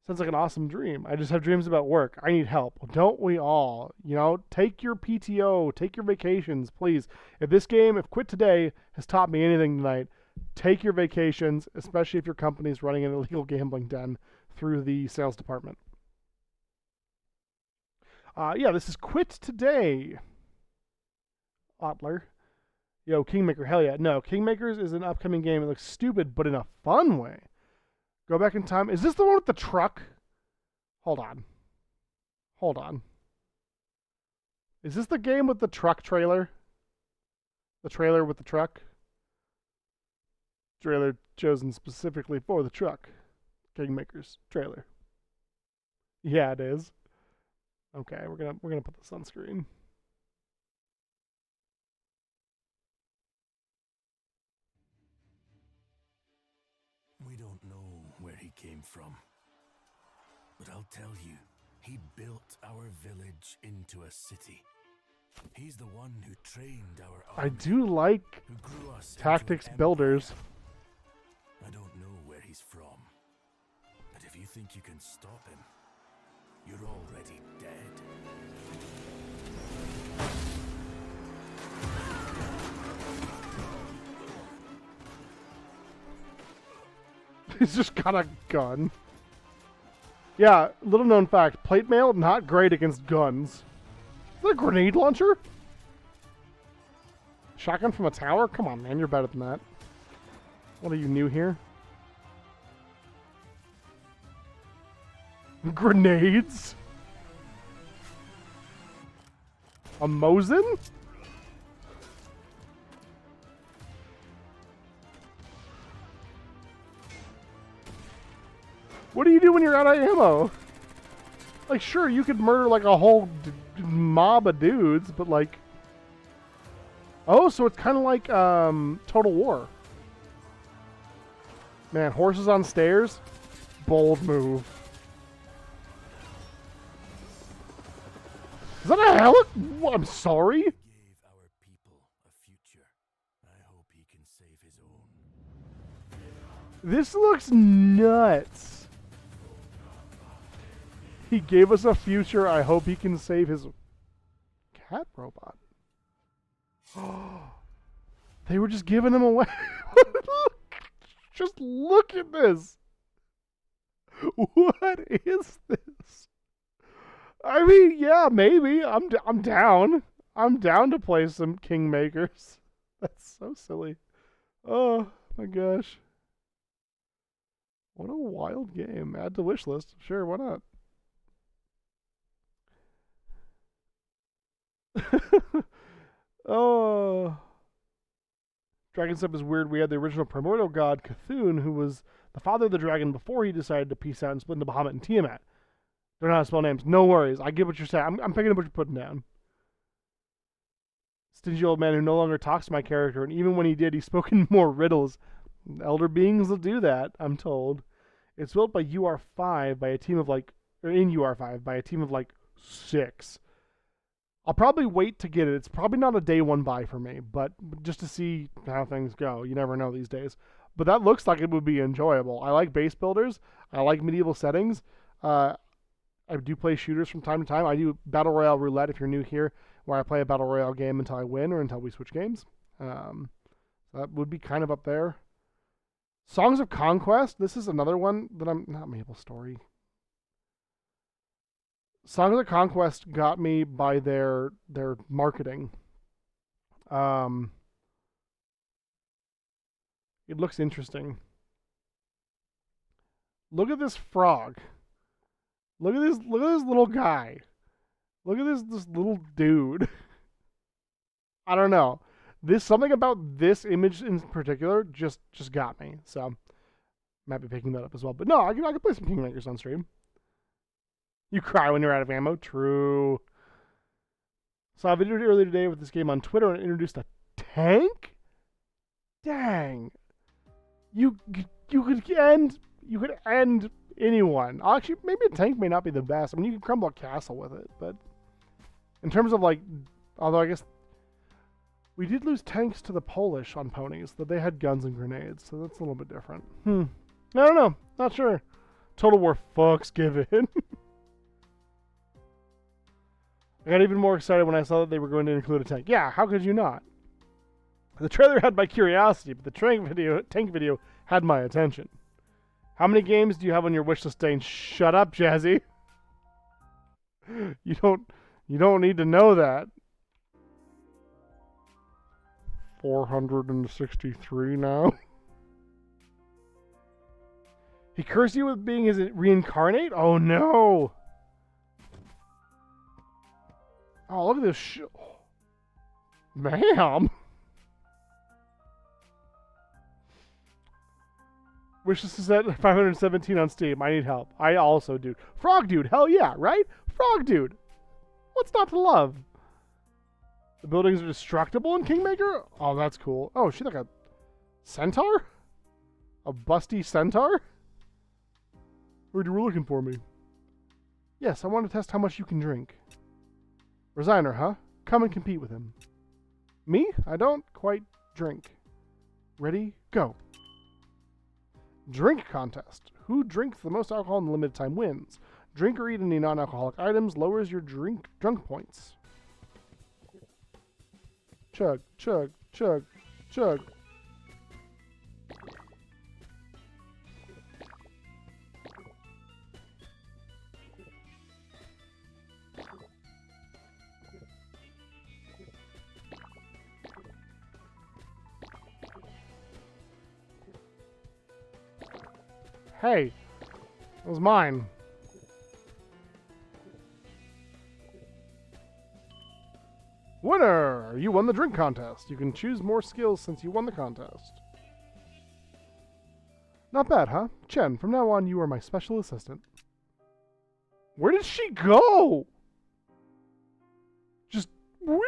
Speaker 1: Sounds like an awesome dream. I just have dreams about work. I need help. Well, don't we all? You know, take your PTO, take your vacations, please. If Quit Today has taught me anything tonight, take your vacations, especially if your company's running an illegal gambling den through the sales department. Yeah, this is Quit Today. Otler. Yo, Kingmaker, hell yeah. No, Kingmakers is an upcoming game. It looks stupid, but in a fun way. Go back in time. Is this the one with the truck? Hold on. Hold on. Is this the game with the truck trailer? The trailer with the truck? Trailer chosen specifically for the truck. Kingmakers trailer. Yeah, it is. Okay, we're gonna put this on screen.
Speaker 9: We don't know where he came from, but I'll tell you, he built our village into a city. He's the one who trained our army,
Speaker 1: I do like
Speaker 9: who grew us into
Speaker 1: tactics
Speaker 9: an
Speaker 1: builders.
Speaker 9: empire. I don't know where he's from, but if you think you can stop him, you're already dead.
Speaker 1: He's just got a gun. Yeah, little known fact, plate mail, not great against guns. Is that a grenade launcher? Shotgun from a tower? Come on, man, you're better than that. What are you, new here? Grenades? A Mosin? What do you do when you're out of ammo? Like, sure, you could murder, like, a whole mob of dudes, but, like... Oh, so it's kind of like, Total War. Man, horses on stairs? Bold move. Is that a heli- I'm sorry?
Speaker 9: Gave our people a future. I hope he can save his own.
Speaker 1: This looks nuts. He gave us a future. I hope he can save his cat robot. They were just giving him away. Just look at this. What is this? I mean, yeah, maybe. I'm down. I'm down to play some Kingmakers. That's so silly. Oh my gosh. What a wild game. Add to wish list. Sure, why not? Oh. Dragon stuff is weird. We had the original primordial god, Cthulhu, who was the father of the dragon before he decided to peace out and split into Bahamut and Tiamat. Don't know how to spell names. No worries. I get what you're saying. I'm picking up what you're putting down. Stingy old man who no longer talks to my character, and even when he did, he spoke in more riddles. Elder beings will do that, I'm told. It's built by UR5 by a team of like, or in UR5 by a team of like 6. I'll probably wait to get it. It's probably not a day one buy for me, but just to see how things go. You never know these days. But that looks like it would be enjoyable. I like base builders. I like medieval settings. I do play shooters from time to time. I do Battle Royale Roulette if you're new here, where I play a Battle Royale game until I win or until we switch games. That would be kind of up there. Songs of Conquest. This is another one that I'm... Not MapleStory. Songs of Conquest got me by their marketing. It looks interesting. Look at this frog. Look at this little guy. Look at this little dude. I don't know. Something about this image in particular just got me. So might be picking that up as well. But no, I can play some Kingmakers on stream. You cry when you're out of ammo. True. Saw a video earlier today with this game on Twitter and it introduced a tank? Dang. You could end anyone. Actually, maybe a tank may not be the best. I mean, you can crumble a castle with it, but in terms of like, although I guess we did lose tanks to the Polish on ponies, that they had guns and grenades, so that's a little bit different. I don't know. Not sure. Total War fucks given. I got even more excited when I saw that they were going to include a tank. Yeah, how could you not? The trailer had my curiosity, but the tank video had my attention. How many games do you have on your wish list, Dane? Shut up, Jazzy. You don't need to know that. 463 now. He cursed you with being his reincarnate? Oh no. Oh, look at this Ma'am. Wishlist is at 517 on Steam. I need help. I also do. Frog Dude, hell yeah, right? Frog Dude. What's not to love? The buildings are destructible in Kingmaker? Oh, that's cool. Oh, is she like a centaur? A busty centaur? Heard you were looking for me. Yes, I want to test how much you can drink. Resigner, huh? Come and compete with him. Me? I don't quite drink. Ready? Go. Drink contest. Who drinks the most alcohol in the limited time wins. Drink or eat any non-alcoholic items lowers your drunk points. Chug, chug, chug, chug. Hey, it was mine. Winner! You won the drink contest. You can choose more skills since you won the contest. Not bad, huh? Chen, from now on you are my special assistant. Where did she go? Just weep.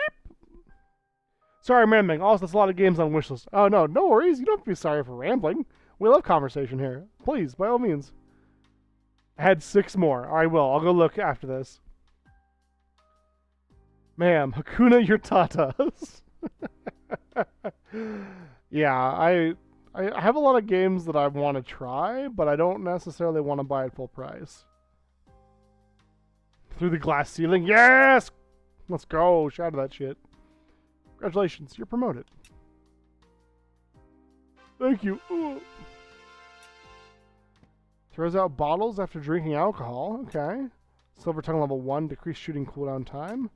Speaker 1: Sorry, rambling. Also, that's a lot of games on wishlist. Oh, no worries. You don't have to be sorry for rambling. We love conversation here. Please, by all means. I had 6 more. I will. I'll go look after this. Ma'am, Hakuna your tatas. Yeah, I have a lot of games that I want to try, but I don't necessarily want to buy at full price. Through the glass ceiling. Yes! Let's go. Shout out that shit. Congratulations, you're promoted. Thank you. Ooh. Throws out bottles after drinking alcohol. Okay. Silver Tongue level 1, decreased shooting cooldown time.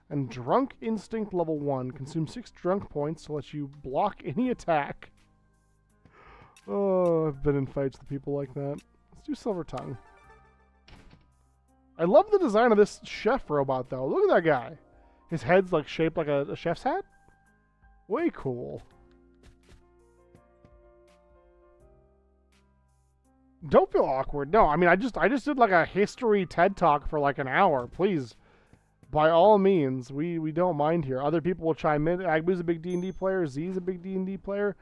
Speaker 1: And Drunk Instinct level 1, consume 6 drunk points to let you block any attack. Oh, I've been in fights with people like that. Let's do Silver Tongue. I love the design of this chef robot, though. Look at that guy. His head's like shaped like a chef's hat. Way cool. Don't feel awkward. No, I mean, I just did like a history TED Talk for like an hour. Please, by all means, we don't mind here. Other people will chime in. Agbu's a big D&D player. Z's a big D&D player.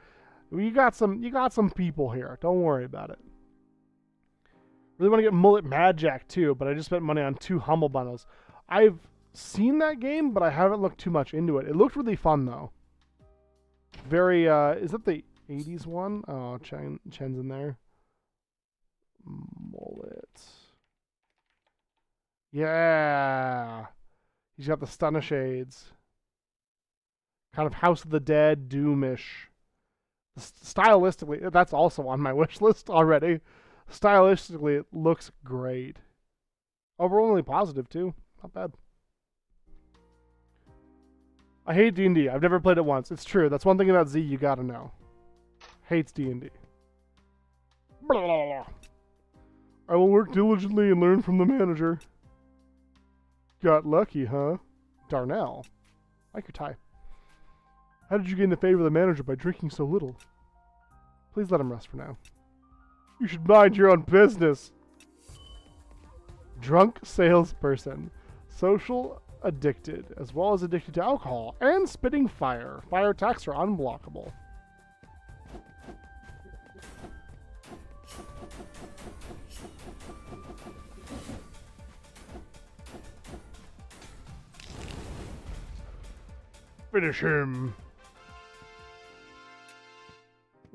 Speaker 1: You got some people here. Don't worry about it. Really want to get Mullet Mad Jack too, but I just spent money on 2 Humble Bundles. I've seen that game, but I haven't looked too much into it. It looked really fun though. Very, is that the 80s one? Oh, Chen's in there. Mullet. Yeah. He's got the stunner shades. Kind of House of the Dead, Doomish. Stylistically, that's also on my wish list already. Stylistically, it looks great. Overwhelmingly positive too. Not bad. I hate D&D. I've never played it once. It's true. That's one thing about Z you gotta know. Hates D&D. Blah, blah, blah. I will work diligently and learn from the manager. Got lucky, huh? Darnell. Like your tie. How did you gain the favor of the manager by drinking so little? Please let him rest for now. You should mind your own business. Drunk salesperson. Social addicted, as well as addicted to alcohol and spitting fire. Fire attacks are unblockable. Finish him.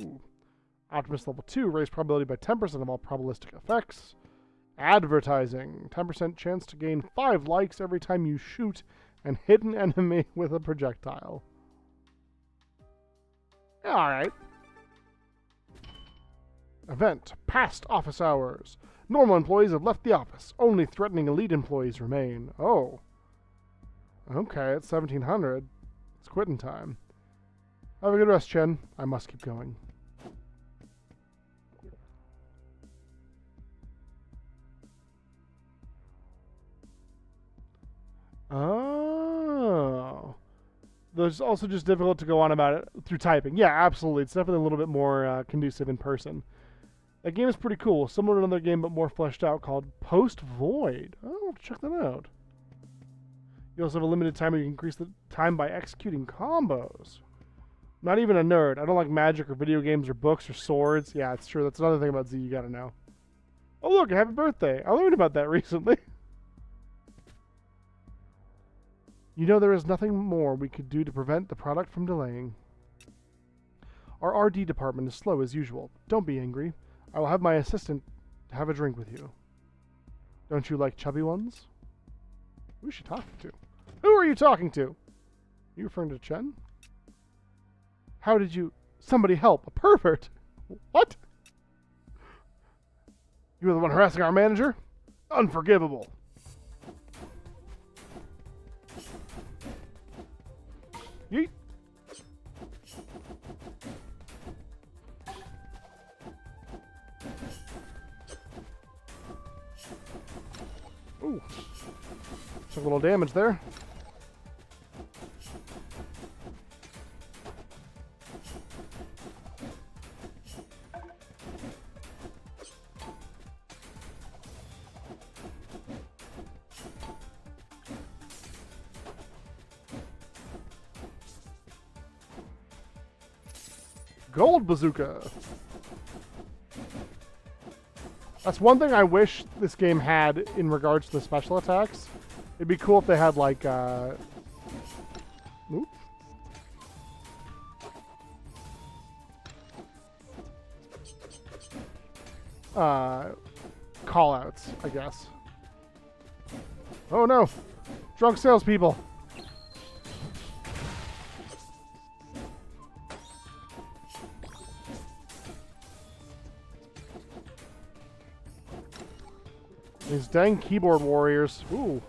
Speaker 1: Ooh. Optimist level 2, raise probability by 10% of all probabilistic effects. Advertising, 10% chance to gain 5 likes every time you shoot and hit an enemy with a projectile. Alright. Event, past office hours. Normal employees have left the office. Only threatening elite employees remain. Oh. Okay, it's 1700. It's quitting time. Have a good rest, Chen. I must keep going. Oh. It's also just difficult to go on about it through typing. Yeah, absolutely. It's definitely a little bit more conducive in person. That game is pretty cool. Similar to another game, but more fleshed out, called Post Void. Oh, check that out. You also have a limited time where you can increase the time by executing combos. Not even a nerd. I don't like magic or video games or books or swords. Yeah, it's true. That's another thing about Z you gotta know. Oh, look, happy birthday. I learned about that recently. You know, there is nothing more we could do to prevent the product from delaying. Our RD department is slow as usual. Don't be angry. I will have my assistant have a drink with you. Don't you like chubby ones? Who's she talking to? Who are you talking to? You referring to Chen? How did you... Somebody help. A pervert. What? You were the one harassing our manager? Unforgivable. Yeet. Ooh. Took a little damage there. Gold bazooka. That's one thing I wish this game had in regards to the special attacks. It'd be cool if they had like oop. Call outs, I guess. Oh no! Drunk salespeople! These dang keyboard warriors. Ooh.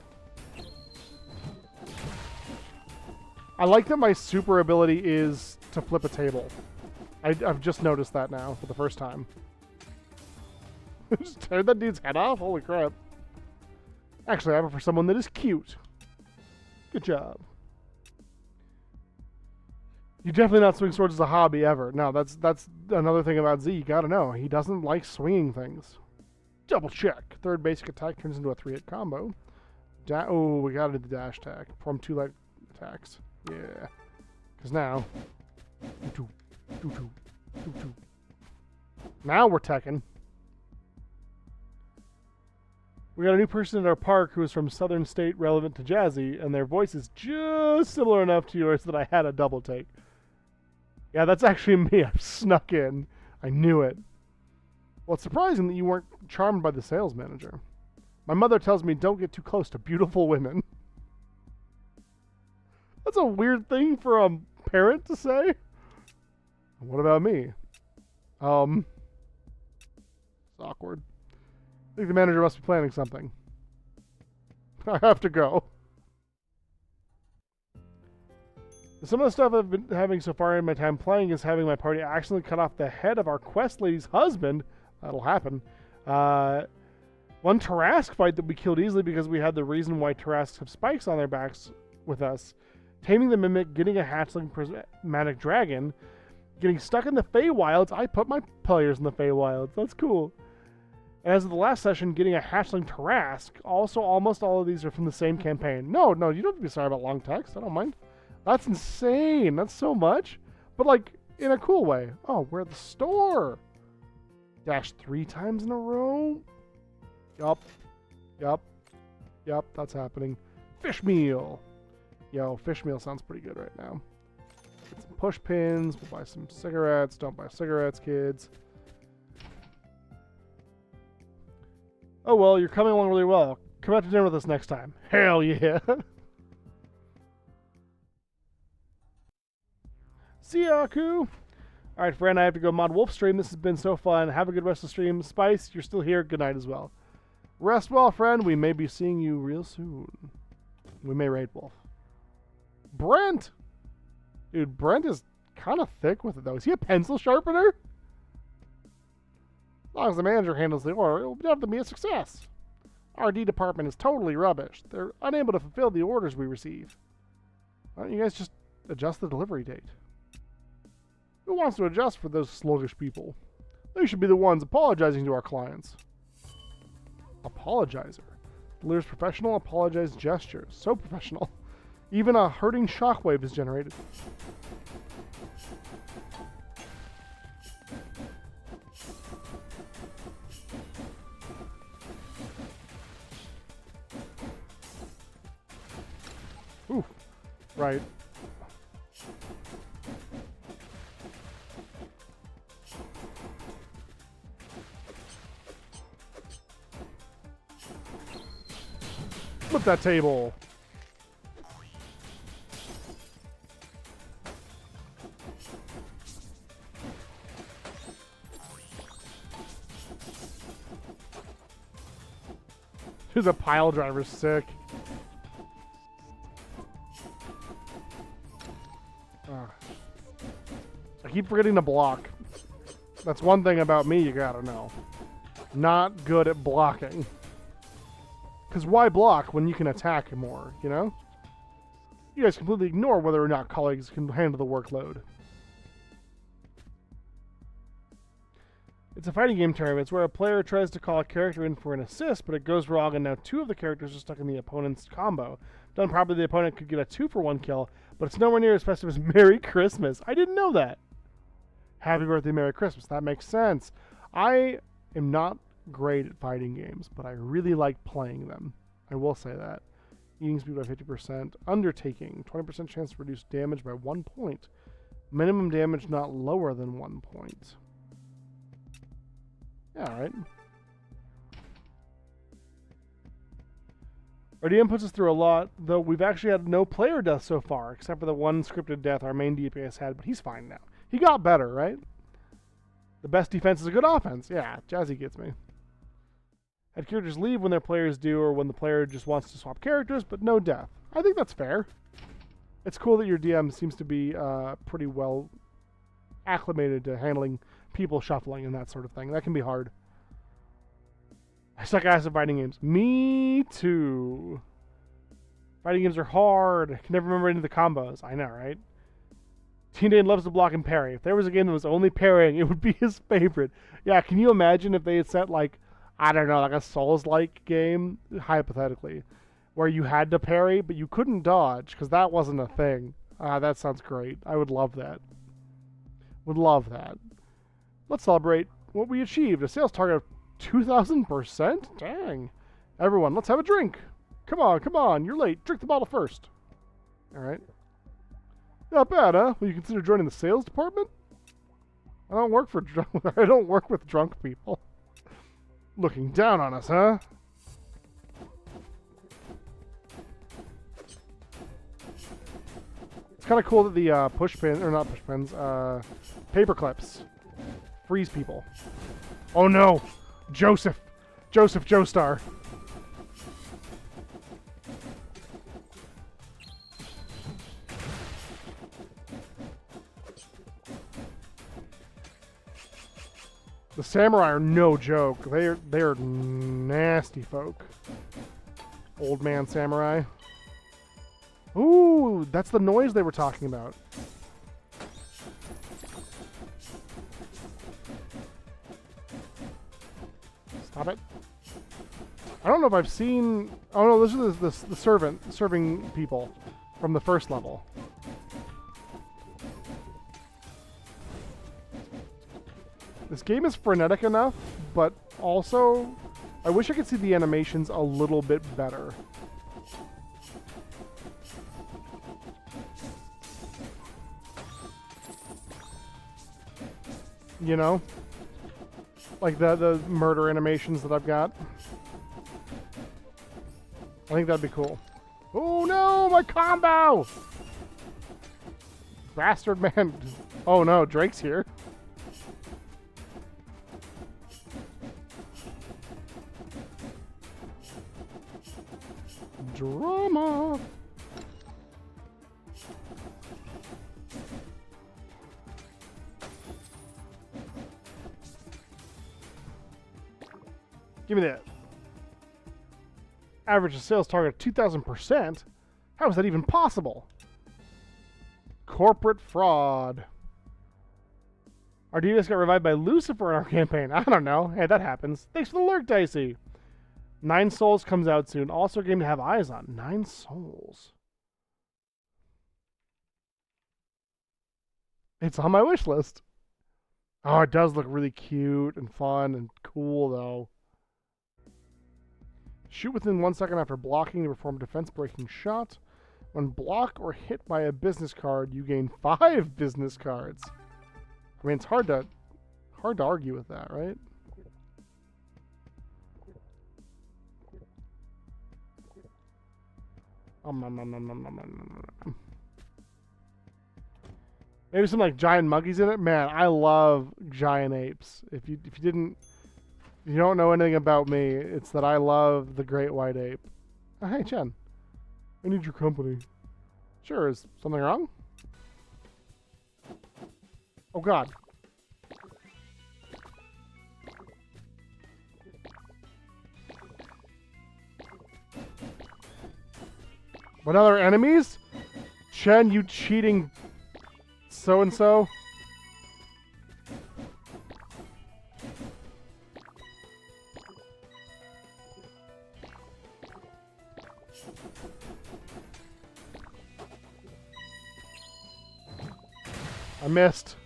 Speaker 1: I like that my super ability is to flip a table. I've just noticed that now for the first time. Just tear that dude's head off? Holy crap. Actually, I prefer someone that is cute. Good job. You definitely not swing swords as a hobby ever. No, that's another thing about Z. You gotta know. He doesn't like swinging things. Double check. Third basic attack turns into a 3-hit combo. Oh, we gotta do the dash attack. Perform 2 light attacks. Yeah. Because now... Now we're teching. We got a new person at our park who is from Southern State relevant to Jazzy, and their voice is just similar enough to yours that I had a double take. Yeah, that's actually me. I snuck in. I knew it. Well, it's surprising that you weren't charmed by the sales manager. My mother tells me don't get too close to beautiful women. That's a weird thing for a parent to say. What about me? It's awkward. I think the manager must be planning something. I have to go. Some of the stuff I've been having so far in my time playing is having my party accidentally cut off the head of our quest lady's husband. That'll happen. One Tarask fight that we killed easily because we had the reason why Tarasks have spikes on their backs with us. Taming the Mimic, getting a hatchling prismatic dragon, getting stuck in the Feywilds. I put my players in the Feywilds. That's cool. And as of the last session, getting a hatchling Tarask. Also, almost all of these are from the same campaign. No, you don't have to be sorry about long text. I don't mind. That's insane. That's so much. But, like, in a cool way. Oh, we're at the store. Dash 3 times in a row. Yup. That's happening. Fish meal. Yo, fish meal sounds pretty good right now. Get some push pins. We'll buy some cigarettes. Don't buy cigarettes, kids. Oh, well, you're coming along really well. Come out to dinner with us next time. Hell yeah. See ya, Aku. Alright, friend, I have to go mod Wolf stream. This has been so fun. Have a good rest of the stream. Spice, you're still here. Good night as well. Rest well, friend. We may be seeing you real soon. We may raid Wolf. Brent! Dude, Brent is kind of thick with it, though. Is he a pencil sharpener? As long as the manager handles the order, it will definitely be a success. R&D department is totally rubbish. They're unable to fulfill the orders we receive. Why don't you guys just adjust the delivery date? Who wants to adjust for those sluggish people? They should be the ones apologizing to our clients. Apologizer. Delivers professional apologized gestures. So professional. Even a hurting shockwave is generated. Ooh. Right. Flip that table. Dude, the pile driver's sick. I keep forgetting to block. That's one thing about me you gotta know. Not good at blocking. Because why block when you can attack more, you know? You guys completely ignore whether or not colleagues can handle the workload. It's a fighting game term. It's where a player tries to call a character in for an assist, but it goes wrong and now two of the characters are stuck in the opponent's combo. Done properly, the opponent could get a 2-for-1 kill, but it's nowhere near as festive as Merry Christmas. I didn't know that. Happy birthday, Merry Christmas. That makes sense. I am not great at fighting games, but I really like playing them. I will say that. Eating speed by 50%. Undertaking. 20% chance to reduce damage by 1 point. Minimum damage not lower than 1 point. Yeah, alright. Our DM puts us through a lot, though we've actually had no player death so far, except for the one scripted death our main DPS had, but he's fine now. He got better, right? The best defense is a good offense. Yeah, Jazzy gets me. Had characters leave when their players do, or when the player just wants to swap characters, but no death. I think that's fair. It's cool that your DM seems to be pretty well acclimated to handling people shuffling and that sort of thing. That can be hard. I suck ass at fighting games. Me too. Fighting games are hard. I can never remember any of the combos. I know, right? Teen Dane loves to block and parry. If there was a game that was only parrying, it would be his favorite. Yeah, can you imagine if they had set, like, I don't know, like a Souls-like game, hypothetically, where you had to parry, but you couldn't dodge, because that wasn't a thing. That sounds great. I would love that. Would love that. Let's celebrate what we achieved. A sales target of 2,000%? Dang. Everyone, let's have a drink. Come on. You're late. Drink the bottle first. All right. Not bad, huh? Will you consider joining the sales department? I don't work with drunk people. Looking down on us, huh? It's kind of cool that the push pins, or not push pins, paper clips freeze people. Oh no! Joseph Joestar. The samurai are no joke. They're nasty folk. Old man samurai. Ooh, that's the noise they were talking about. Stop it. I don't know if I've seen... Oh no, this is the serving people from the first level. This game is frenetic enough, but also I wish I could see the animations a little bit better. You know? Like the murder animations that I've got. I think that'd be cool. Oh no, my combo! Bastard man. Oh no, Drake's here. Drama. Give me that. Average sales target of 2,000%? How is that even possible? Corporate fraud. Our DDS got revived by Lucifer in our campaign. I don't know. Hey, that happens. Thanks for the lurk, Dicey. 9 Souls comes out soon. Also a game to have eyes on. 9 Souls. It's on my wish list. Oh, it does look really cute and fun and cool, though. Shoot within 1 second after blocking to perform a defense-breaking shot. When blocked or hit by a business card, you gain 5 business cards. I mean, it's hard to argue with that, right? Maybe some like giant monkeys in it. Man, I love giant apes. If you don't know anything about me, it's that I love the great white ape. Oh, hey, Chen. I need your company. Sure, is something wrong? Oh, God. What other enemies? Chen, you cheating so-and-so? I missed.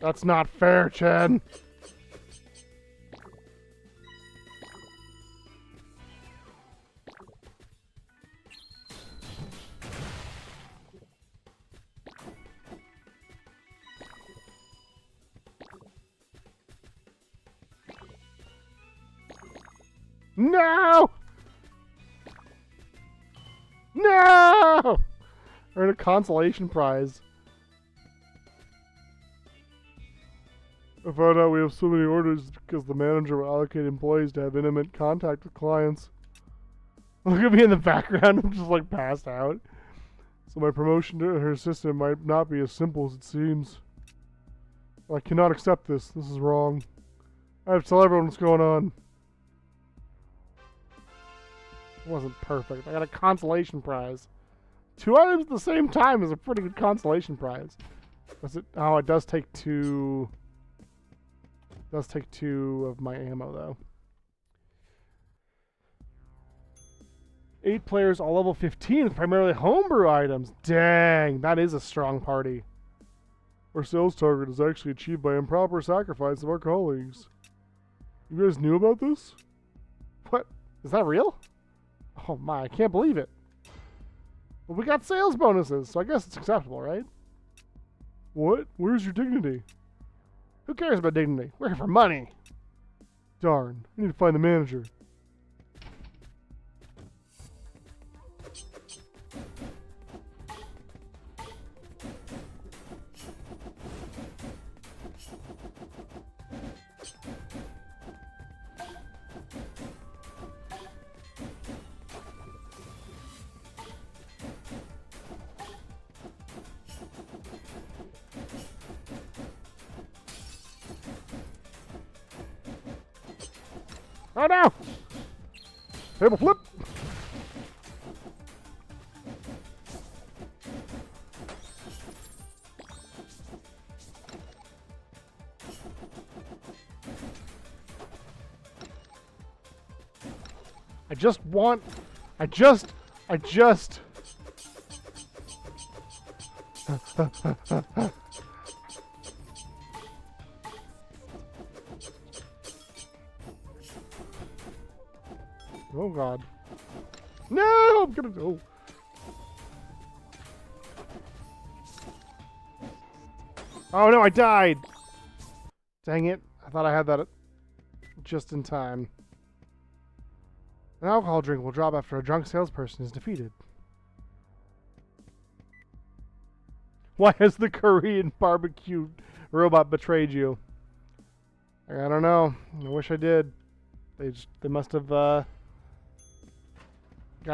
Speaker 1: That's not fair, Chen. No! No! Earn a consolation prize. I found out we have so many orders because the manager will allocate employees to have intimate contact with clients. Look at me in the background, I'm just like passed out. So my promotion to her assistant might not be as simple as it seems. I cannot accept this. This is wrong. I have to tell everyone what's going on. It wasn't perfect. I got a consolation prize. 2 items at the same time is a pretty good consolation prize. Was it? Oh, it does take 2. It does take 2 of my ammo though. 8 players, all level 15, with primarily homebrew items. Dang, that is a strong party. Our sales target is actually achieved by improper sacrifice of our colleagues. You guys knew about this? What? Is that real? Oh my, I can't believe it. Well, we got sales bonuses, so I guess it's acceptable, right? What? Where's your dignity? Who cares about dignity? We're here for money. Darn, I need to find the manager. Oh no! Table flip! I just want... I just... Oh god. No! I'm gonna go. Oh no, I died! Dang it. I thought I had that just in time. An alcohol drink will drop after a drunk salesperson is defeated. Why has the Korean barbecue robot betrayed you? I don't know. I wish I did. They must have got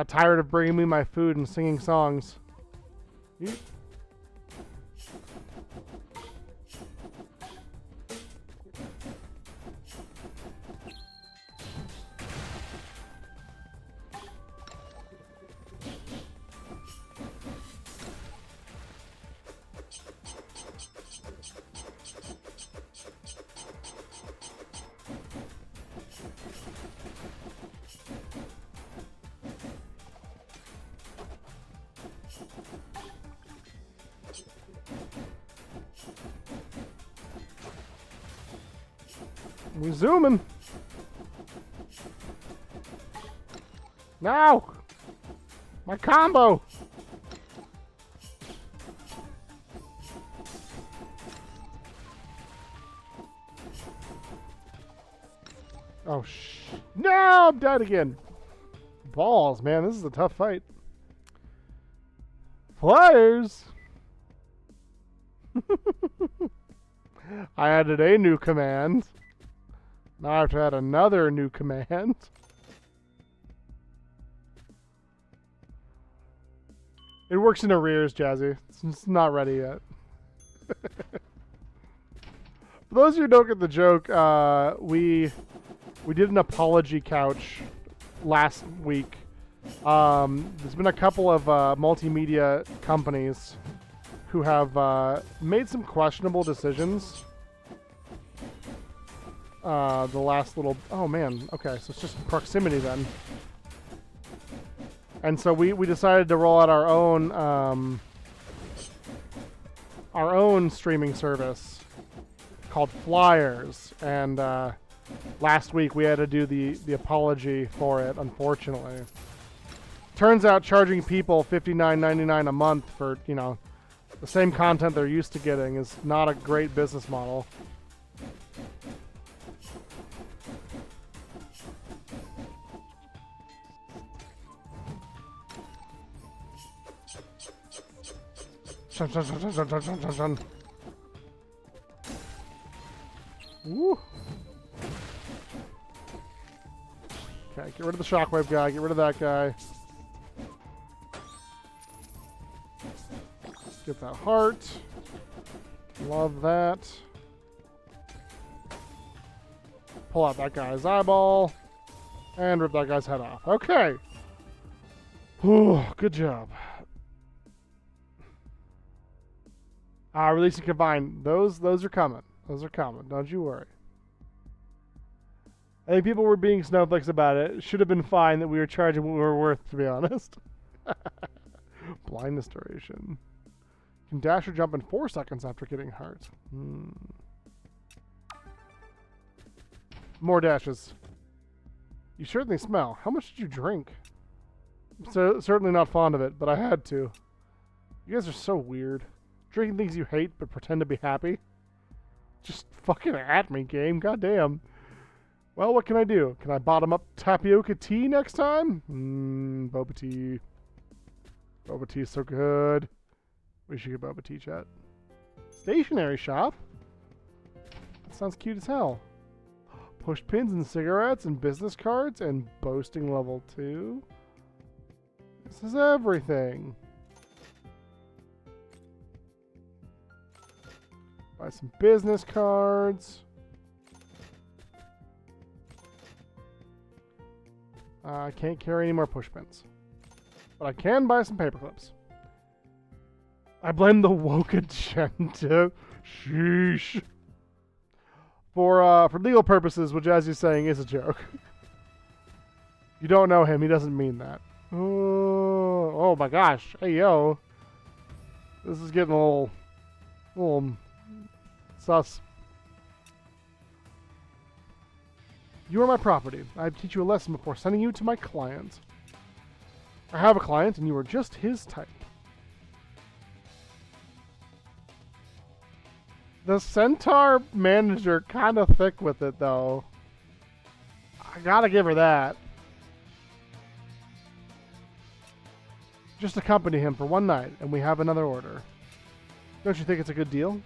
Speaker 1: tired of bringing me my food and singing songs. Yeet. We zooming. No! My combo! Oh, no! I'm dead again. Balls, man. This is a tough fight. Flyers! I added a new command. Now I have to add another new command. It works in arrears, Jazzy. It's not ready yet. For those of you who don't get the joke, we did an apology couch last week. There's been a couple of multimedia companies who have made some questionable decisions. The last little... Oh, man. Okay, so it's just proximity then. And so we decided to roll out our own streaming service called Flyers. And last week we had to do the apology for it, unfortunately. Turns out charging people $59.99 a month for, you know, the same content they're used to getting is not a great business model. Shun, shun, shun, shun, shun, shun, shun, shun, shun. Woo. Okay, get rid of the shockwave guy, get rid of that guy. Get that heart. Love that. Pull out that guy's eyeball. And rip that guy's head off. Okay. Whew, good job. Releasing Combine. Those are coming. Those are coming. Don't you worry. I think people were being snowflakes about it. It should have been fine that we were charging what we were worth, to be honest. Blindness duration. Can dash or jump in 4 seconds after getting heart. More dashes. You certainly smell. How much did you drink? So, certainly not fond of it, but I had to. You guys are so weird. Drinking things you hate but pretend to be happy. Just fucking at me, game. Goddamn. Well, what can I do? Can I bottom up tapioca tea next time? Boba tea. Boba tea is so good. We should get boba tea, chat. Stationery shop? That sounds cute as hell. Push pins and cigarettes and business cards and boasting level 2. This is everything. Buy some business cards. I can't carry any more push pins. But I can buy some paper clips. I blame the woke agenda. Sheesh. For legal purposes, which as he's saying is a joke. You don't know him, he doesn't mean that. Oh my gosh. Hey yo. This is getting a little sus. You are my property. I'd teach you a lesson before sending you to my client. I have a client, and you are just his type. The Centaur manager kind of thick with it, though. I gotta give her that. Just accompany him for one night, and we have another order. Don't you think it's a good deal?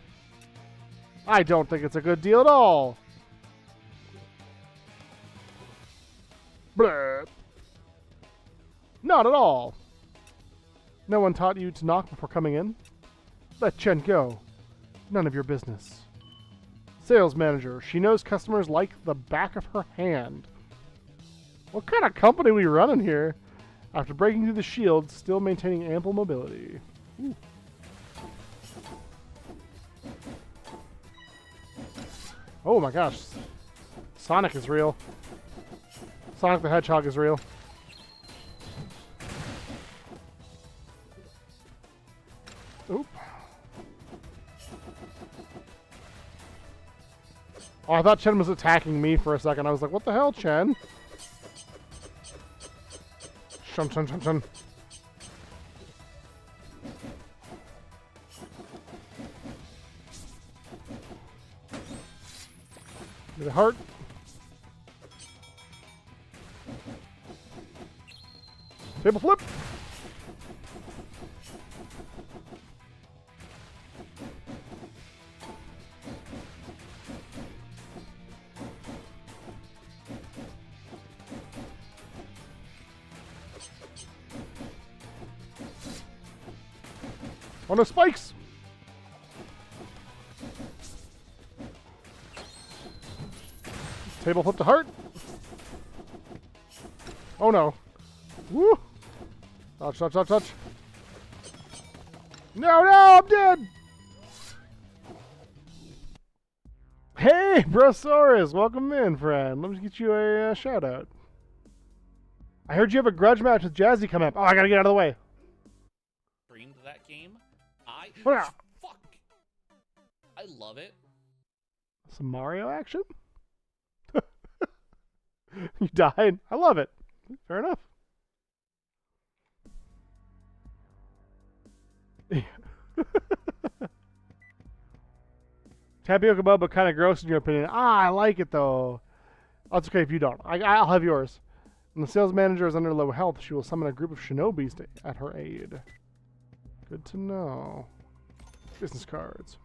Speaker 1: I don't think it's a good deal at all. Blah. Not at all. No one taught you to knock before coming in? Let Chen go. None of your business. Sales manager. She knows customers like the back of her hand. What kind of company are we running here? After breaking through the shield, still maintaining ample mobility. Ooh. Oh my gosh. Sonic is real. Sonic the Hedgehog is real. Oop. Oh, I thought Chen was attacking me for a second. I was like, what the hell, Chen? Shun, shun, shun, shun. Get a heart. Table flip. Oh no, spikes! Table flip to heart. Oh no. Woo! Touch, touch, touch, touch. No, no, I'm dead! Hey, Brosaurus! Welcome in, friend. Let me get you a shout out. I heard you have a grudge match with Jazzy coming up. Oh, I gotta get out of the way.
Speaker 10: Streamed that game.
Speaker 1: Wow.
Speaker 10: Fuck. I love it.
Speaker 1: Some Mario action? You died. I love it. Fair enough. Tapioca Bubba kind of gross in your opinion. I like it though. That's okay if you don't. I'll have yours. When the sales manager is under low health, she will summon a group of shinobis at her aid. Good to know. Business cards.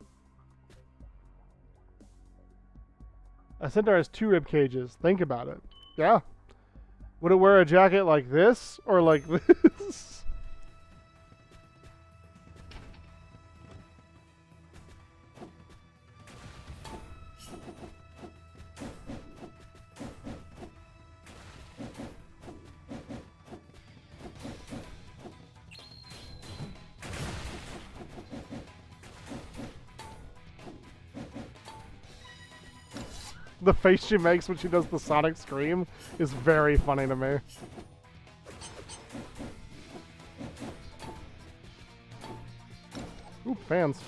Speaker 1: A centaur has 2 rib cages. Think about it. Yeah. Would it wear a jacket like this or like this? The face she makes when she does the Sonic scream is very funny to me. Ooh, fans.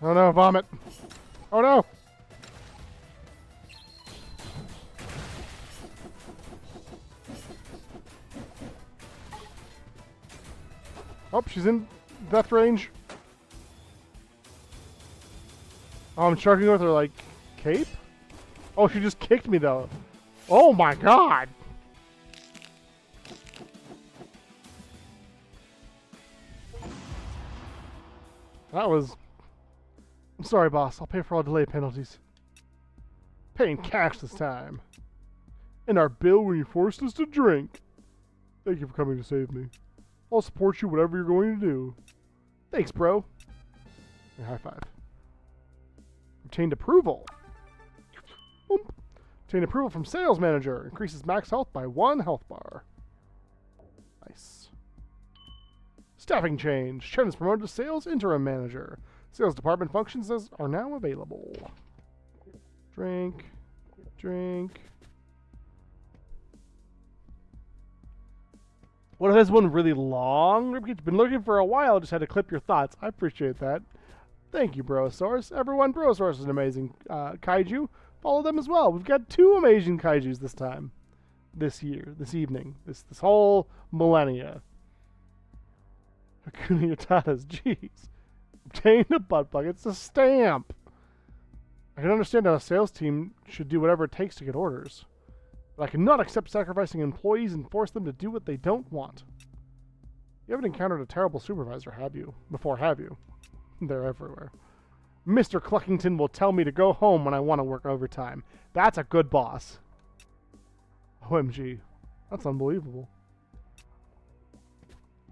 Speaker 1: Oh no, vomit. Oh no! Oh, she's in death range. Oh, I'm striking with her, like, cape? Oh, she just kicked me, though. Oh, my God! That was... I'm sorry, boss. I'll pay for all delay penalties. Paying cash this time. And our bill when you forced us to drink. Thank you for coming to save me. I'll support you whatever you're going to do. Thanks, bro. High five. Obtained approval. Boom. Obtained approval from sales manager. Increases max health by 1 health bar. Nice. Staffing change. Chen is promoted to sales interim manager. Sales department functions are now available. Drink. Drink. What if this one really long? Ripke's been looking for a while. Just had to clip your thoughts. I appreciate that. Thank you, Brosaurus. Everyone, Brosaurus is an amazing kaiju. Follow them as well. We've got 2 amazing kaijus this time. This year. This evening. This whole millennia. Hakuna Yatatas. Jeez. Obtain a butt plug. It's a stamp. I can understand how a sales team should do whatever it takes to get orders. But I cannot accept sacrificing employees and force them to do what they don't want. You haven't encountered a terrible supervisor, have you? Have you? They're everywhere. Mr. Cluckington will tell me to go home when I want to work overtime. That's a good boss. OMG. That's unbelievable.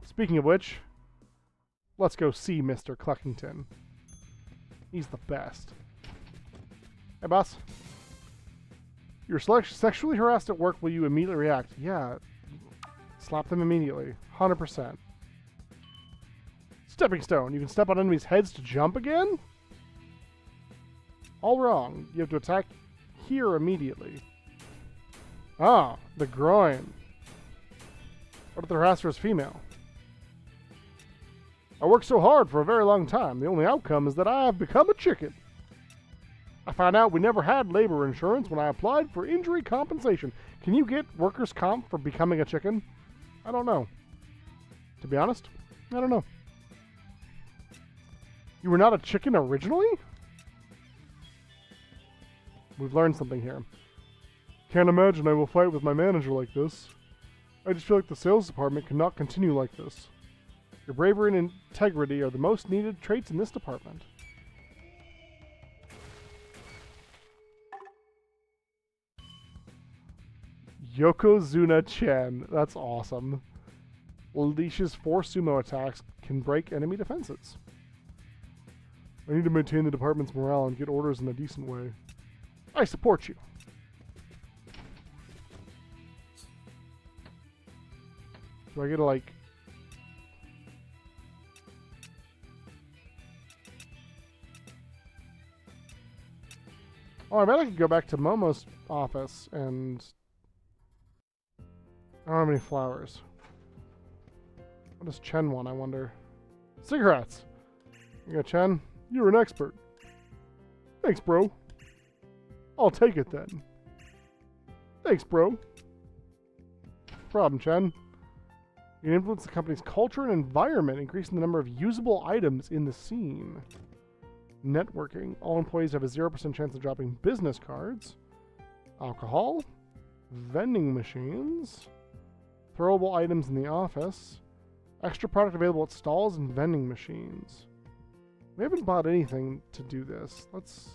Speaker 1: Speaking of which, let's go see Mr. Cluckington. He's the best. Hey, boss. You're sexually harassed at work, will you immediately react? Yeah. Slap them immediately. 100%. Stepping stone. You can step on enemies' heads to jump again? All wrong. You have to attack here immediately. Ah, the groin. What if the harasser is female? I worked so hard for a very long time. The only outcome is that I have become a chicken. I found out we never had labor insurance when I applied for injury compensation. Can you get workers' comp for becoming a chicken? I don't know. To be honest, I don't know. You were not a chicken originally? We've learned something here. Can't imagine I will fight with my manager like this. I just feel like the sales department cannot continue like this. Your bravery and integrity are the most needed traits in this department. Yokozuna Chen. That's awesome. Leash's 4 sumo attacks can break enemy defenses. I need to maintain the department's morale and get orders in a decent way. I support you. Do I get to, like... Oh, I bet I could go back to Momo's office and... I don't have any flowers. What does Chen want, I wonder? Cigarettes! You got Chen? You're an expert. Thanks, bro. I'll take it then. Thanks, bro. Problem, Chen. You can influence the company's culture and environment, increasing the number of usable items in the scene. Networking. All employees have a 0% chance of dropping business cards. Alcohol. Vending machines. Throwable items in the office. Extra product available at stalls and vending machines. We haven't bought anything to do this. Let's...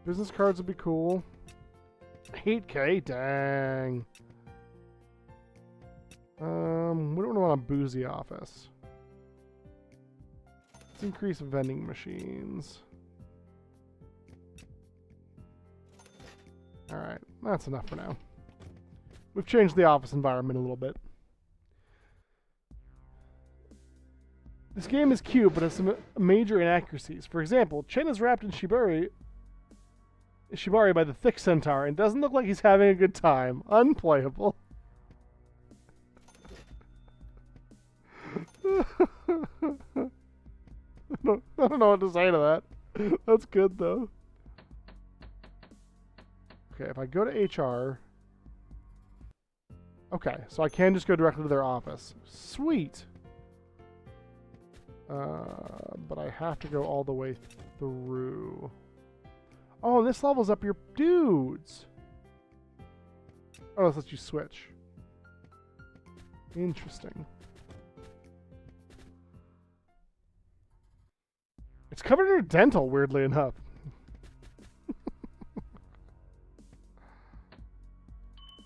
Speaker 1: Business cards would be cool. 8K? Dang. We don't want a boozy office. Let's increase vending machines. Alright, that's enough for now. We've changed the office environment a little bit. This game is cute, but has some major inaccuracies. For example, Chen is wrapped in Shibari by the thick centaur and doesn't look like he's having a good time. Unplayable. I don't know what to say to that. That's good, though. Okay, if I go to HR... Okay, so I can just go directly to their office. Sweet! But I have to go all the way through. Oh, this levels up your dudes. Oh, this lets you switch. Interesting. It's covered in dental, weirdly enough.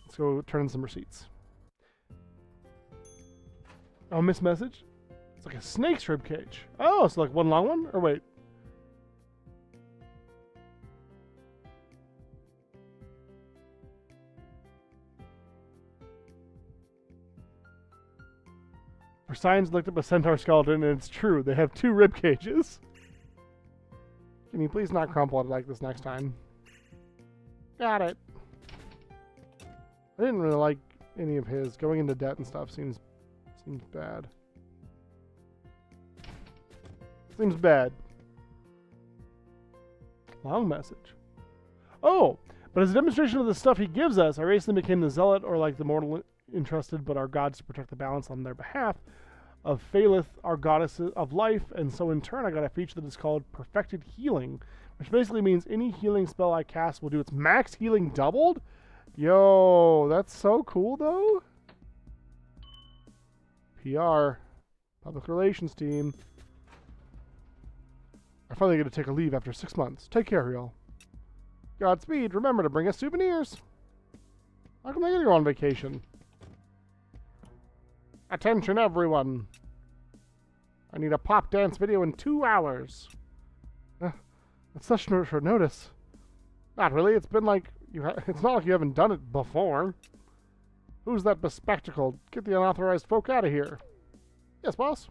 Speaker 1: Let's go turn in some receipts. Oh, missed message? It's like a snake's rib cage. Oh, it's like one long one? Or wait. For science looked up a centaur skeleton, and it's true. They have 2 rib cages. Can you please not crumple it like this next time? Got it. I didn't really like any of his. Going into debt and stuff seems bad. Seems bad. Long message. Oh, but as a demonstration of the stuff he gives us, I recently became the zealot, or like the mortal entrusted but our gods to protect the balance on their behalf, of Phalith, our goddess of life, and so in turn I got a feature that is called Perfected Healing, which basically means any healing spell I cast will do its max healing doubled. Yo, that's so cool though. PR, public relations team. I finally get to take a leave after 6 months. Take care, y'all. Godspeed. Remember to bring us souvenirs. How come I get to go on vacation? Attention, everyone. I need a pop dance video in 2 hours. That's such short notice. Not really. It's been like it's not like you haven't done it before. Who's that bespectacled? Get the unauthorized folk out of here. Yes, boss.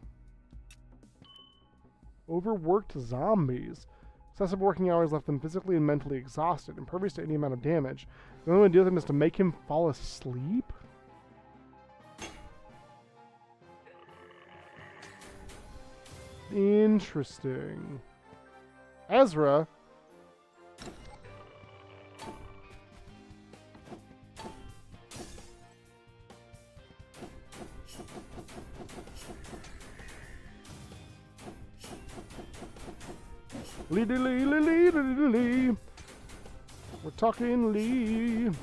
Speaker 1: Overworked zombies. Excessive working hours left them physically and mentally exhausted, impervious to any amount of damage. The only way to deal with them is to make him fall asleep? Interesting. Ezra. Lee, lee, lee, lee, lee, lee, lee. We're talking Lee. See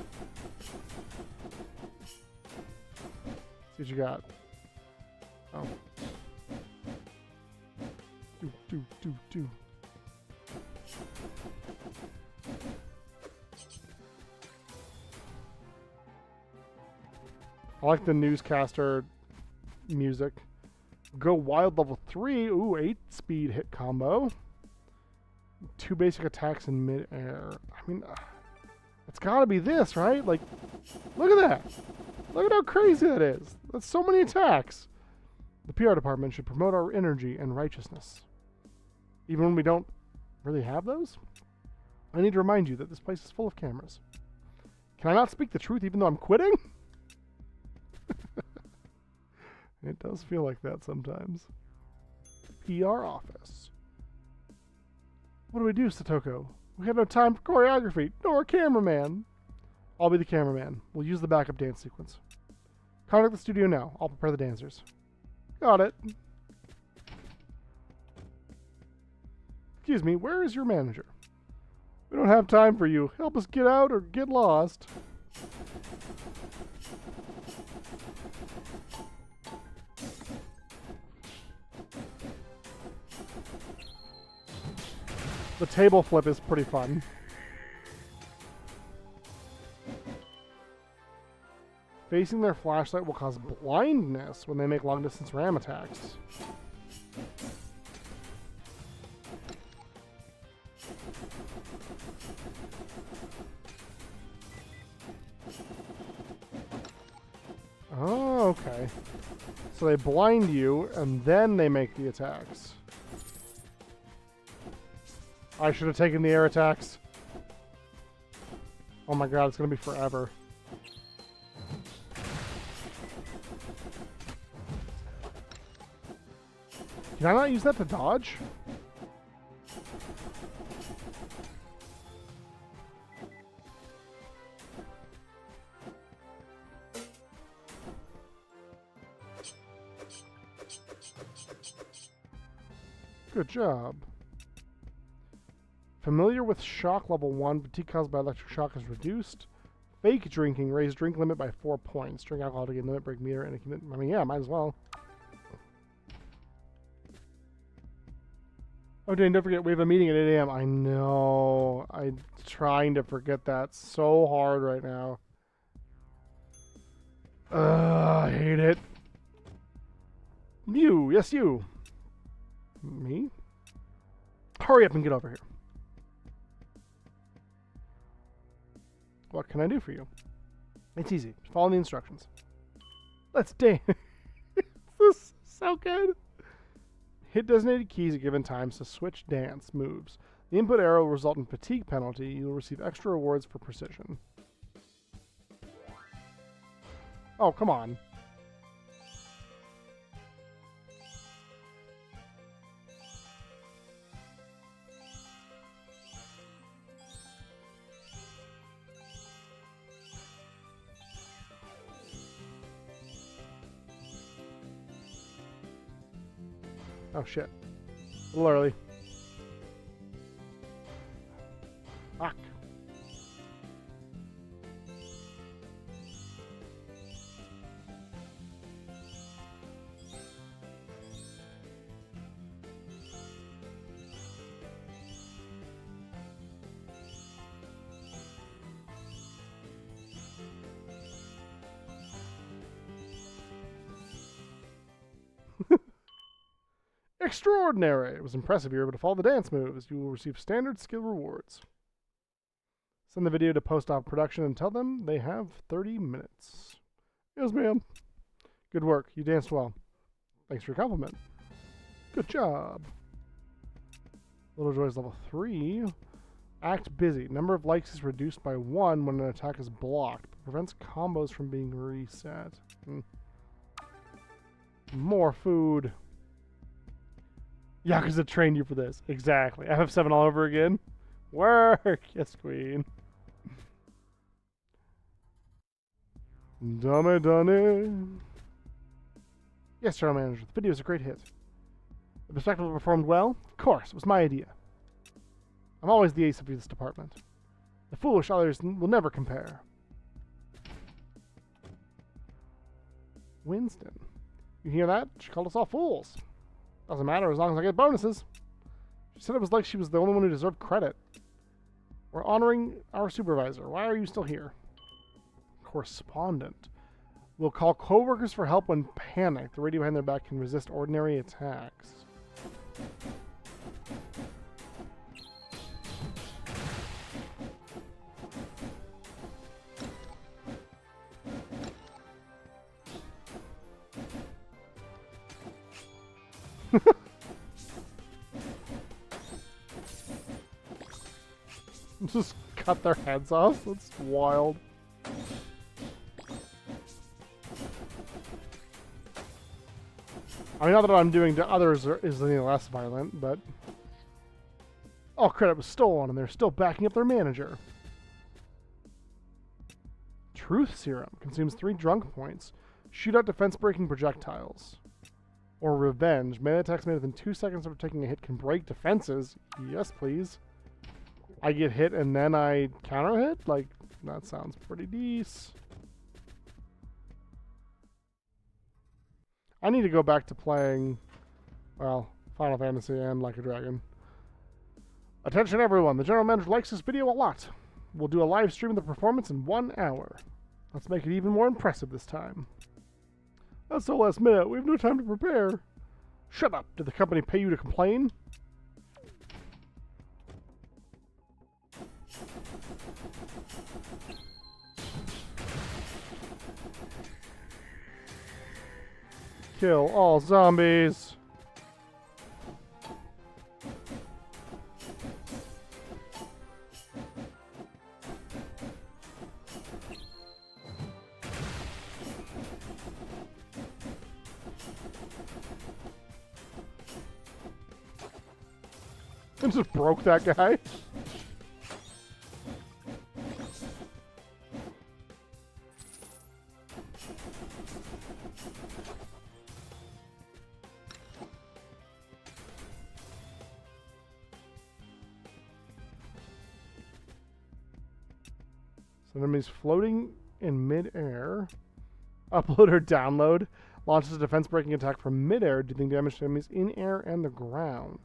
Speaker 1: what you got. Oh. Do. I like the newscaster music. Go Wild level 3. Ooh, 8-speed hit combo. 2 basic attacks in midair. I mean, it's gotta be this, right? Like, look at that. Look at how crazy that is. That's so many attacks. The PR department should promote our energy and righteousness. Even when we don't really have those? I need to remind you that this place is full of cameras. Can I not speak the truth even though I'm quitting? It does feel like that sometimes. PR office. What do we do, Satoko? We have no time for choreography, nor a cameraman. I'll be the cameraman. We'll use the backup dance sequence. Contact the studio now. I'll prepare the dancers. Got it. Excuse me, where is your manager? We don't have time for you. Help us get out or get lost. The table flip is pretty fun. Facing their flashlight will cause blindness when they make long-distance ram attacks. Oh, okay. So they blind you, and then they make the attacks. I should have taken the air attacks. Oh my god, it's gonna be forever. Can I not use that to dodge? Good job. Familiar with shock level 1, fatigue caused by electric shock is reduced. Fake drinking, raise drink limit by 4 points. Drink alcohol to get limit break meter and I mean, yeah, might as well. Oh, Dane, don't forget, we have a meeting at 8 a.m. I know. I'm trying to forget that so hard right now. I hate it. You, yes, you. Me? Hurry up and get over here. What can I do for you? It's easy. Just follow the instructions. Let's dance. This is so good. Hit designated keys at given times to switch dance moves. The input arrow will result in fatigue penalty. You will receive extra rewards for precision. Oh, come on. Oh shit. A little early. Fuck. Extraordinary! It was impressive you were able to follow the dance moves. You will receive standard skill rewards. Send the video to post-op production and tell them they have 30 minutes. Yes, ma'am. Good work. You danced well. Thanks for your compliment. Good job. Little Joy's level 3. Act busy. Number of likes is reduced by 1 when an attack is blocked, but prevents combos from being reset. More food. Yeah, because it trained you for this. Exactly. FF7 all over again. Work! Yes, queen. Done. Yes, General Manager. The video is a great hit. The Perspective performed well? Of course, it was my idea. I'm always the ace of this department. The foolish others will never compare. Winston. You hear that? She called us all fools. Doesn't matter as long as I get bonuses. She said it was like she was the only one who deserved credit. We're honoring our supervisor. Why are you still here? Correspondent. We'll call coworkers for help when panicked. The radio behind their back can resist ordinary attacks. Just cut their heads off? That's wild. I mean, not that I'm doing to others is any less violent, but... all credit was stolen, and they're still backing up their manager. Truth Serum consumes 3 drunk points. Shoot out defense-breaking projectiles. Or Revenge. Melee attacks made within 2 seconds after taking a hit can break defenses. Yes, please. I get hit and then I counter hit? Like, that sounds pretty decent. I need to go back to playing, well, Final Fantasy and Like a Dragon. Attention everyone, the General Manager likes this video a lot. We'll do a live stream of the performance in 1 hour. Let's make it even more impressive this time. That's so last minute, we have no time to prepare. Shut up, did the company pay you to complain? Kill all zombies. I just broke that guy. So enemies floating in midair. Upload or download. Launches a defense-breaking attack from midair, dealing damage to enemies in air and the ground.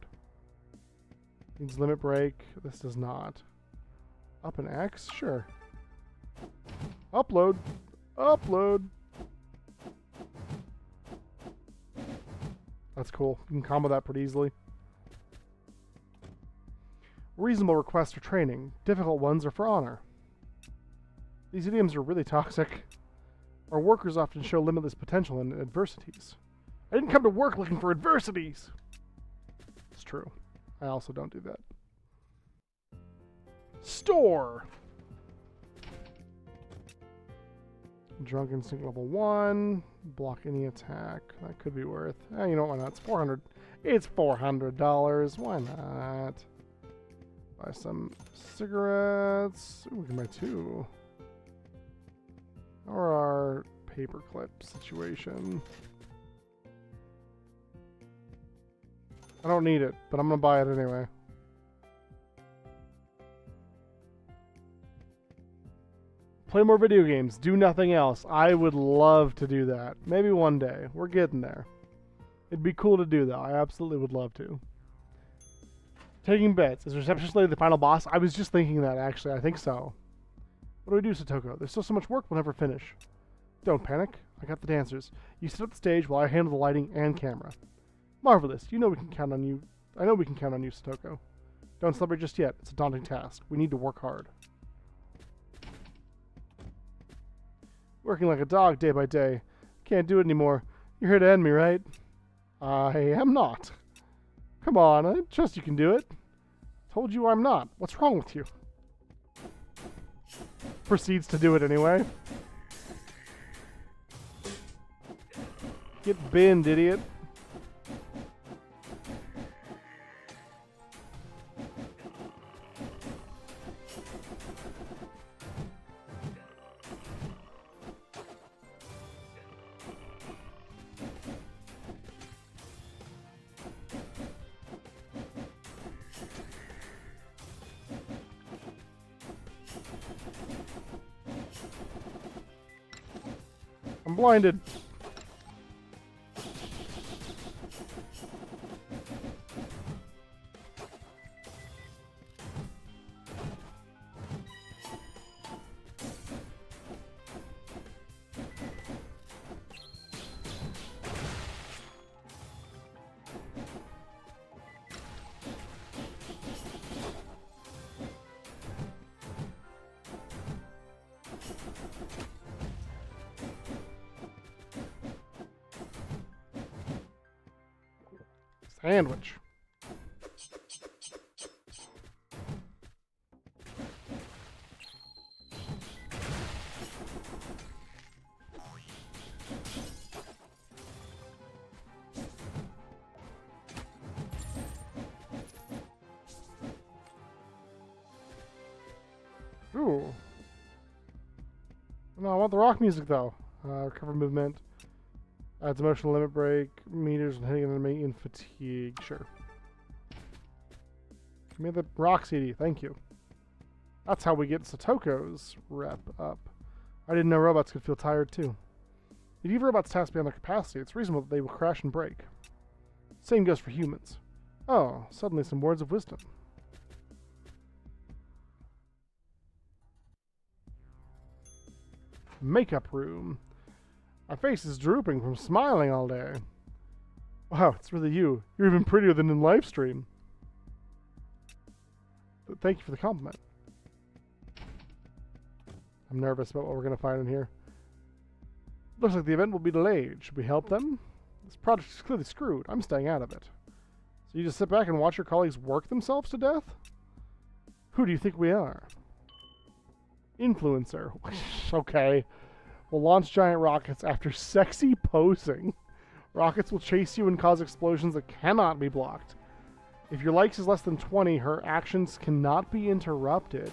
Speaker 1: Needs limit break. This does not. Up and X? Sure. Upload. Upload. That's cool. You can combo that pretty easily. Reasonable requests for training. Difficult ones are for honor. These idioms are really toxic. Our workers often show limitless potential in adversities. I didn't come to work looking for adversities! It's true. I also don't do that. Store! Drunk Instinct level 1. Block any attack. That could be worth. You know what? Why not? It's 400. It's $400. Why not? Buy some cigarettes. Ooh, we can buy 2. Or our paperclip situation. I don't need it, but I'm gonna buy it anyway. Play more video games. Do nothing else. I would love to do that. Maybe one day. We're getting there. It'd be cool to do, though. I absolutely would love to. Taking bets. Is Receptionist Lady the final boss? I was just thinking that, actually. I think so. What do we do, Satoko? There's still so much work we'll never finish. Don't panic. I got the dancers. You set up the stage while I handle the lighting and camera. Marvelous. You know we can count on you. I know we can count on you, Satoko. Don't celebrate just yet. It's a daunting task. We need to work hard. Working like a dog day by day. Can't do it anymore. You're here to end me, right? I am not. Come on, I trust you can do it. Told you I'm not. What's wrong with you? Proceeds to do it anyway. Get binned, idiot. I'm blinded. Sandwich. Ooh. No, I want the rock music though. Recover movement. Adds emotional limit break, meters when hitting an enemy in fatigue. Sure. Give me the rock CD, thank you. That's how we get Satoko's rep up. I didn't know robots could feel tired too. If you give robots tasks beyond their capacity, it's reasonable that they will crash and break. Same goes for humans. Oh, suddenly some words of wisdom. Makeup room. My face is drooping from smiling all day. Wow, it's really you. You're even prettier than in livestream. But thank you for the compliment. I'm nervous about what we're going to find in here. Looks like the event will be delayed. Should we help them? This project is clearly screwed. I'm staying out of it. So you just sit back and watch your colleagues work themselves to death? Who do you think we are? Influencer. Okay. Will launch giant rockets after sexy posing. Rockets will chase you and cause explosions that cannot be blocked. If your likes is less than 20, her actions cannot be interrupted.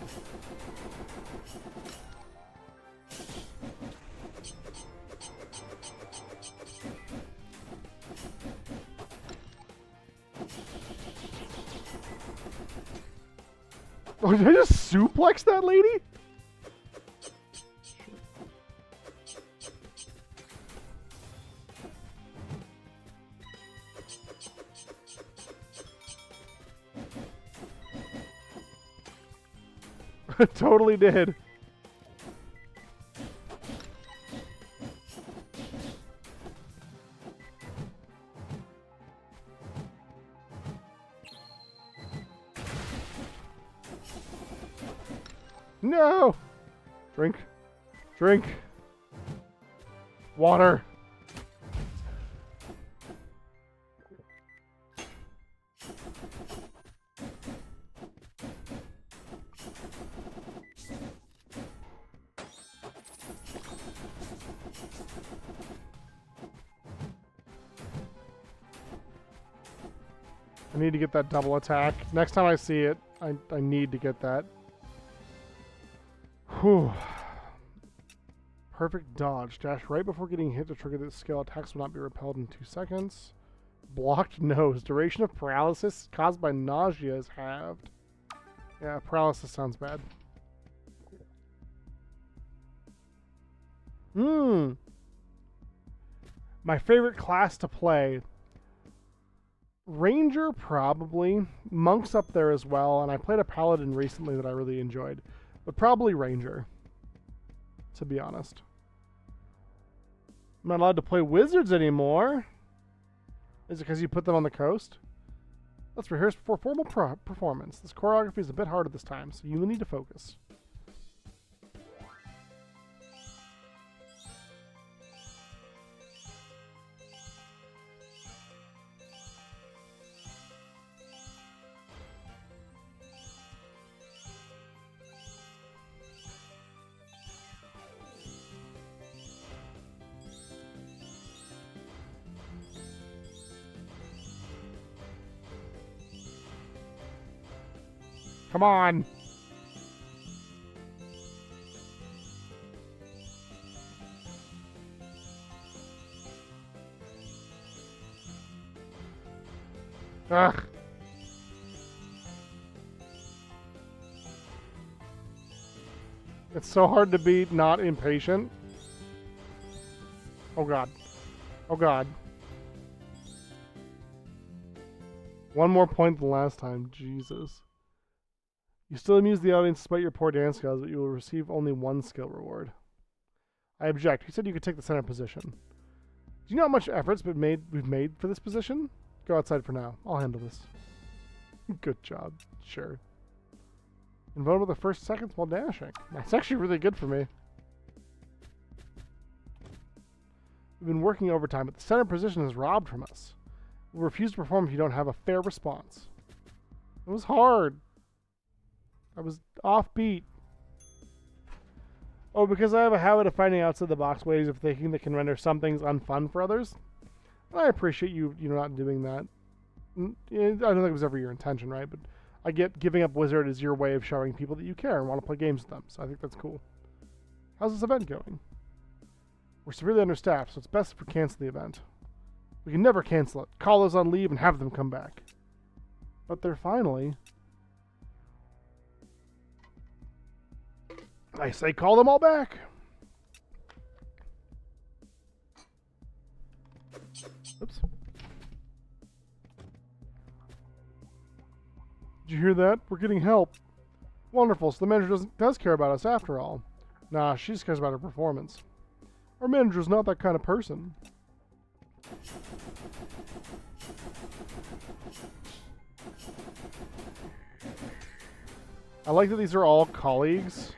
Speaker 1: Oh, did I just suplex that lady? Totally did. No! Drink. Drink. Water. I need to get that double attack. Next time I see it, I need to get that. Whew. Perfect dodge. Dash right before getting hit to trigger this skill. Attacks will not be repelled in 2 seconds. Blocked nose. Duration of paralysis caused by nausea is halved. Yeah, paralysis sounds bad. My favorite class to play. Ranger, probably. Monk's up there as well, and I played a paladin recently that I really enjoyed. But probably Ranger, to be honest. I'm not allowed to play wizards anymore. Is it because you put them on the coast? Let's rehearse before formal performance. This choreography is a bit harder this time, so you will need to focus. Come on! Ugh! It's so hard to be not impatient. Oh god. Oh god. One more point than last time. Jesus. You still amuse the audience despite your poor dance skills, but you will receive only 1 skill reward. I object. You said you could take the center position. Do you know how much effort's been we've made for this position? Go outside for now. I'll handle this. Good job. Sure. Invulnerable the first seconds while dashing. That's actually really good for me. We've been working overtime, but the center position is robbed from us. We'll refuse to perform if you don't have a fair response. It was hard. I was offbeat. Oh, because I have a habit of finding outside the box ways of thinking that can render some things unfun for others. And I appreciate you not doing that. I don't think it was ever your intention, right? But I get giving up Wizard is your way of showing people that you care and want to play games with them. So I think that's cool. How's this event going? We're severely understaffed, so it's best if we cancel the event. We can never cancel it. Call those on leave and have them come back. But they're finally... I say call them all back. Oops. Did you hear that? We're getting help. Wonderful, so the manager does care about us after all. Nah, she just cares about her performance. Our manager's not that kind of person. I like that these are all colleagues.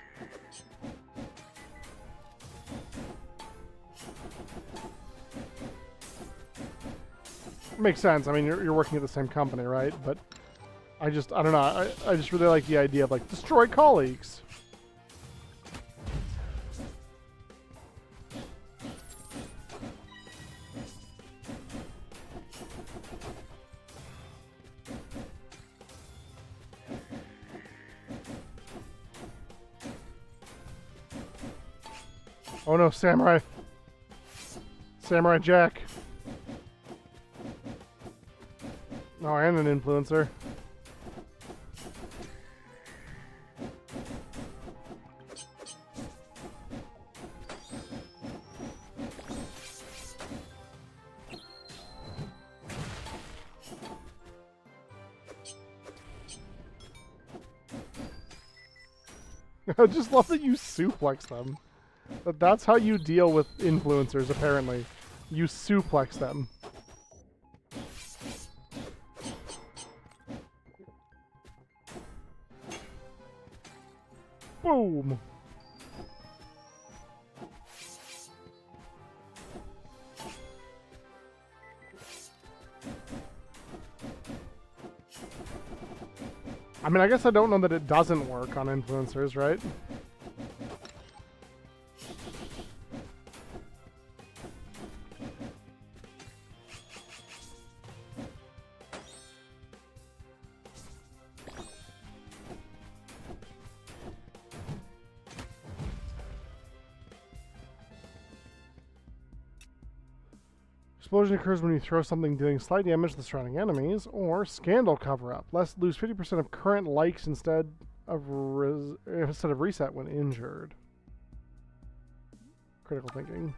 Speaker 1: Makes sense. I mean, you're working at the same company, right? But I don't know. I just really like the idea of, like, destroy colleagues. Oh no, Samurai. Samurai Jack. Oh, and an influencer. I just love that you suplex them. That's how you deal with influencers, apparently. You suplex them. Boom! I mean, I guess I don't know that it doesn't work on influencers, right? Explosion occurs when you throw something dealing slight damage to the surrounding enemies, or scandal cover-up. Lose 50% of current likes instead of reset when injured. Critical thinking.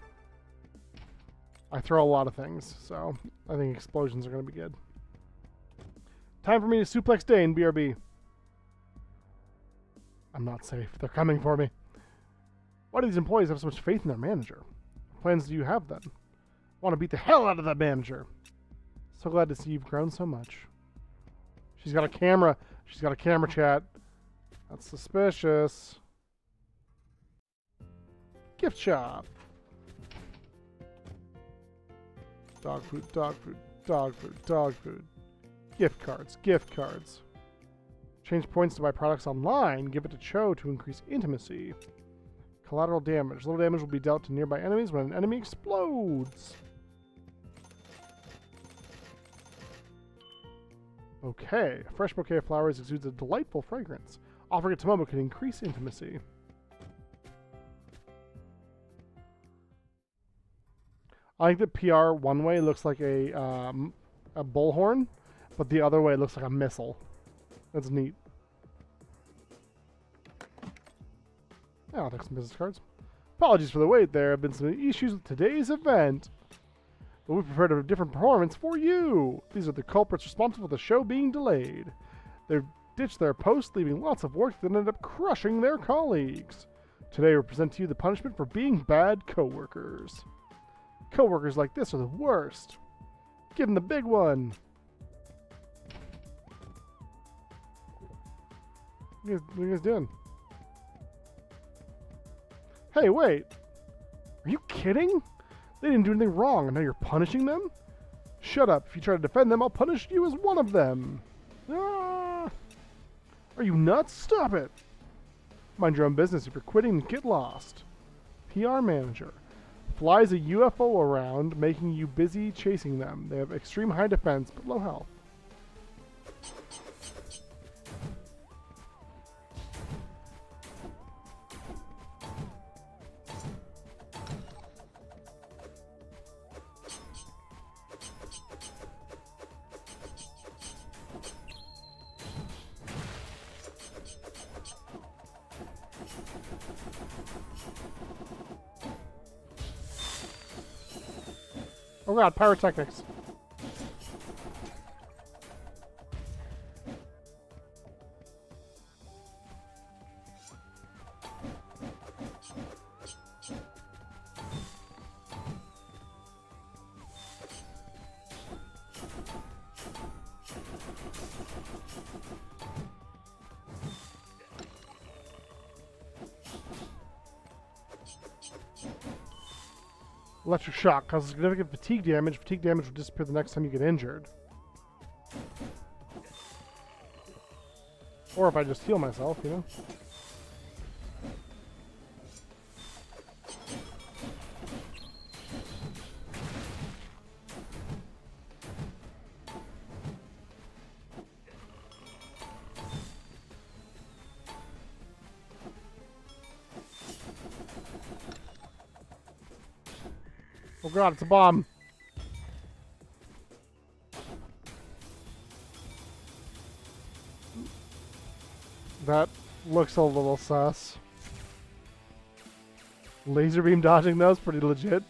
Speaker 1: I throw a lot of things, so I think explosions are going to be good. Time for me to suplex Dane, BRB. I'm not safe. They're coming for me. Why do these employees have so much faith in their manager? What plans do you have then? I want to beat the hell out of that manager. So glad to see you've grown so much. She's got a camera. She's got a camera chat. That's suspicious. Gift shop. Dog food, dog food, dog food, dog food. Gift cards, gift cards. Change points to buy products online. Give it to Cho to increase intimacy. Collateral damage. Little damage will be dealt to nearby enemies when an enemy explodes. Okay. A fresh bouquet of flowers exudes a delightful fragrance. Offering it to Momo can increase intimacy. I like that PR one way looks like a bullhorn, but the other way looks like a missile. That's neat. Yeah, I'll take some business cards. Apologies for the wait. There have been some issues with today's event, but we prepared a different performance for you. These are the culprits responsible for the show being delayed. They've ditched their post, leaving lots of work that ended up crushing their colleagues. Today we present to you the punishment for being bad coworkers. Coworkers like this are the worst. Give them the big one. What are you guys doing? Hey, wait. Are you kidding? They didn't do anything wrong, and now you're punishing them? Shut up. If you try to defend them, I'll punish you as one of them. Ah! Are you nuts? Stop it. Mind your own business. If you're quitting, get lost. PR manager. Flies a UFO around, making you busy chasing them. They have extreme high defense, but low health. Oh god, pyrotechnics. Electric shock causes significant fatigue damage. Fatigue damage will disappear the next time you get injured. Or if I just heal myself, you know? Oh god, it's a bomb. That looks a little sus. Laser beam dodging those, pretty legit.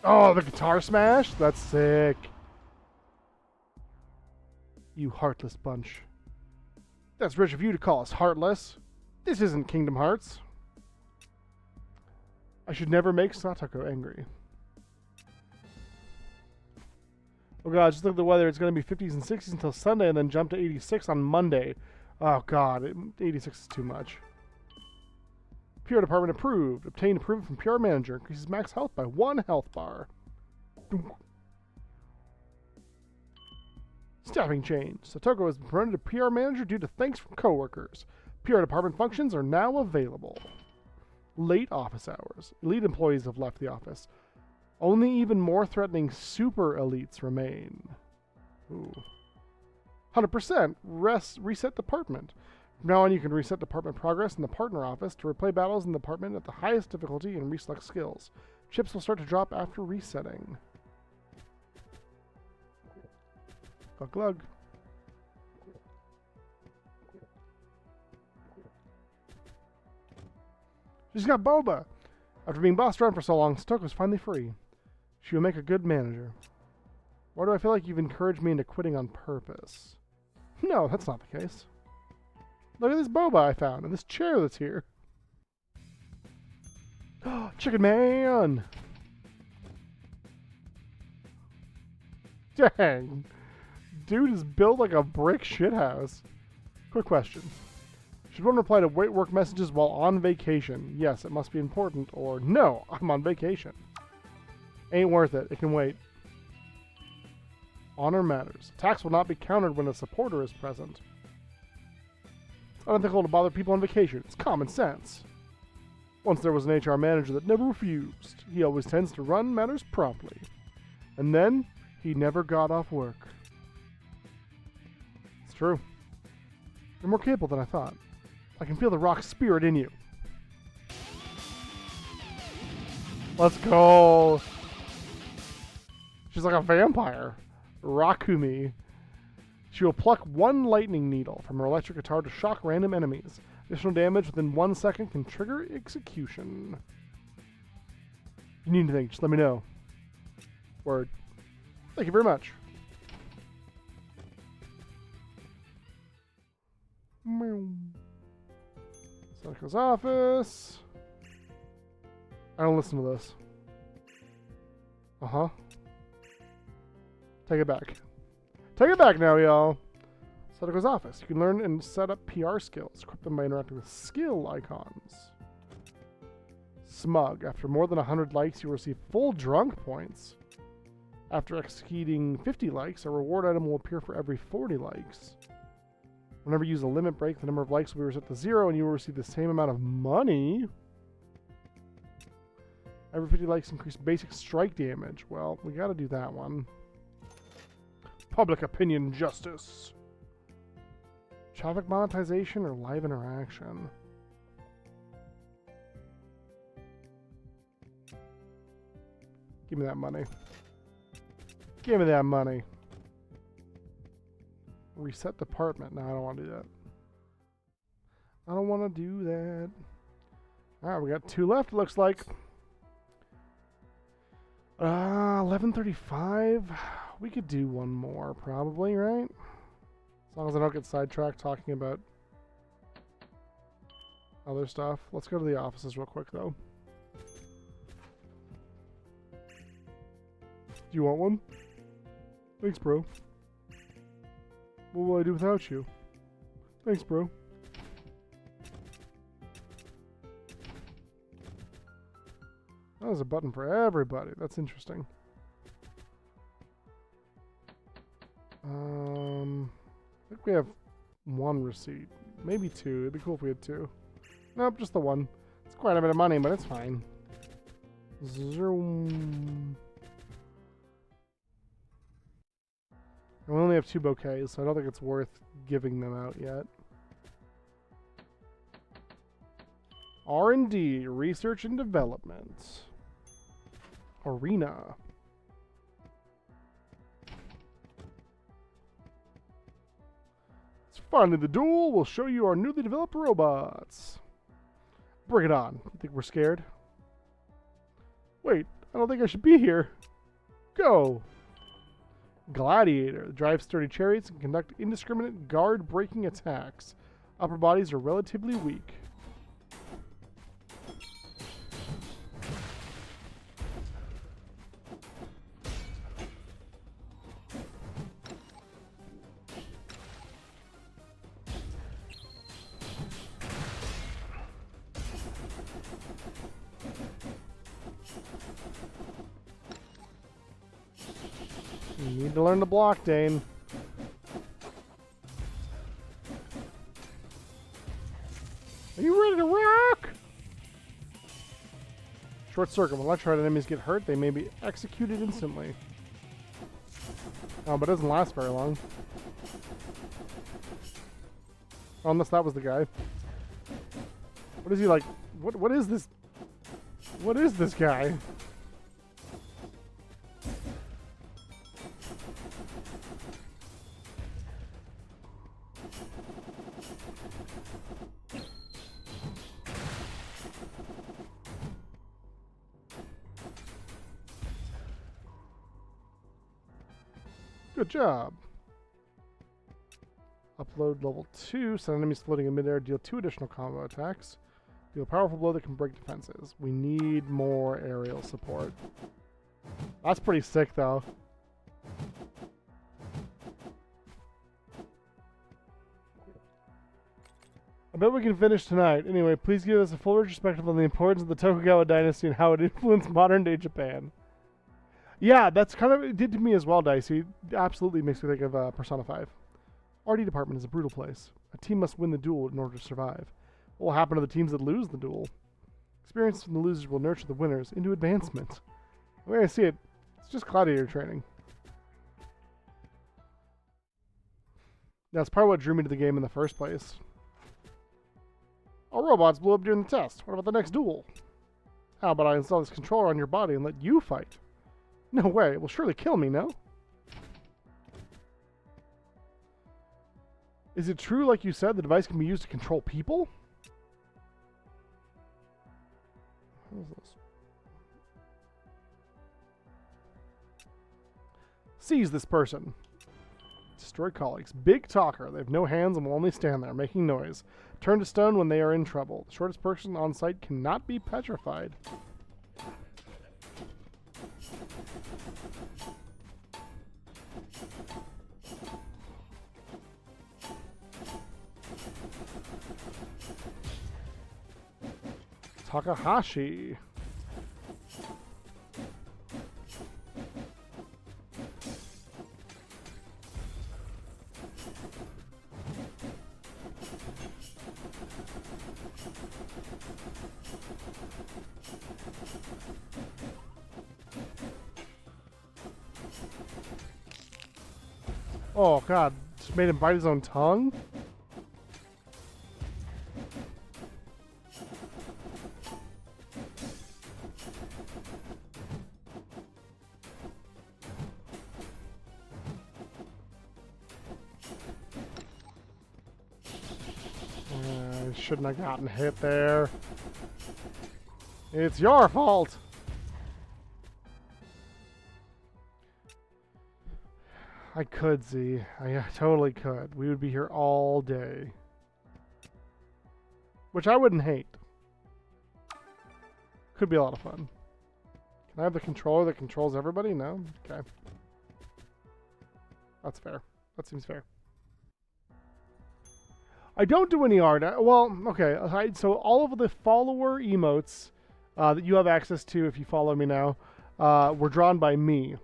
Speaker 1: Oh, the guitar smash? That's sick. You heartless bunch. That's rich of you to call us heartless. This isn't Kingdom Hearts. I should never make Satoko angry. Oh god, just look at the weather. It's going to be 50s and 60s until Sunday and then jump to 86 on Monday. Oh god, 86 is too much. PR department approved. Obtained approval from PR manager. Increases max health by 1 health bar. Staffing change. Satoko has been promoted to PR manager due to thanks from coworkers. PR department functions are now available. Late office hours. Elite employees have left the office. Only even more threatening super elites remain. Ooh. 100%. Reset department. From now on, you can reset department progress in the partner office to replay battles in the department at the highest difficulty and reselect skills. Chips will start to drop after resetting. Glug. She's got boba! After being bossed around for so long, Satoko's finally free. She will make a good manager. Why do I feel like you've encouraged me into quitting on purpose? No, that's not the case. Look at this boba I found, and this chair that's here. Chicken Man! Dang! Dude is built like a brick shithouse. Quick question. Should one reply to work messages while on vacation? Yes, it must be important. Or, no, I'm on vacation. Ain't worth it. It can wait. Honor matters. Tax will not be countered when a supporter is present. It's unethical to bother people on vacation. It's common sense. Once there was an HR manager that never refused. He always tends to run matters promptly. And then, he never got off work. It's true. You're more capable than I thought. I can feel the rock spirit in you. Let's go. She's like a vampire. Rakumi. She will pluck 1 lightning needle from her electric guitar to shock random enemies. Additional damage within 1 second can trigger execution. If you need anything, just let me know. Word. Thank you very much. Satoko's office. I don't listen to this. Uh-huh. Take it back. Take it back now, y'all. Satoko's office. You can learn and set up PR skills. Equip them by interacting with skill icons. Smug. After more than 100 likes, you will receive full drunk points. After exceeding 50 likes, a reward item will appear for every 40 likes. Whenever you use a limit break, the number of likes will be reset to 0 and you will receive the same amount of money. Every 50 likes increase basic strike damage. Well, we gotta do that one. Public opinion justice. Traffic monetization or live interaction? Give me that money. Give me that money. Reset department. No, I don't want to do that. I don't want to do that. Alright, we got 2 left, it looks like. 11:35. We could do one more, probably, right? As long as I don't get sidetracked talking about other stuff. Let's go to the offices real quick, though. Do you want one? Thanks, bro. What will I do without you? Thanks, bro. Oh, there's a button for everybody. That's interesting. I think we have 1 receipt. Maybe 2. It'd be cool if we had 2. Nope, just the 1. It's quite a bit of money, but it's fine. Zoom. And we only have 2 bouquets, so I don't think it's worth giving them out yet. R&D, Research and Development. Arena. It's finally the duel. We'll show you our newly developed robots. Bring it on. You think we're scared? Wait, I don't think I should be here. Go. Gladiator. Drive sturdy chariots and conduct indiscriminate guard-breaking attacks. Upper bodies are relatively weak. You need to learn to block, Dane. Are you ready to rock? Short circuit. When electrified enemies get hurt, they may be executed instantly. Oh, but it doesn't last very long. Oh, unless that was the guy. What is he like? What is this? What is this guy? Good job. Upload level 2. Send enemies floating in midair. Deal 2 additional combo attacks. Deal a powerful blow that can break defenses. We need more aerial support. That's pretty sick, though. I bet we can finish tonight. Anyway, please give us a full retrospective on the importance of the Tokugawa dynasty and how it influenced modern-day Japan. Yeah, that's kind of, it did to me as well, Dicey. It absolutely makes me think of Persona 5. RD department is a brutal place. A team must win the duel in order to survive. What will happen to the teams that lose the duel? Experience from the losers will nurture the winners into advancement. The way I see it, it's just gladiator training. That's part of what drew me to the game in the first place. Our robots blew up during the test. What about the next duel? How about I install this controller on your body and let you fight? No way. It will surely kill me, no? Is it true, like you said, the device can be used to control people? What is this? Seize this person. Destroy colleagues. Big talker. They have no hands and will only stand there, making noise. Turn to stone when they are in trouble. The shortest person on site cannot be petrified. Takahashi. Oh god, just made him bite his own tongue? Shouldn't have gotten hit there. It's your fault! I could, Z. I totally could. We would be here all day. Which I wouldn't hate. Could be a lot of fun. Can I have the controller that controls everybody? No? Okay. That's fair. That seems fair. I don't do any art. Well, okay. So all of the follower emotes that you have access to if you follow me now were drawn by me.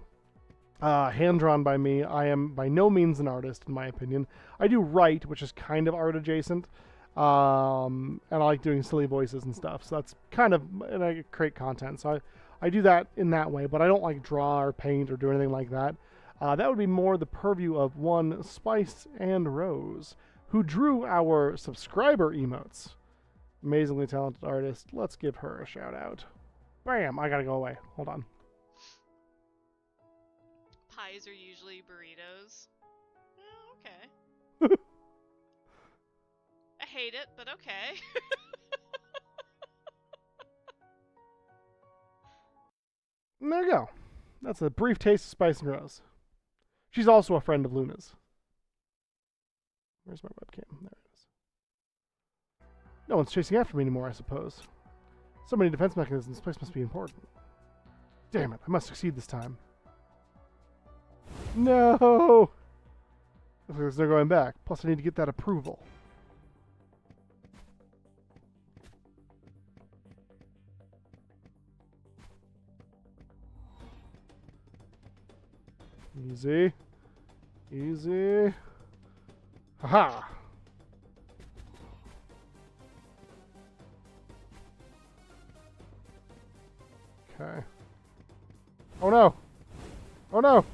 Speaker 1: Hand-drawn by me. I am by no means an artist, in my opinion. I do write, which is kind of art adjacent. And I like doing silly voices and stuff. So that's kind of, and I create content. So I do that in that way, but I don't like draw or paint or do anything like that. That would be more the purview of one Spice and Rose, who drew our subscriber emotes. Amazingly talented artist. Let's give her a shout out. Bam! I gotta go away. Hold on.
Speaker 4: Pies are usually burritos. Oh, okay. I hate it, but okay.
Speaker 1: And there you go. That's a brief taste of Spice and Rose. She's also a friend of Luna's. Where's my webcam? There it is. No one's chasing after me anymore, I suppose. So many defense mechanisms. This place must be important. Damn it, I must succeed this time. No! There's no going back. Plus, I need to get that approval. Easy. Easy. Haha! Okay. Oh no! Oh no!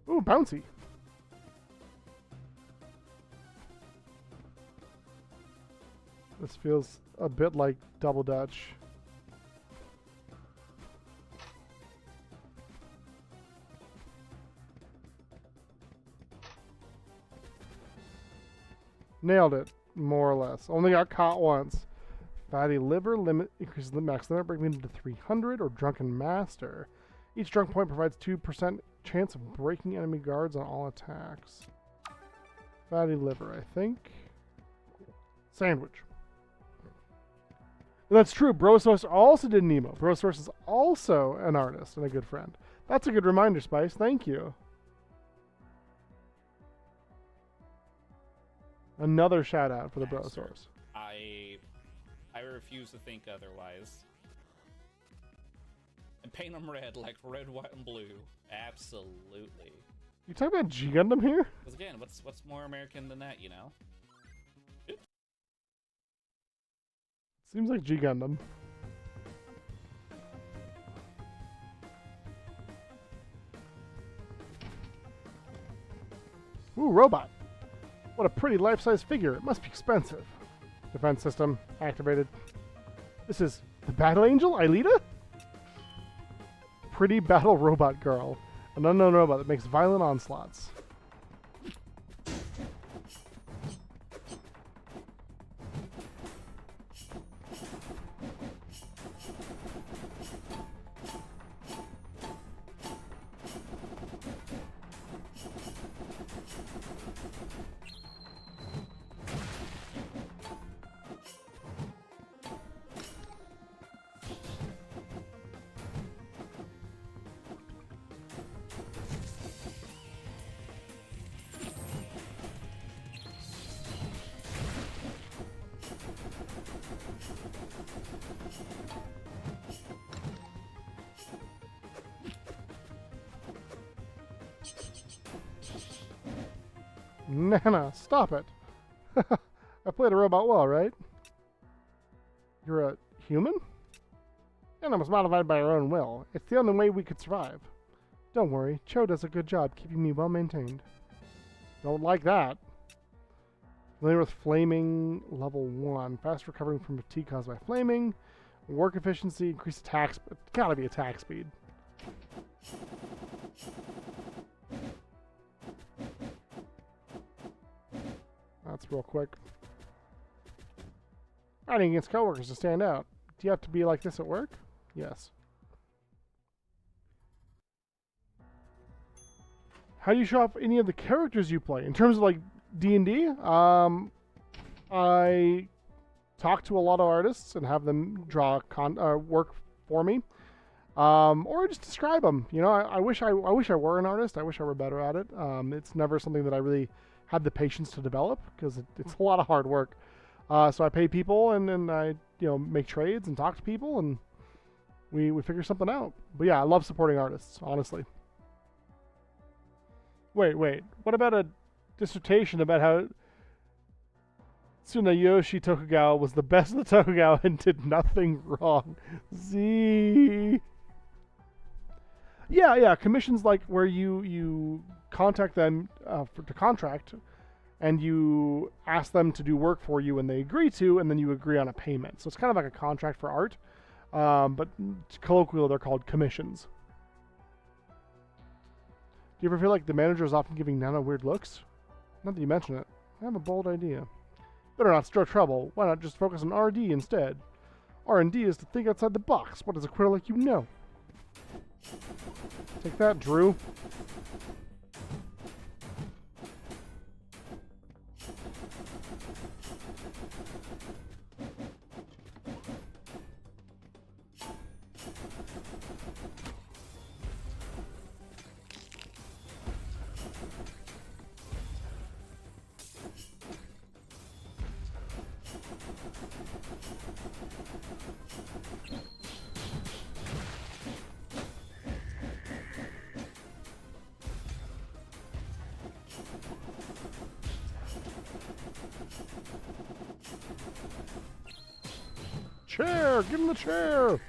Speaker 1: Ooh, bouncy. This feels a bit like Double Dutch. Nailed it, more or less. Only got caught once. Fatty liver limit increases the max limit, breaking into 300, or drunken master. Each drunk point provides 2% chance of breaking enemy guards on all attacks. Fatty liver, I think. Sandwich. And that's true. Brosource also did an emo. Brosource is also an artist and a good friend. That's a good reminder, Spice. Thank you. Another shout out for the Brosource.
Speaker 10: I refuse to think otherwise. And paint them red like red, white, and blue. Absolutely.
Speaker 1: You talking about G Gundam here?
Speaker 10: Because again, what's more American than that, you know?
Speaker 1: Seems like G Gundam. Ooh, robot. What a pretty life-size figure. It must be expensive. Defense system activated. This is the Battle Angel, Aelita? Pretty battle robot girl. An unknown robot that makes violent onslaughts. Nana, stop it. I played a robot well, right? You're a human? Nana was modified by her own will. It's the only way we could survive. Don't worry, Cho does a good job keeping me well maintained. Don't like that. Familiar with flaming level 1. Fast recovering from fatigue caused by flaming. Work efficiency, increased attack speed. It's gotta be attack speed. That's real quick. Fighting against coworkers to stand out. Do you have to be like this at work? Yes. How do you show off any of the characters you play? In terms of like D&D, I talk to a lot of artists and have them draw work for me. Or just describe them. You know, I wish I were an artist. I wish I were better at it. It's never something that I really had the patience to develop because it's a lot of hard work. So I pay people and then I make trades and talk to people and we figure something out. But yeah, I love supporting artists, honestly. Wait. What about a dissertation about how Tsunayoshi Tokugawa was the best of the Tokugawa and did nothing wrong? Z. Yeah. Commissions like where you contact them to contract, and you ask them to do work for you, and they agree to, and then you agree on a payment. So it's kind of like a contract for art, but colloquially they're called commissions. Do you ever feel like the manager is often giving Nana weird looks? Not that you mention it. I have a bold idea. Better not stir trouble. Why not just focus on R&D instead? R&D is to think outside the box. What does a quitter like you know? Take that, Drew. Chair! Give him the chair!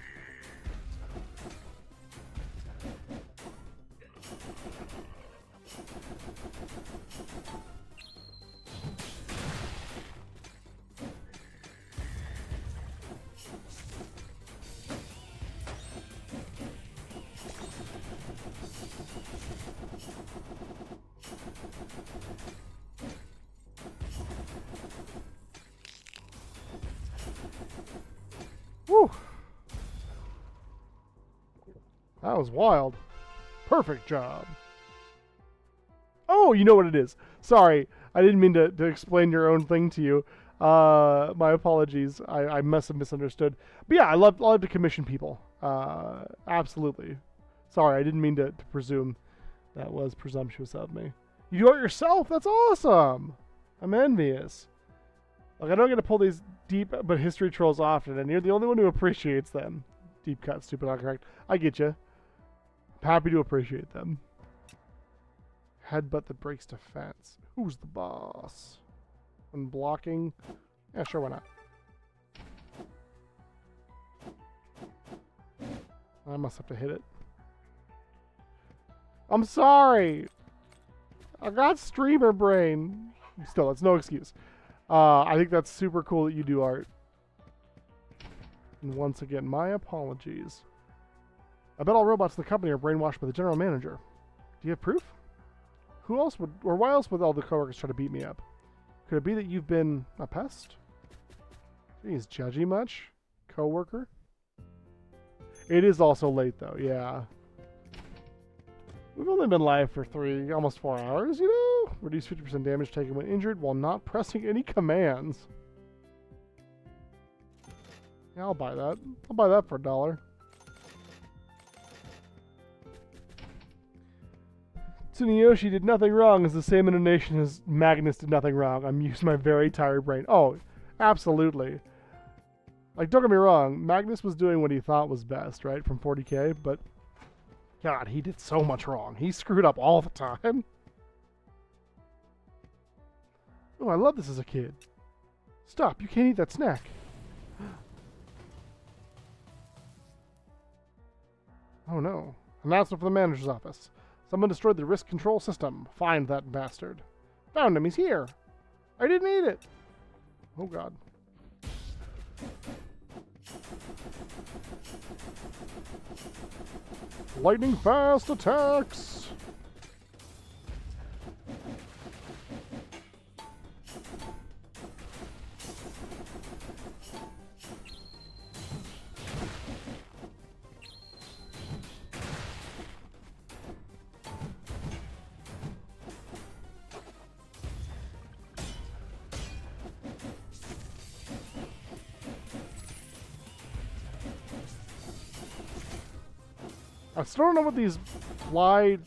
Speaker 1: Woo! That was wild. Perfect job. Oh, you know what it is. Sorry, I didn't mean to explain your own thing to you. My apologies. I must have misunderstood. But yeah, I love to commission people. Absolutely. Sorry, I didn't mean to presume. That was presumptuous of me. You do it yourself? That's awesome. I'm envious. Like, I don't get to pull these deep but history trolls often, and you're the only one who appreciates them. Deep cut, stupid, autocorrect. I get you. I'm happy to appreciate them. Headbutt that breaks defense. Who's the boss? When blocking? Yeah, sure, why not? I must have to hit it. I'm sorry! I got streamer brain. Still, that's no excuse. I think that's super cool that you do art. And once again, my apologies. I bet all robots in the company are brainwashed by the general manager. Do you have proof? Who else would, or why else would all the coworkers try to beat me up? Could it be that you've been a pest? Jeez, judgy much? Coworker? It is also late though, yeah. We've only been live for almost 4 hours, you know? Reduce 50% damage taken when injured while not pressing any commands. Yeah, I'll buy that. I'll buy that for $1. Tsuneyoshi did nothing wrong is the same intonation as Magnus did nothing wrong. I'm using my very tired brain. Oh, absolutely. Like, don't get me wrong, Magnus was doing what he thought was best, right, from 40k, but God, he did so much wrong. He screwed up all the time. Oh, I love this as a kid. Stop, you can't eat that snack. Oh no. Announcement from the manager's office. Someone destroyed the risk control system. Find that bastard. Found him, he's here. I didn't eat it. Oh God. Lightning fast attacks! I still don't know what these fly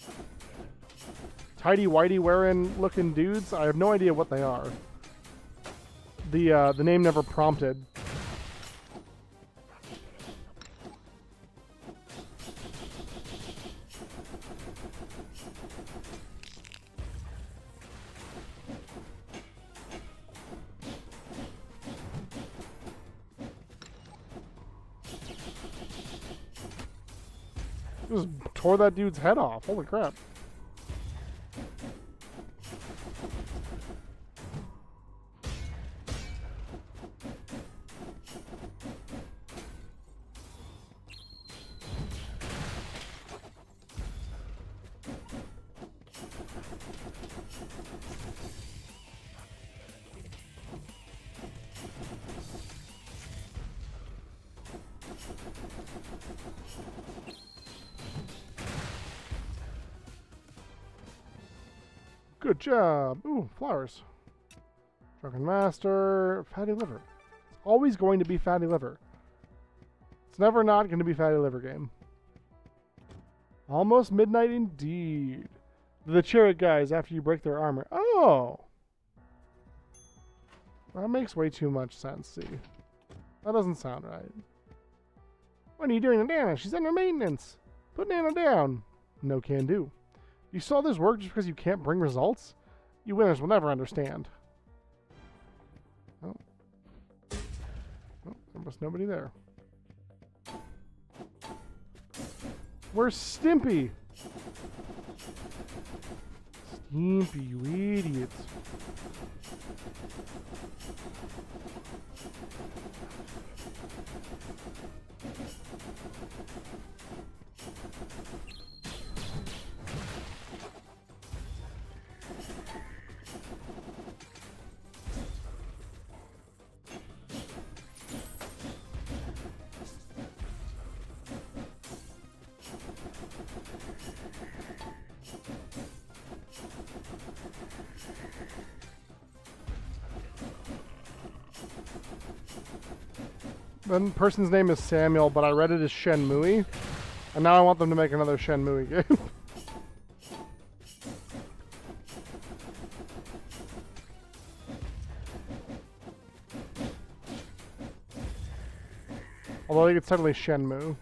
Speaker 1: tidy-whitey wearing looking dudes. I have no idea what they are. The name never prompted. Just tore that dude's head off. Holy crap. Good job. Ooh, flowers. Drunken Master. Fatty Liver. It's always going to be Fatty Liver. It's never not going to be Fatty Liver game. Almost midnight indeed. The chariot guys after you break their armor. Oh! That makes way too much sense, see. That doesn't sound right. What are you doing to Nana? She's under maintenance. Put Nana down. No can do. You saw this work just because you can't bring results? You winners will never understand. Oh. Oh, never was nobody there. Where's Stimpy? Stimpy, you idiots. The person's name is Samuel, but I read it as Shenmue, and now I want them to make another Shenmue game. Although I think it's totally Shenmue.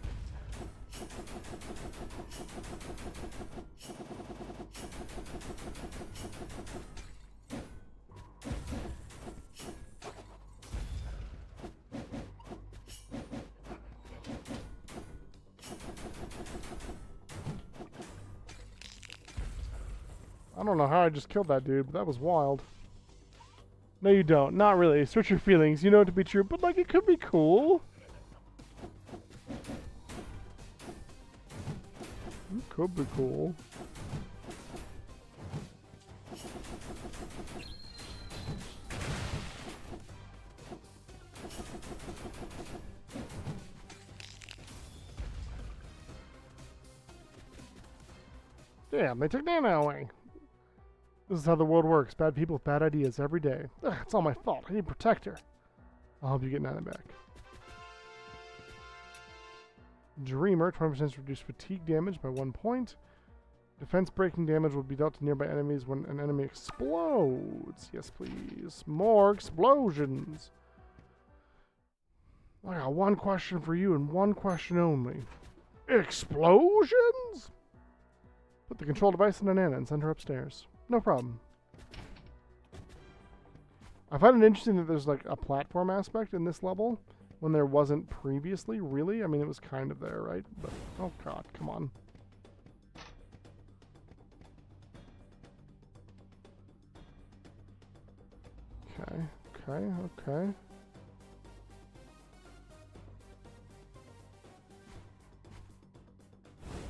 Speaker 1: I don't know how I just killed that dude, but that was wild. No, you don't. Not really. Search your feelings. You know it to be true, but like it could be cool. It could be cool. Damn, they took Nana away. This is how the world works. Bad people with bad ideas every day. Ugh, it's all my fault. I need to protect her. I'll help you get Nana back. Dreamer, 20% reduce fatigue damage by 1 point. Defense breaking damage will be dealt to nearby enemies when an enemy explodes. Yes, please. More explosions. I got one question for you and one question only. Explosions? Put the control device in Nana and send her upstairs. No problem. I find it interesting that there's like a platform aspect in this level when there wasn't previously, really. I mean, it was kind of there, right? But, oh god, come on. Okay.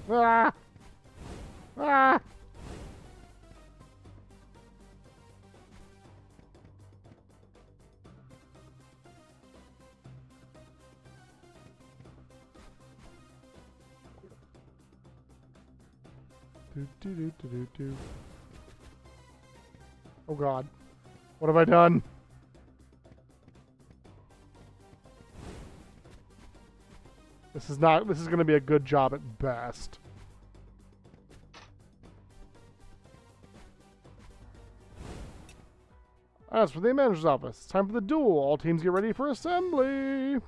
Speaker 1: Ah! Ah! Do. Oh god. What have I done? This is going to be a good job at best. As for the manager's office, it's time for the duel. All teams get ready for assembly.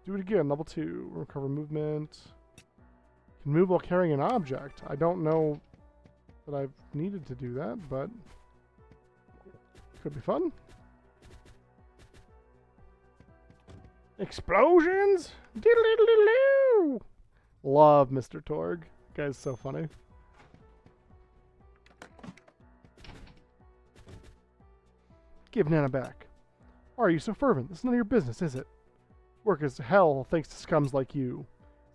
Speaker 1: Do it again, level 2. Recover movement. Can move while carrying an object. I don't know that I've needed to do that, but could be fun. Explosions? Diddle-diddle-diddle-oo! Love Mr. Torg. Guy's so funny. Give Nana back. Why are you so fervent? It's none of your business, is it? Work is hell thanks to scums like you.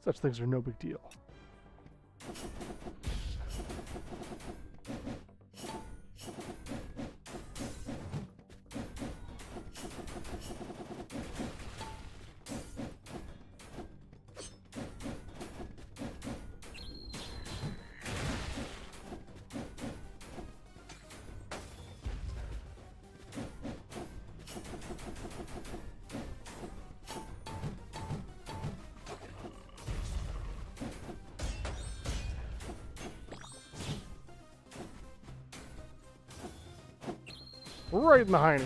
Speaker 1: Such things are no big deal. Right in the hiney.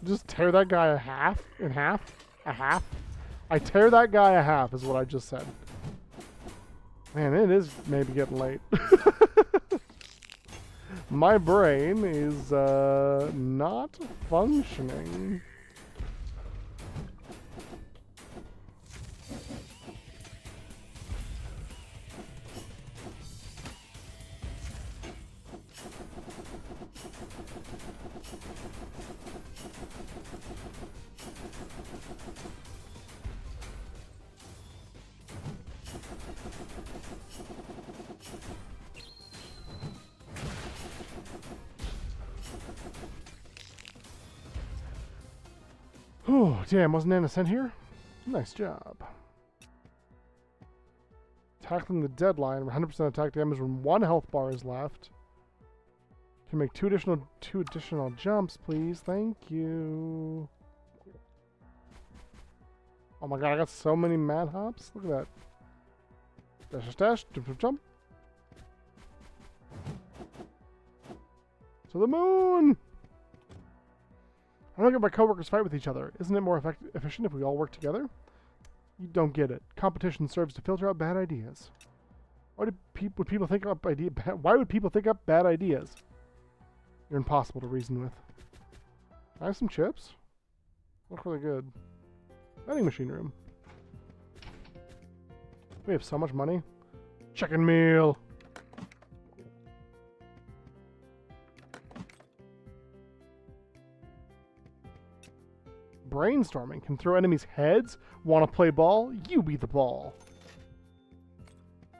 Speaker 1: Just tear that guy in half. I tear that guy a half is what I just said. Man, it is maybe getting late. My brain is not functioning. Oh, damn, wasn't Anna sent here? Nice job. Tackling the deadline, 100% attack damage when 1 health bar is left. Can make two additional jumps, please. Thank you. Oh my god, I got so many mad hops. Look at that. Dash, dash, jump, jump, jump. To the moon! I don't get my coworkers fight with each other. Isn't it more efficient if we all work together? You don't get it. Competition serves to filter out bad ideas. Why would people think up Why would people think up bad ideas? You're impossible to reason with. I have some chips. Look really good. Vending machine room. We have so much money. Chicken meal. Brainstorming. Can throw enemies' heads. Want to play ball? You be the ball.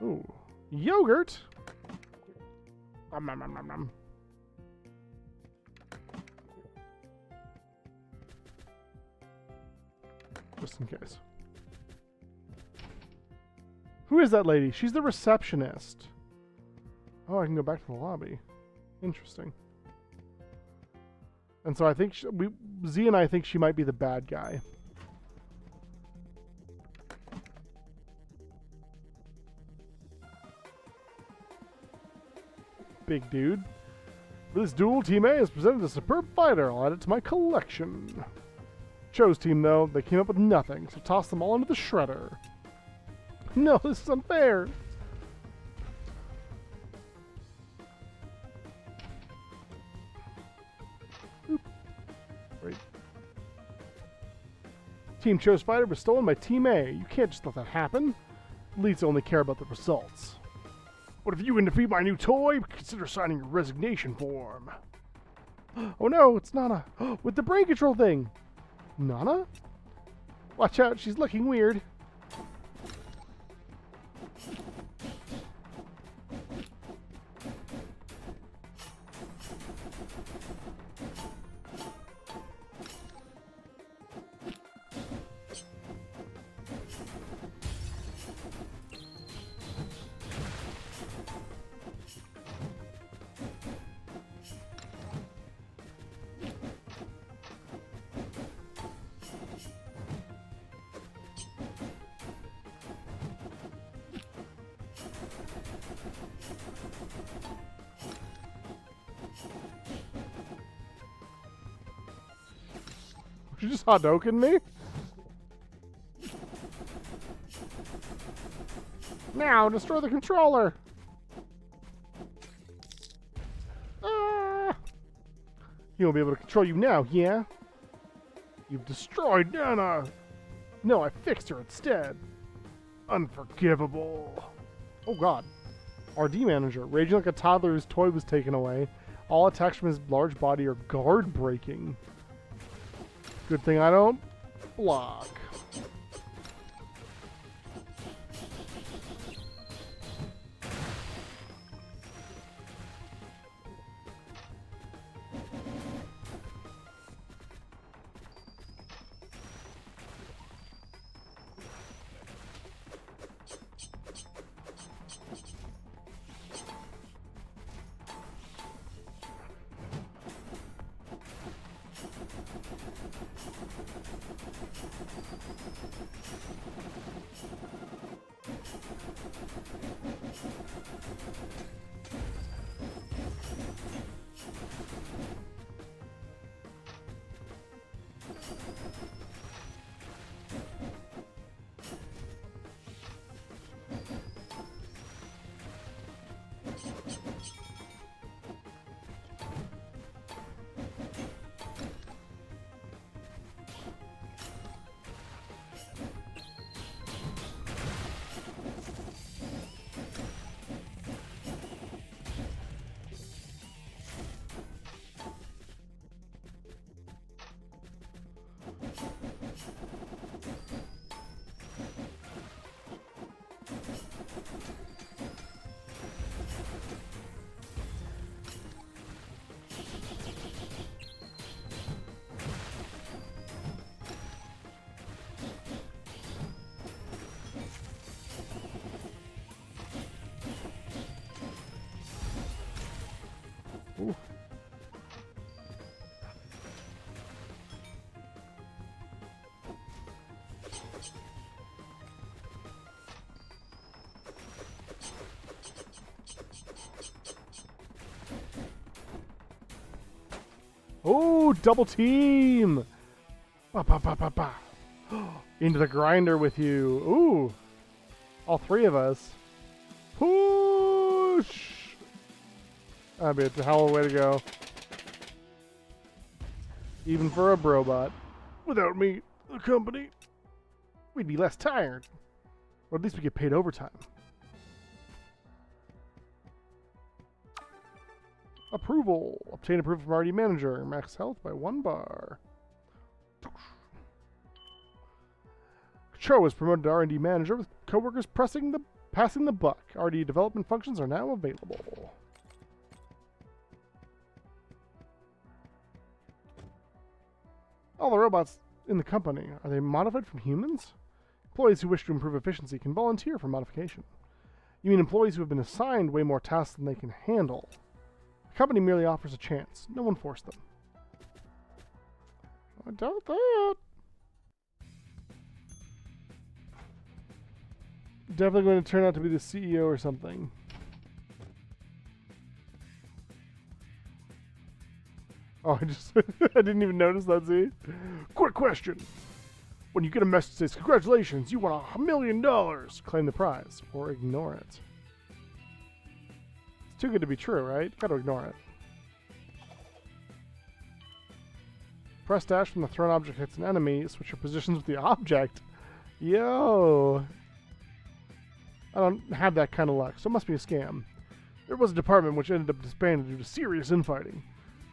Speaker 1: Ooh. Yogurt. Nom, nom, nom, nom, nom. Just in case. Who is that lady? She's the receptionist. Oh, I can go back to the lobby. Interesting. And so I think Z and I think she might be the bad guy. Big dude. This duel, Team A has presented a superb fighter. I'll add it to my collection. Cho's team, though, they came up with nothing, so toss them all into the shredder. No, this is unfair. Oop. Right. Team Cho's fighter was stolen by Team A. You can't just let that happen. Elites only care about the results. But if you can defeat my new toy, consider signing your resignation form. Oh no, it's Nana. With the brain control thing. Nana? Watch out, she's looking weird. You just Hadouken me? Now, destroy the controller! Ah! He won't be able to control you now, yeah? You've destroyed Nana! No, I fixed her instead. Unforgivable. Oh god. RD manager, raging like a toddler whose toy was taken away. All attacks from his large body are guard breaking. Good thing I don't block. Oh, double team! Ba, ba, ba, ba, ba. Into the grinder with you. Ooh, all three of us. Push! That'd be a hell of a way to go. Even for a brobot. Without me, the company, we'd be less tired. Or at least we get paid overtime. Approval. Obtain approval from R&D manager. Max health by 1 bar. Cho was promoted to R&D manager with coworkers passing the buck. R&D development functions are now available. All the robots in the company, are they modified from humans? Employees who wish to improve efficiency can volunteer for modification. You mean employees who have been assigned way more tasks than they can handle? The company merely offers a chance. No one forced them. I doubt that. Definitely going to turn out to be the CEO or something. Oh, I didn't even notice that, see? Quick question. When you get a message that says, congratulations, you won $1 million, claim the prize, or ignore it. It's too good to be true, right? Gotta ignore it. Press dash when the thrown object hits an enemy, switch your positions with the object. Yo! I don't have that kind of luck, so it must be a scam. There was a department which ended up disbanded due to serious infighting.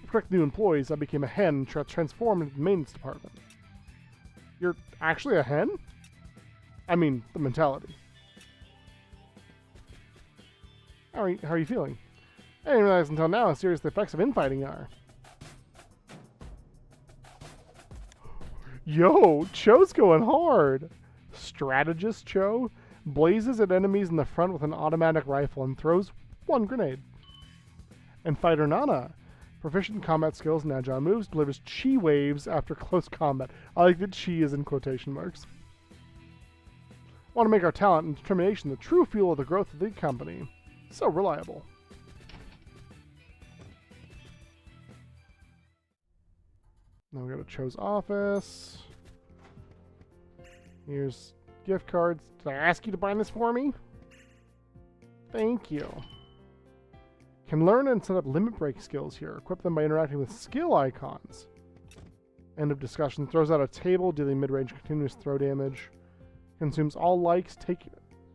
Speaker 1: To correct new employees, I became a hen and transformed into the maintenance department. You're actually a hen? I mean, the mentality. How are you feeling? I didn't realize until now how serious the effects of infighting are. Yo, Cho's going hard. Strategist Cho blazes at enemies in the front with an automatic rifle and throws 1 grenade. And Fighter Nana, proficient in combat skills and agile moves, delivers chi waves after close combat. I like that chi is in quotation marks. Want to make our talent and determination the true fuel of the growth of the company. So reliable. Now we go to Cho's office. Here's gift cards. Did I ask you to buy this for me? Thank you. Can learn and set up limit break skills here. Equip them by interacting with skill icons. End of discussion. Throws out a table, dealing mid-range continuous throw damage. Consumes all likes, take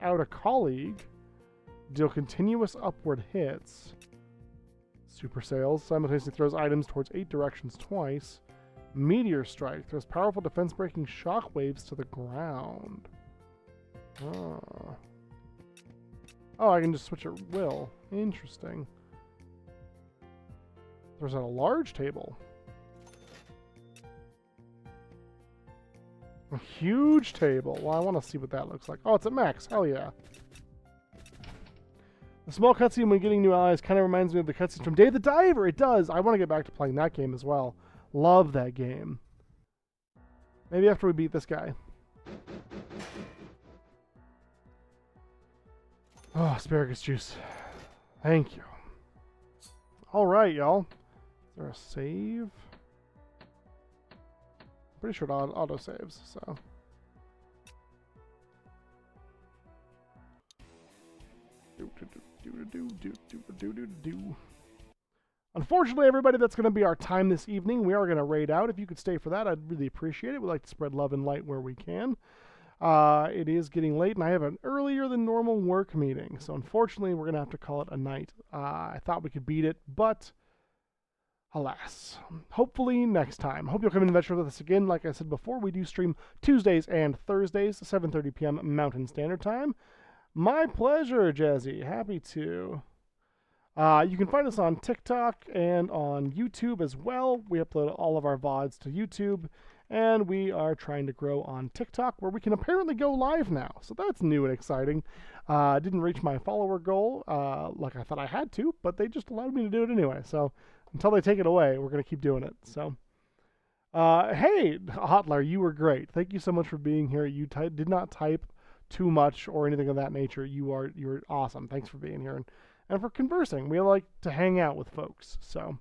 Speaker 1: out a colleague. Deal continuous upward hits. Super sales. Simultaneously throws items towards 8 directions twice. Meteor strike. Throws powerful defense-breaking shockwaves to the ground. Oh, I can just switch at will. Interesting. Throws out a large table. A huge table. Well, I want to see what that looks like. Oh, it's at max. Hell yeah. The small cutscene when getting new allies kind of reminds me of the cutscene from Dave the Diver. It does. I want to get back to playing that game as well. Love that game. Maybe after we beat this guy. Oh, asparagus juice. Thank you. All right, y'all. Is there a save? Pretty sure it auto saves, so. Unfortunately, everybody, that's going to be our time this evening. We are going to raid out. If you could stay for that, I'd really appreciate it. We like to spread love and light where we can. It is getting late, and I have an earlier than normal work meeting. So unfortunately, we're going to have to call it a night. I thought we could beat it, but alas. Hopefully next time. Hope you'll come and adventure with us again. Like I said before, we do stream Tuesdays and Thursdays, 7:30 p.m. Mountain Standard Time. My pleasure, Jazzy. Happy to. You can find us on TikTok and on YouTube as well. We upload all of our VODs to YouTube, and we are trying to grow on TikTok, where we can apparently go live now. So that's new and exciting. Didn't reach my follower goal like I thought I had to, but they just allowed me to do it anyway. So until they take it away, we're going to keep doing it. So, hey, Hotlar, you were great. Thank you so much for being here. You did not type too much or anything of that nature. You're awesome. Thanks for being here and for conversing. We like to hang out with folks. So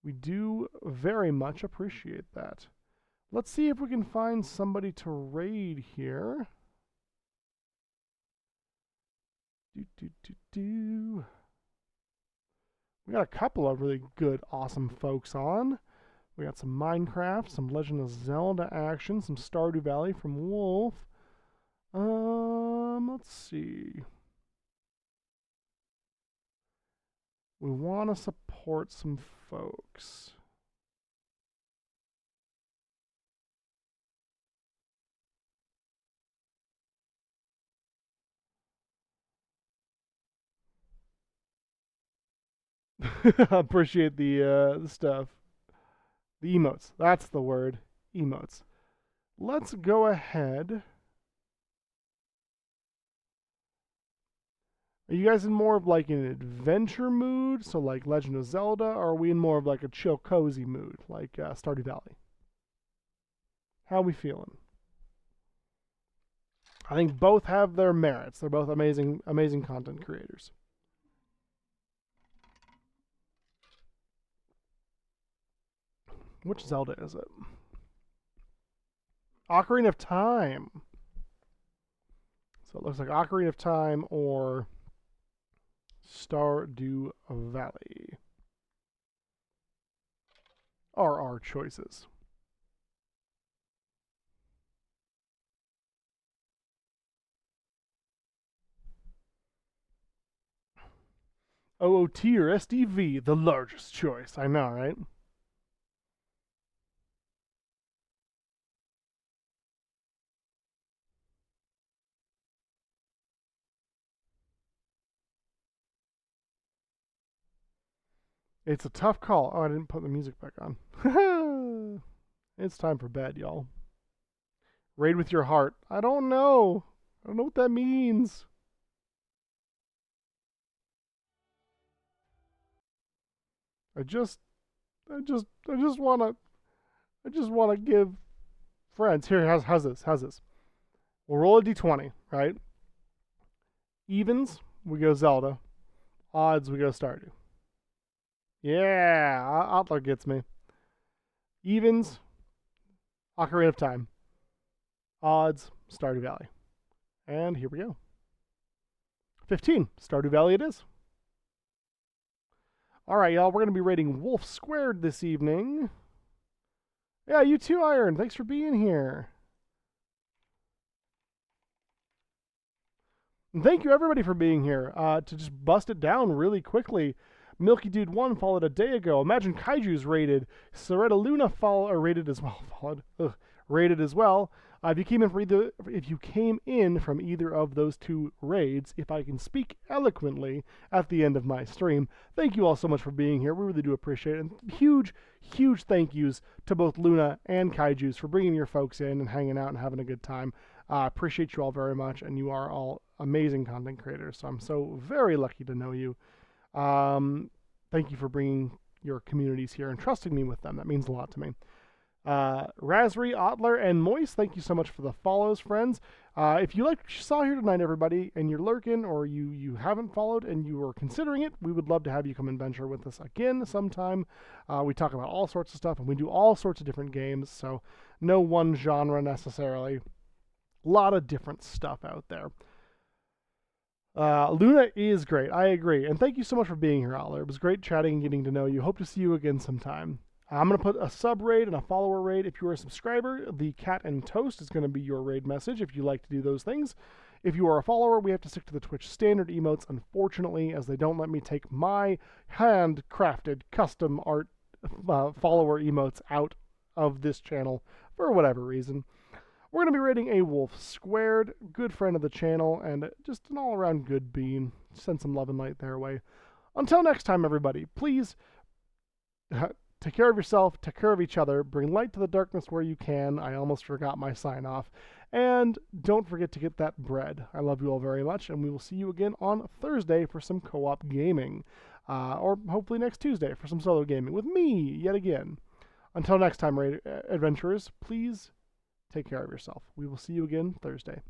Speaker 1: We do very much appreciate that. Let's see if we can find somebody to raid here. We got a couple of really good, awesome folks on. We got some Minecraft, some Legend of Zelda action, some Stardew Valley from Wolf. Let's see. We want to support some folks. Appreciate the stuff. The emotes. That's the word. Emotes. Let's go ahead. Are you guys in more of like an adventure mood, so like Legend of Zelda, or are we in more of like a chill, cozy mood, like Stardew Valley? How are we feeling? I think both have their merits. They're both amazing, amazing content creators. Which Zelda is it? Ocarina of Time. So it looks like Ocarina of Time or Stardew Valley are our choices. OOT or SDV, the largest choice. I know, right? It's a tough call. Oh, I didn't put the music back on. It's time for bed, y'all. Raid with your heart. I don't know. I don't know what that means. I just wanna give friends. Here, how's this? We'll roll a d20, right? Evens, we go Zelda. Odds, we go Stardew. Yeah, Outlaw gets me. Evens, Ocarina of Time. Odds, Stardew Valley. And here we go. 15, Stardew Valley it is. All right, y'all, we're going to be rating Wolf Squared this evening. Yeah, you too, Iron. Thanks for being here. And thank you, everybody, for being here. To just bust it down really quickly. Milky Dude 1 followed a day ago. Imagine Kaiju's rated. Soretta Luna rated as well. Rated as well. If you came in from either of those two raids, if I can speak eloquently at the end of my stream, thank you all so much for being here. We really do appreciate it. And huge thank yous to both Luna and Kaiju's for bringing your folks in and hanging out and having a good time. Appreciate you all very much, and you are all amazing content creators. So I'm so very lucky to know you. Thank you for bringing your communities here and trusting me with them. That means a lot to me. Razri, Otler, and Moist, thank you so much for the follows, friends. If you like what you saw here tonight, everybody, and you're lurking or you haven't followed and you are considering it, we would love to have you come and venture with us again sometime. We talk about all sorts of stuff, and we do all sorts of different games, so no one genre necessarily. A lot of different stuff out there. Luna is great. I agree. And thank you so much for being here, Outler. It was great chatting and getting to know you. Hope to see you again sometime. I'm going to put a sub raid and a follower raid. If you are a subscriber, the Cat and Toast is going to be your raid message if you like to do those things. If you are a follower, we have to stick to the Twitch standard emotes, unfortunately, as they don't let me take my handcrafted custom art follower emotes out of this channel for whatever reason. We're going to be rating a Wolf Squared, good friend of the channel, and just an all-around good bean. Send some love and light their way. Until next time, everybody, please take care of yourself, take care of each other, bring light to the darkness where you can. I almost forgot my sign-off. And don't forget to get that bread. I love you all very much, and we will see you again on Thursday for some co-op gaming. Or hopefully next Tuesday for some solo gaming with me, yet again. Until next time, adventurers, please take care of yourself. We will see you again Thursday.